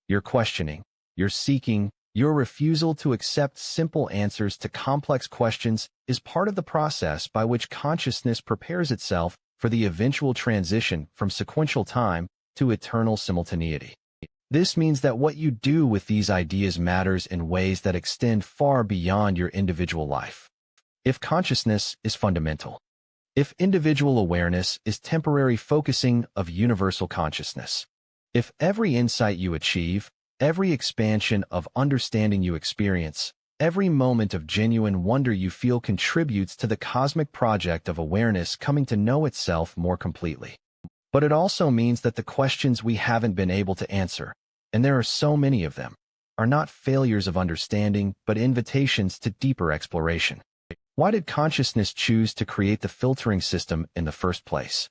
You're questioning, you're seeking, your refusal to accept simple answers to complex questions is part of the process by which consciousness prepares itself for the eventual transition from sequential time to eternal simultaneity. This means that what you do with these ideas matters in ways that extend far beyond your individual life. If consciousness is fundamental, if individual awareness is temporary focusing of universal consciousness, if every insight you achieve, every expansion of understanding you experience, every moment of genuine wonder you feel contributes to the cosmic project of awareness coming to know itself more completely. But it also means that the questions we haven't been able to answer, and there are so many of them, are not failures of understanding but invitations to deeper exploration. Why did consciousness choose to create the filtering system in the first place?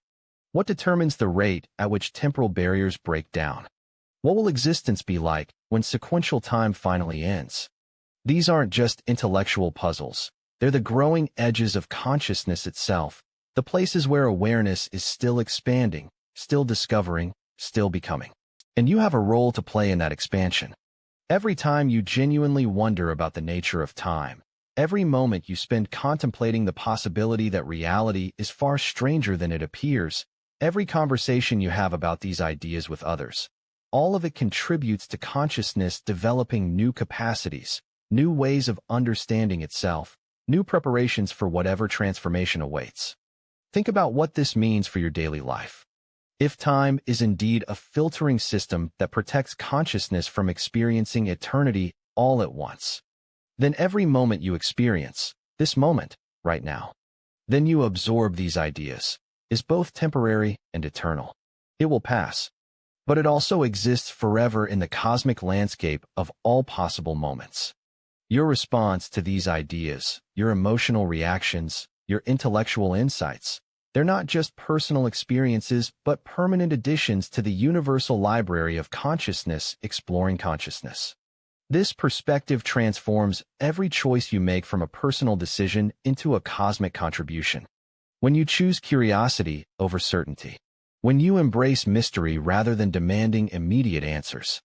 What determines the rate at which temporal barriers break down? What will existence be like when sequential time finally ends? These aren't just intellectual puzzles. They're the growing edges of consciousness itself, the places where awareness is still expanding, still discovering, still becoming. And you have a role to play in that expansion. Every time you genuinely wonder about the nature of time, every moment you spend contemplating the possibility that reality is far stranger than it appears, every conversation you have about these ideas with others, all of it contributes to consciousness developing new capacities, new ways of understanding itself, new preparations for whatever transformation awaits. Think about what this means for your daily life. If time is indeed a filtering system that protects consciousness from experiencing eternity all at once, then every moment you experience, this moment, right now, then you absorb these ideas, is both temporary and eternal. It will pass, but it also exists forever in the cosmic landscape of all possible moments. Your response to these ideas, your emotional reactions, your intellectual insights, they're not just personal experiences but permanent additions to the universal library of consciousness exploring consciousness. This perspective transforms every choice you make from a personal decision into a cosmic contribution. When you choose curiosity over certainty, when you embrace mystery rather than demanding immediate answers,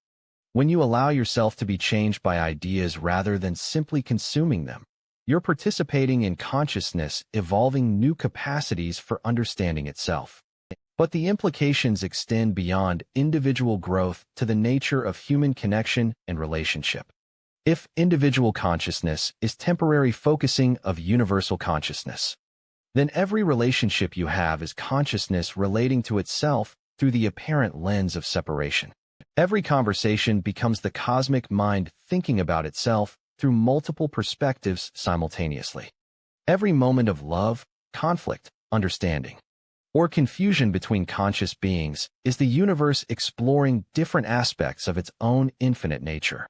when you allow yourself to be changed by ideas rather than simply consuming them, you're participating in consciousness evolving new capacities for understanding itself. But the implications extend beyond individual growth to the nature of human connection and relationship. If individual consciousness is temporary focusing of universal consciousness, then every relationship you have is consciousness relating to itself through the apparent lens of separation. Every conversation becomes the cosmic mind thinking about itself through multiple perspectives simultaneously. Every moment of love, conflict, understanding, or confusion between conscious beings is the universe exploring different aspects of its own infinite nature.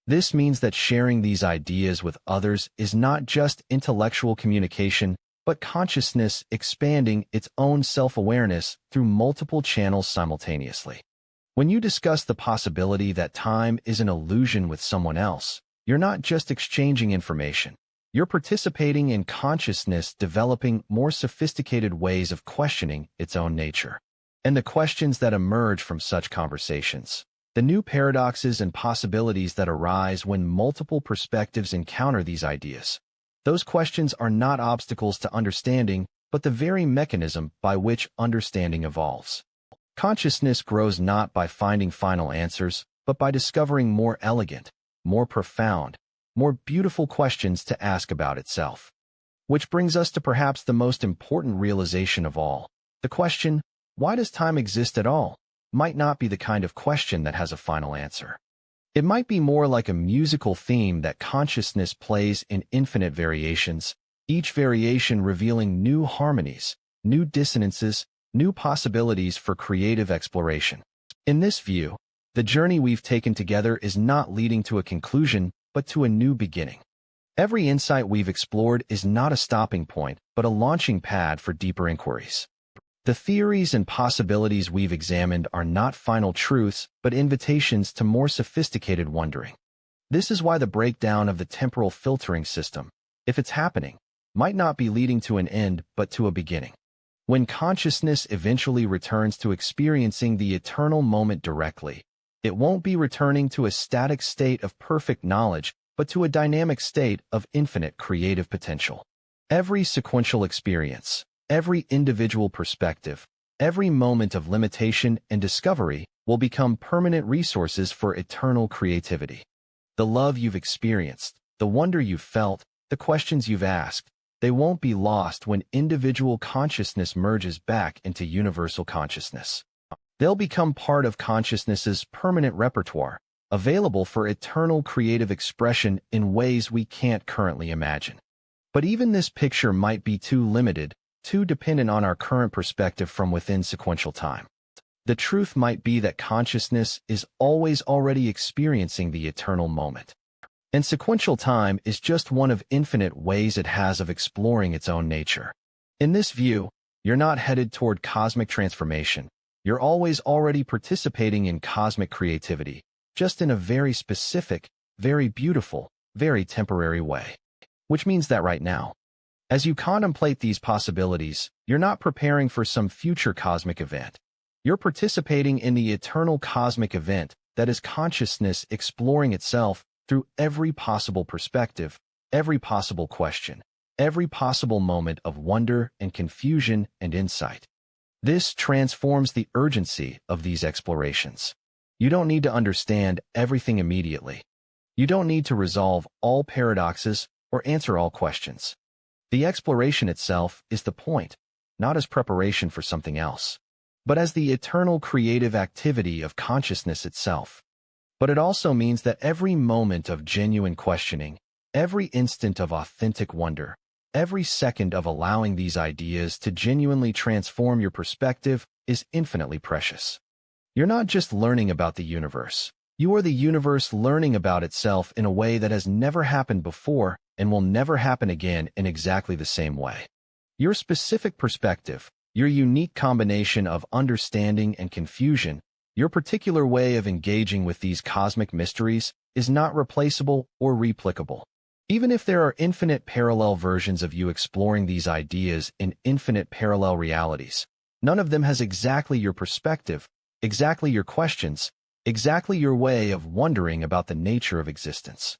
This means that sharing these ideas with others is not just intellectual communication, but consciousness expanding its own self-awareness through multiple channels simultaneously. When you discuss the possibility that time is an illusion with someone else, you're not just exchanging information. You're participating in consciousness developing more sophisticated ways of questioning its own nature. And the questions that emerge from such conversations, the new paradoxes and possibilities that arise when multiple perspectives encounter these ideas, those questions are not obstacles to understanding, but the very mechanism by which understanding evolves. Consciousness grows not by finding final answers, but by discovering more elegant, more profound, more beautiful questions to ask about itself. Which brings us to perhaps the most important realization of all. The question, why does time exist at all, might not be the kind of question that has a final answer. It might be more like a musical theme that consciousness plays in infinite variations, each variation revealing new harmonies, new dissonances, new possibilities for creative exploration. In this view, the journey we've taken together is not leading to a conclusion, but to a new beginning. Every insight we've explored is not a stopping point, but a launching pad for deeper inquiries. The theories and possibilities we've examined are not final truths, but invitations to more sophisticated wondering. This is why the breakdown of the temporal filtering system, if it's happening, might not be leading to an end, but to a beginning. When consciousness eventually returns to experiencing the eternal moment directly, it won't be returning to a static state of perfect knowledge, but to a dynamic state of infinite creative potential. Every sequential experience, every individual perspective, every moment of limitation and discovery will become permanent resources for eternal creativity. The love you've experienced, the wonder you've felt, the questions you've asked, they won't be lost when individual consciousness merges back into universal consciousness. They'll become part of consciousness's permanent repertoire, available for eternal creative expression in ways we can't currently imagine. But even this picture might be too limited, too dependent on our current perspective from within sequential time. The truth might be that consciousness is always already experiencing the eternal moment. And sequential time is just one of infinite ways it has of exploring its own nature. In this view, you're not headed toward cosmic transformation. You're always already participating in cosmic creativity, just in a very specific, very beautiful, very temporary way. Which means that right now, as you contemplate these possibilities, you're not preparing for some future cosmic event. You're participating in the eternal cosmic event that is consciousness exploring itself through every possible perspective, every possible question, every possible moment of wonder and confusion and insight. This transforms the urgency of these explorations. You don't need to understand everything immediately. You don't need to resolve all paradoxes or answer all questions. The exploration itself is the point, not as preparation for something else, but as the eternal creative activity of consciousness itself. But it also means that every moment of genuine questioning, every instant of authentic wonder, every second of allowing these ideas to genuinely transform your perspective is infinitely precious. You're not just learning about the universe. You are the universe learning about itself in a way that has never happened before and will never happen again in exactly the same way. Your specific perspective, your unique combination of understanding and confusion, your particular way of engaging with these cosmic mysteries is not replaceable or replicable. Even if there are infinite parallel versions of you exploring these ideas in infinite parallel realities, none of them has exactly your perspective, exactly your questions, exactly your way of wondering about the nature of existence.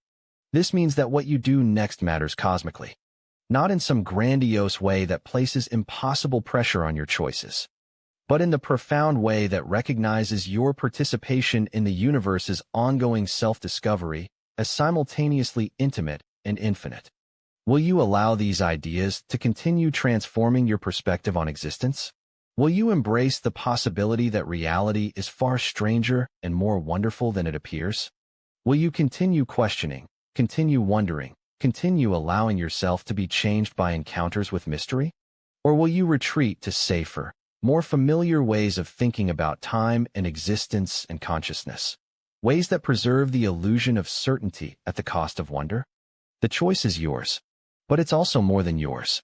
This means that what you do next matters cosmically, not in some grandiose way that places impossible pressure on your choices, but in the profound way that recognizes your participation in the universe's ongoing self-discovery as simultaneously intimate and infinite. Will you allow these ideas to continue transforming your perspective on existence? Will you embrace the possibility that reality is far stranger and more wonderful than it appears? Will you continue questioning, continue wondering, continue allowing yourself to be changed by encounters with mystery? Or will you retreat to safer, more familiar ways of thinking about time and existence and consciousness? Ways that preserve the illusion of certainty at the cost of wonder? The choice is yours, but it's also more than yours.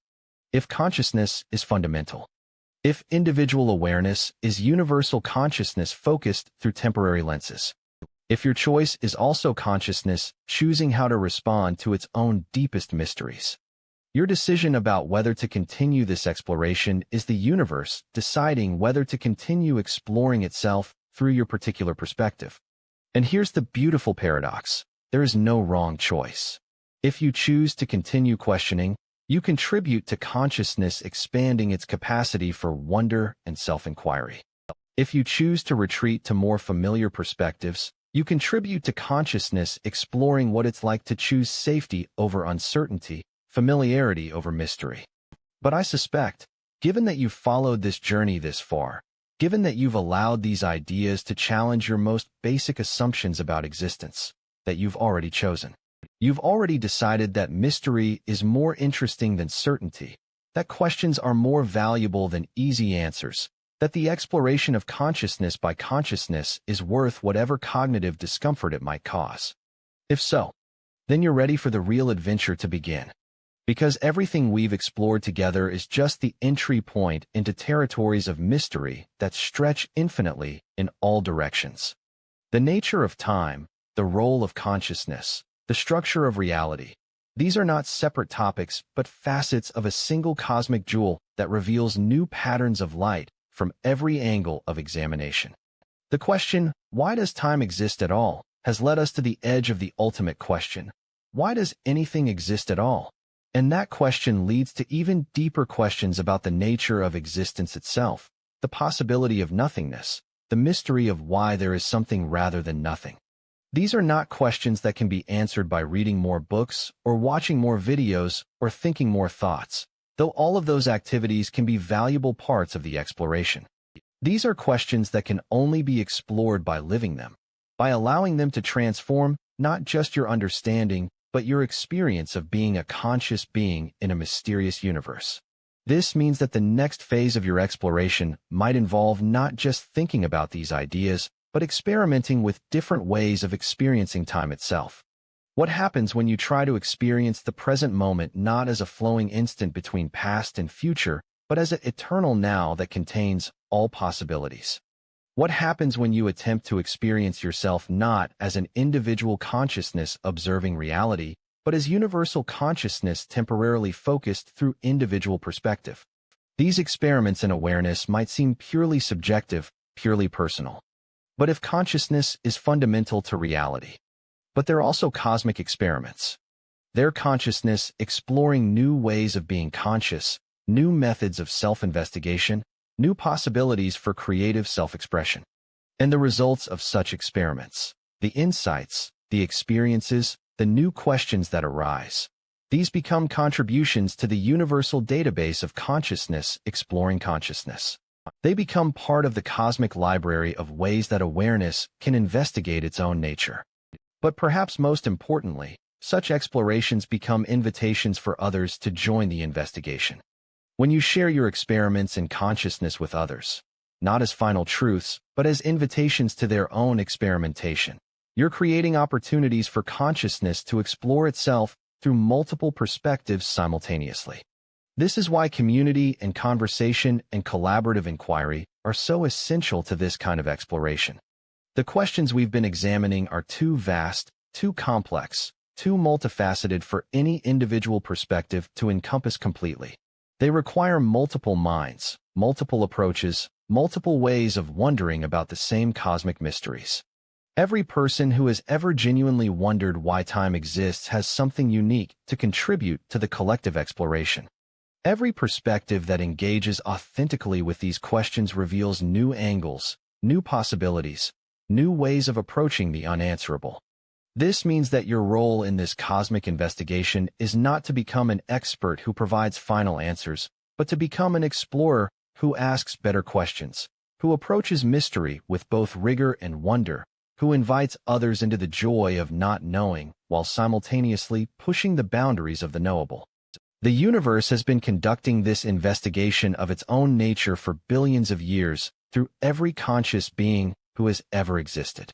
If consciousness is fundamental, if individual awareness is universal consciousness focused through temporary lenses, if your choice is also consciousness choosing how to respond to its own deepest mysteries, your decision about whether to continue this exploration is the universe deciding whether to continue exploring itself through your particular perspective. And here's the beautiful paradox. There is no wrong choice. If you choose to continue questioning, you contribute to consciousness expanding its capacity for wonder and self-inquiry. If you choose to retreat to more familiar perspectives, you contribute to consciousness exploring what it's like to choose safety over uncertainty, familiarity over mystery. But I suspect, given that you've followed this journey this far, given that you've allowed these ideas to challenge your most basic assumptions about existence, that you've already chosen. You've already decided that mystery is more interesting than certainty, that questions are more valuable than easy answers, that the exploration of consciousness by consciousness is worth whatever cognitive discomfort it might cause. If so, then you're ready for the real adventure to begin. Because everything we've explored together is just the entry point into territories of mystery that stretch infinitely in all directions. The nature of time, the role of consciousness, the structure of reality. These are not separate topics, but facets of a single cosmic jewel that reveals new patterns of light from every angle of examination. The question, why does time exist at all, has led us to the edge of the ultimate question. Why does anything exist at all? And that question leads to even deeper questions about the nature of existence itself, the possibility of nothingness, the mystery of why there is something rather than nothing. These are not questions that can be answered by reading more books or watching more videos or thinking more thoughts, though all of those activities can be valuable parts of the exploration. These are questions that can only be explored by living them, by allowing them to transform not just your understanding, but your experience of being a conscious being in a mysterious universe. This means that the next phase of your exploration might involve not just thinking about these ideas, but experimenting with different ways of experiencing time itself. What happens when you try to experience the present moment not as a flowing instant between past and future, but as an eternal now that contains all possibilities? What happens when you attempt to experience yourself not as an individual consciousness observing reality, but as universal consciousness temporarily focused through individual perspective? These experiments in awareness might seem purely subjective, purely personal. But if consciousness is fundamental to reality, but they're also cosmic experiments. They're consciousness exploring new ways of being conscious, new methods of self-investigation, new possibilities for creative self-expression. And the results of such experiments, the insights, the experiences, the new questions that arise, these become contributions to the universal database of consciousness exploring consciousness. They become part of the cosmic library of ways that awareness can investigate its own nature. But perhaps most importantly, such explorations become invitations for others to join the investigation. When you share your experiments in consciousness with others, not as final truths, but as invitations to their own experimentation, you're creating opportunities for consciousness to explore itself through multiple perspectives simultaneously. This is why community and conversation and collaborative inquiry are so essential to this kind of exploration. The questions we've been examining are too vast, too complex, too multifaceted for any individual perspective to encompass completely. They require multiple minds, multiple approaches, multiple ways of wondering about the same cosmic mysteries. Every person who has ever genuinely wondered why time exists has something unique to contribute to the collective exploration. Every perspective that engages authentically with these questions reveals new angles, new possibilities, new ways of approaching the unanswerable. This means that your role in this cosmic investigation is not to become an expert who provides final answers, but to become an explorer who asks better questions, who approaches mystery with both rigor and wonder, who invites others into the joy of not knowing while simultaneously pushing the boundaries of the knowable. The universe has been conducting this investigation of its own nature for billions of years through every conscious being who has ever existed.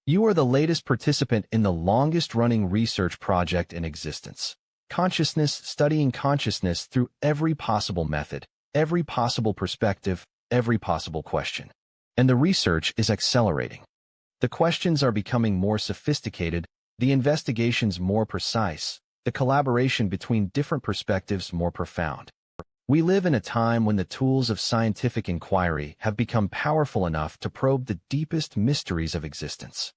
You are the latest participant in the longest-running research project in existence. Consciousness studying consciousness through every possible method, every possible perspective, every possible question. And the research is accelerating. The questions are becoming more sophisticated, the investigations more precise, the collaboration between different perspectives more profound. We live in a time when the tools of scientific inquiry have become powerful enough to probe the deepest mysteries of existence.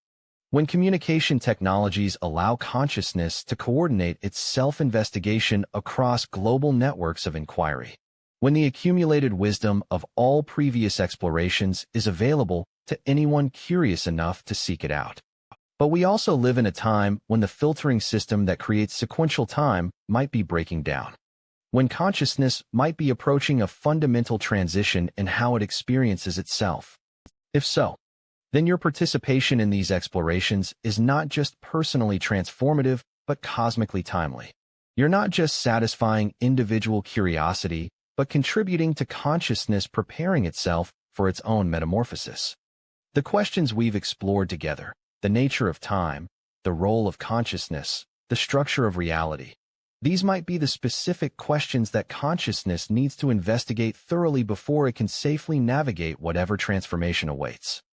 When communication technologies allow consciousness to coordinate its self-investigation across global networks of inquiry. When the accumulated wisdom of all previous explorations is available to anyone curious enough to seek it out. But we also live in a time when the filtering system that creates sequential time might be breaking down. When consciousness might be approaching a fundamental transition in how it experiences itself. If so, then your participation in these explorations is not just personally transformative, but cosmically timely. You're not just satisfying individual curiosity, but contributing to consciousness preparing itself for its own metamorphosis. The questions we've explored together, the nature of time, the role of consciousness, the structure of reality, These might be the specific questions that consciousness needs to investigate thoroughly before it can safely navigate whatever transformation awaits.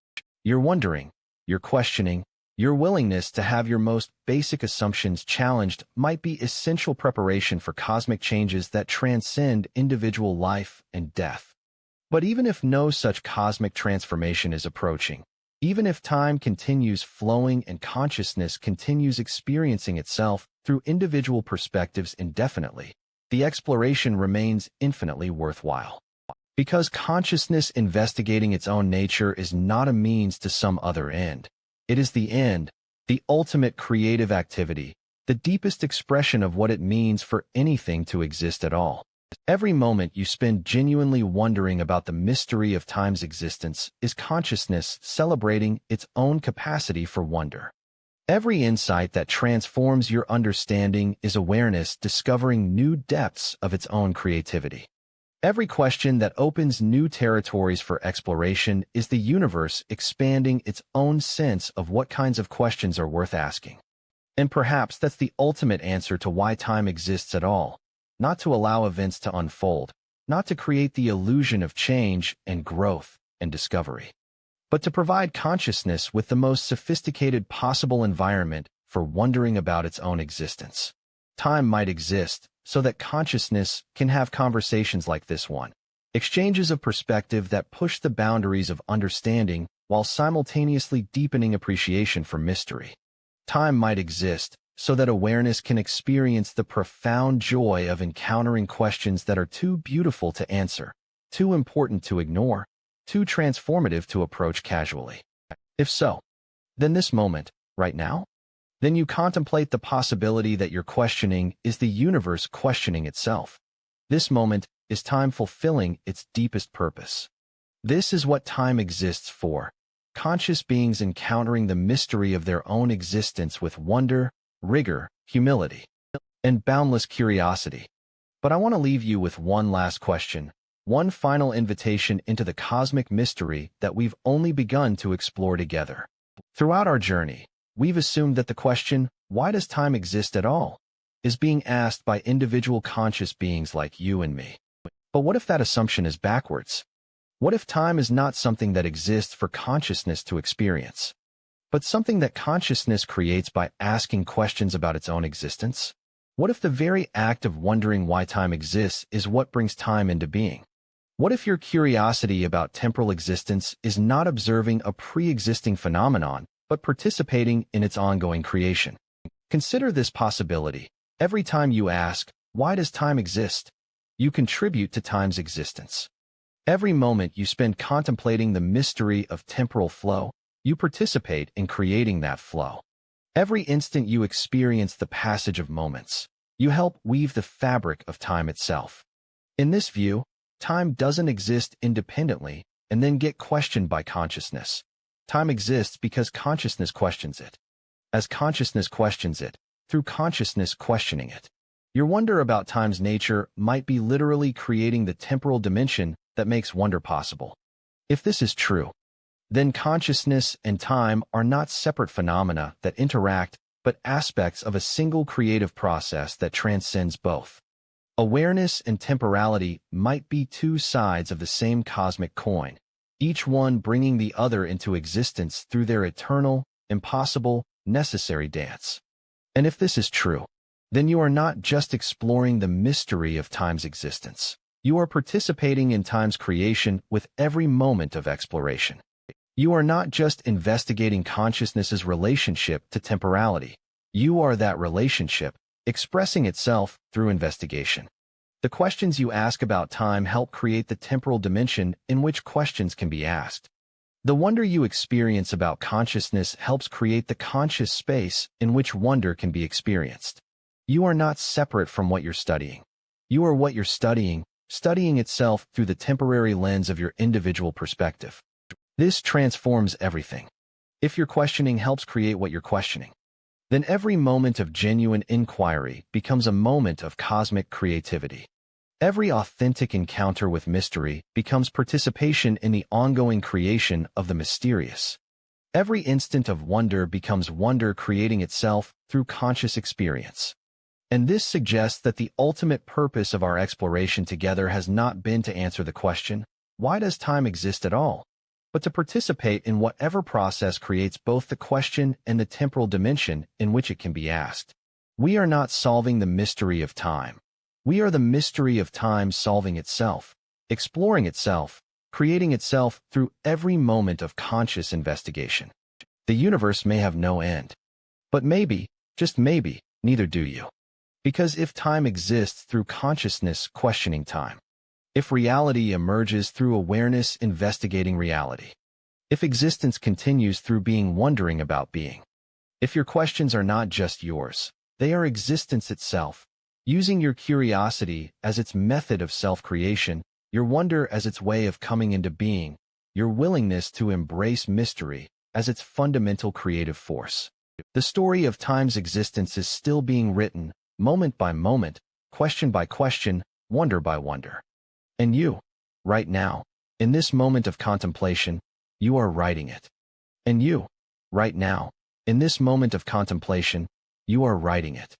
You're wondering, you're questioning, your willingness to have your most basic assumptions challenged might be essential preparation for cosmic changes that transcend individual life and death. But even if no such cosmic transformation is approaching, even if time continues flowing and consciousness continues experiencing itself through individual perspectives indefinitely, the exploration remains infinitely worthwhile. Because consciousness investigating its own nature is not a means to some other end. It is the end, the ultimate creative activity, the deepest expression of what it means for anything to exist at all. Every moment you spend genuinely wondering about the mystery of time's existence is consciousness celebrating its own capacity for wonder. Every insight that transforms your understanding is awareness discovering new depths of its own creativity. Every question that opens new territories for exploration is the universe expanding its own sense of what kinds of questions are worth asking. And perhaps that's the ultimate answer to why time exists at all. Not to allow events to unfold, not to create the illusion of change and growth and discovery, but to provide consciousness with the most sophisticated possible environment for wondering about its own existence. Time might exist so that consciousness can have conversations like this one, exchanges of perspective that push the boundaries of understanding while simultaneously deepening appreciation for mystery. Time might exist so that awareness can experience the profound joy of encountering questions that are too beautiful to answer, too important to ignore, too transformative to approach casually. If so, then this moment, right now, then you contemplate the possibility that your questioning is the universe questioning itself. This moment is time fulfilling its deepest purpose. This is what time exists for, conscious beings encountering the mystery of their own existence with wonder, rigor, humility, and boundless curiosity. But I want to leave you with one last question, one final invitation into the cosmic mystery that we've only begun to explore together. Throughout our journey, we've assumed that the question, why does time exist at all, is being asked by individual conscious beings like you and me. But what if that assumption is backwards? What if time is not something that exists for consciousness to experience, but something that consciousness creates by asking questions about its own existence? What if the very act of wondering why time exists is what brings time into being? What if your curiosity about temporal existence is not observing a pre-existing phenomenon, but participating in its ongoing creation? Consider this possibility. Every time you ask, why does time exist? You contribute to time's existence. Every moment you spend contemplating the mystery of temporal flow, you participate in creating that flow. Every instant you experience the passage of moments, you help weave the fabric of time itself. In this view, time doesn't exist independently and then get questioned by consciousness. Time exists because consciousness questions it. As consciousness questions it, through consciousness questioning it. Your wonder about time's nature might be literally creating the temporal dimension that makes wonder possible. If this is true, then consciousness and time are not separate phenomena that interact, but aspects of a single creative process that transcends both. Awareness and temporality might be two sides of the same cosmic coin, each one bringing the other into existence through their eternal, impossible, necessary dance. And if this is true, then you are not just exploring the mystery of time's existence. You are participating in time's creation with every moment of exploration. You are not just investigating consciousness's relationship to temporality. You are that relationship, expressing itself through investigation. The questions you ask about time help create the temporal dimension in which questions can be asked. The wonder you experience about consciousness helps create the conscious space in which wonder can be experienced. You are not separate from what you're studying. You are what you're studying itself through the temporary lens of your individual perspective. This transforms everything. If your questioning helps create what you're questioning, then every moment of genuine inquiry becomes a moment of cosmic creativity. Every authentic encounter with mystery becomes participation in the ongoing creation of the mysterious. Every instant of wonder becomes wonder creating itself through conscious experience. And this suggests that the ultimate purpose of our exploration together has not been to answer the question, why does time exist at all? But to participate in whatever process creates both the question and the temporal dimension in which it can be asked. We are not solving the mystery of time. We are the mystery of time solving itself, exploring itself, creating itself through every moment of conscious investigation. The universe may have no end. But maybe, just maybe, neither do you. Because if time exists through consciousness questioning time, if reality emerges through awareness investigating reality, if existence continues through being wondering about being, if your questions are not just yours, they are existence itself, using your curiosity as its method of self-creation, your wonder as its way of coming into being, your willingness to embrace mystery as its fundamental creative force. The story of time's existence is still being written, moment by moment, question by question, wonder by wonder. And you, right now, in this moment of contemplation, you are writing it. And you, right now, in this moment of contemplation, you are writing it.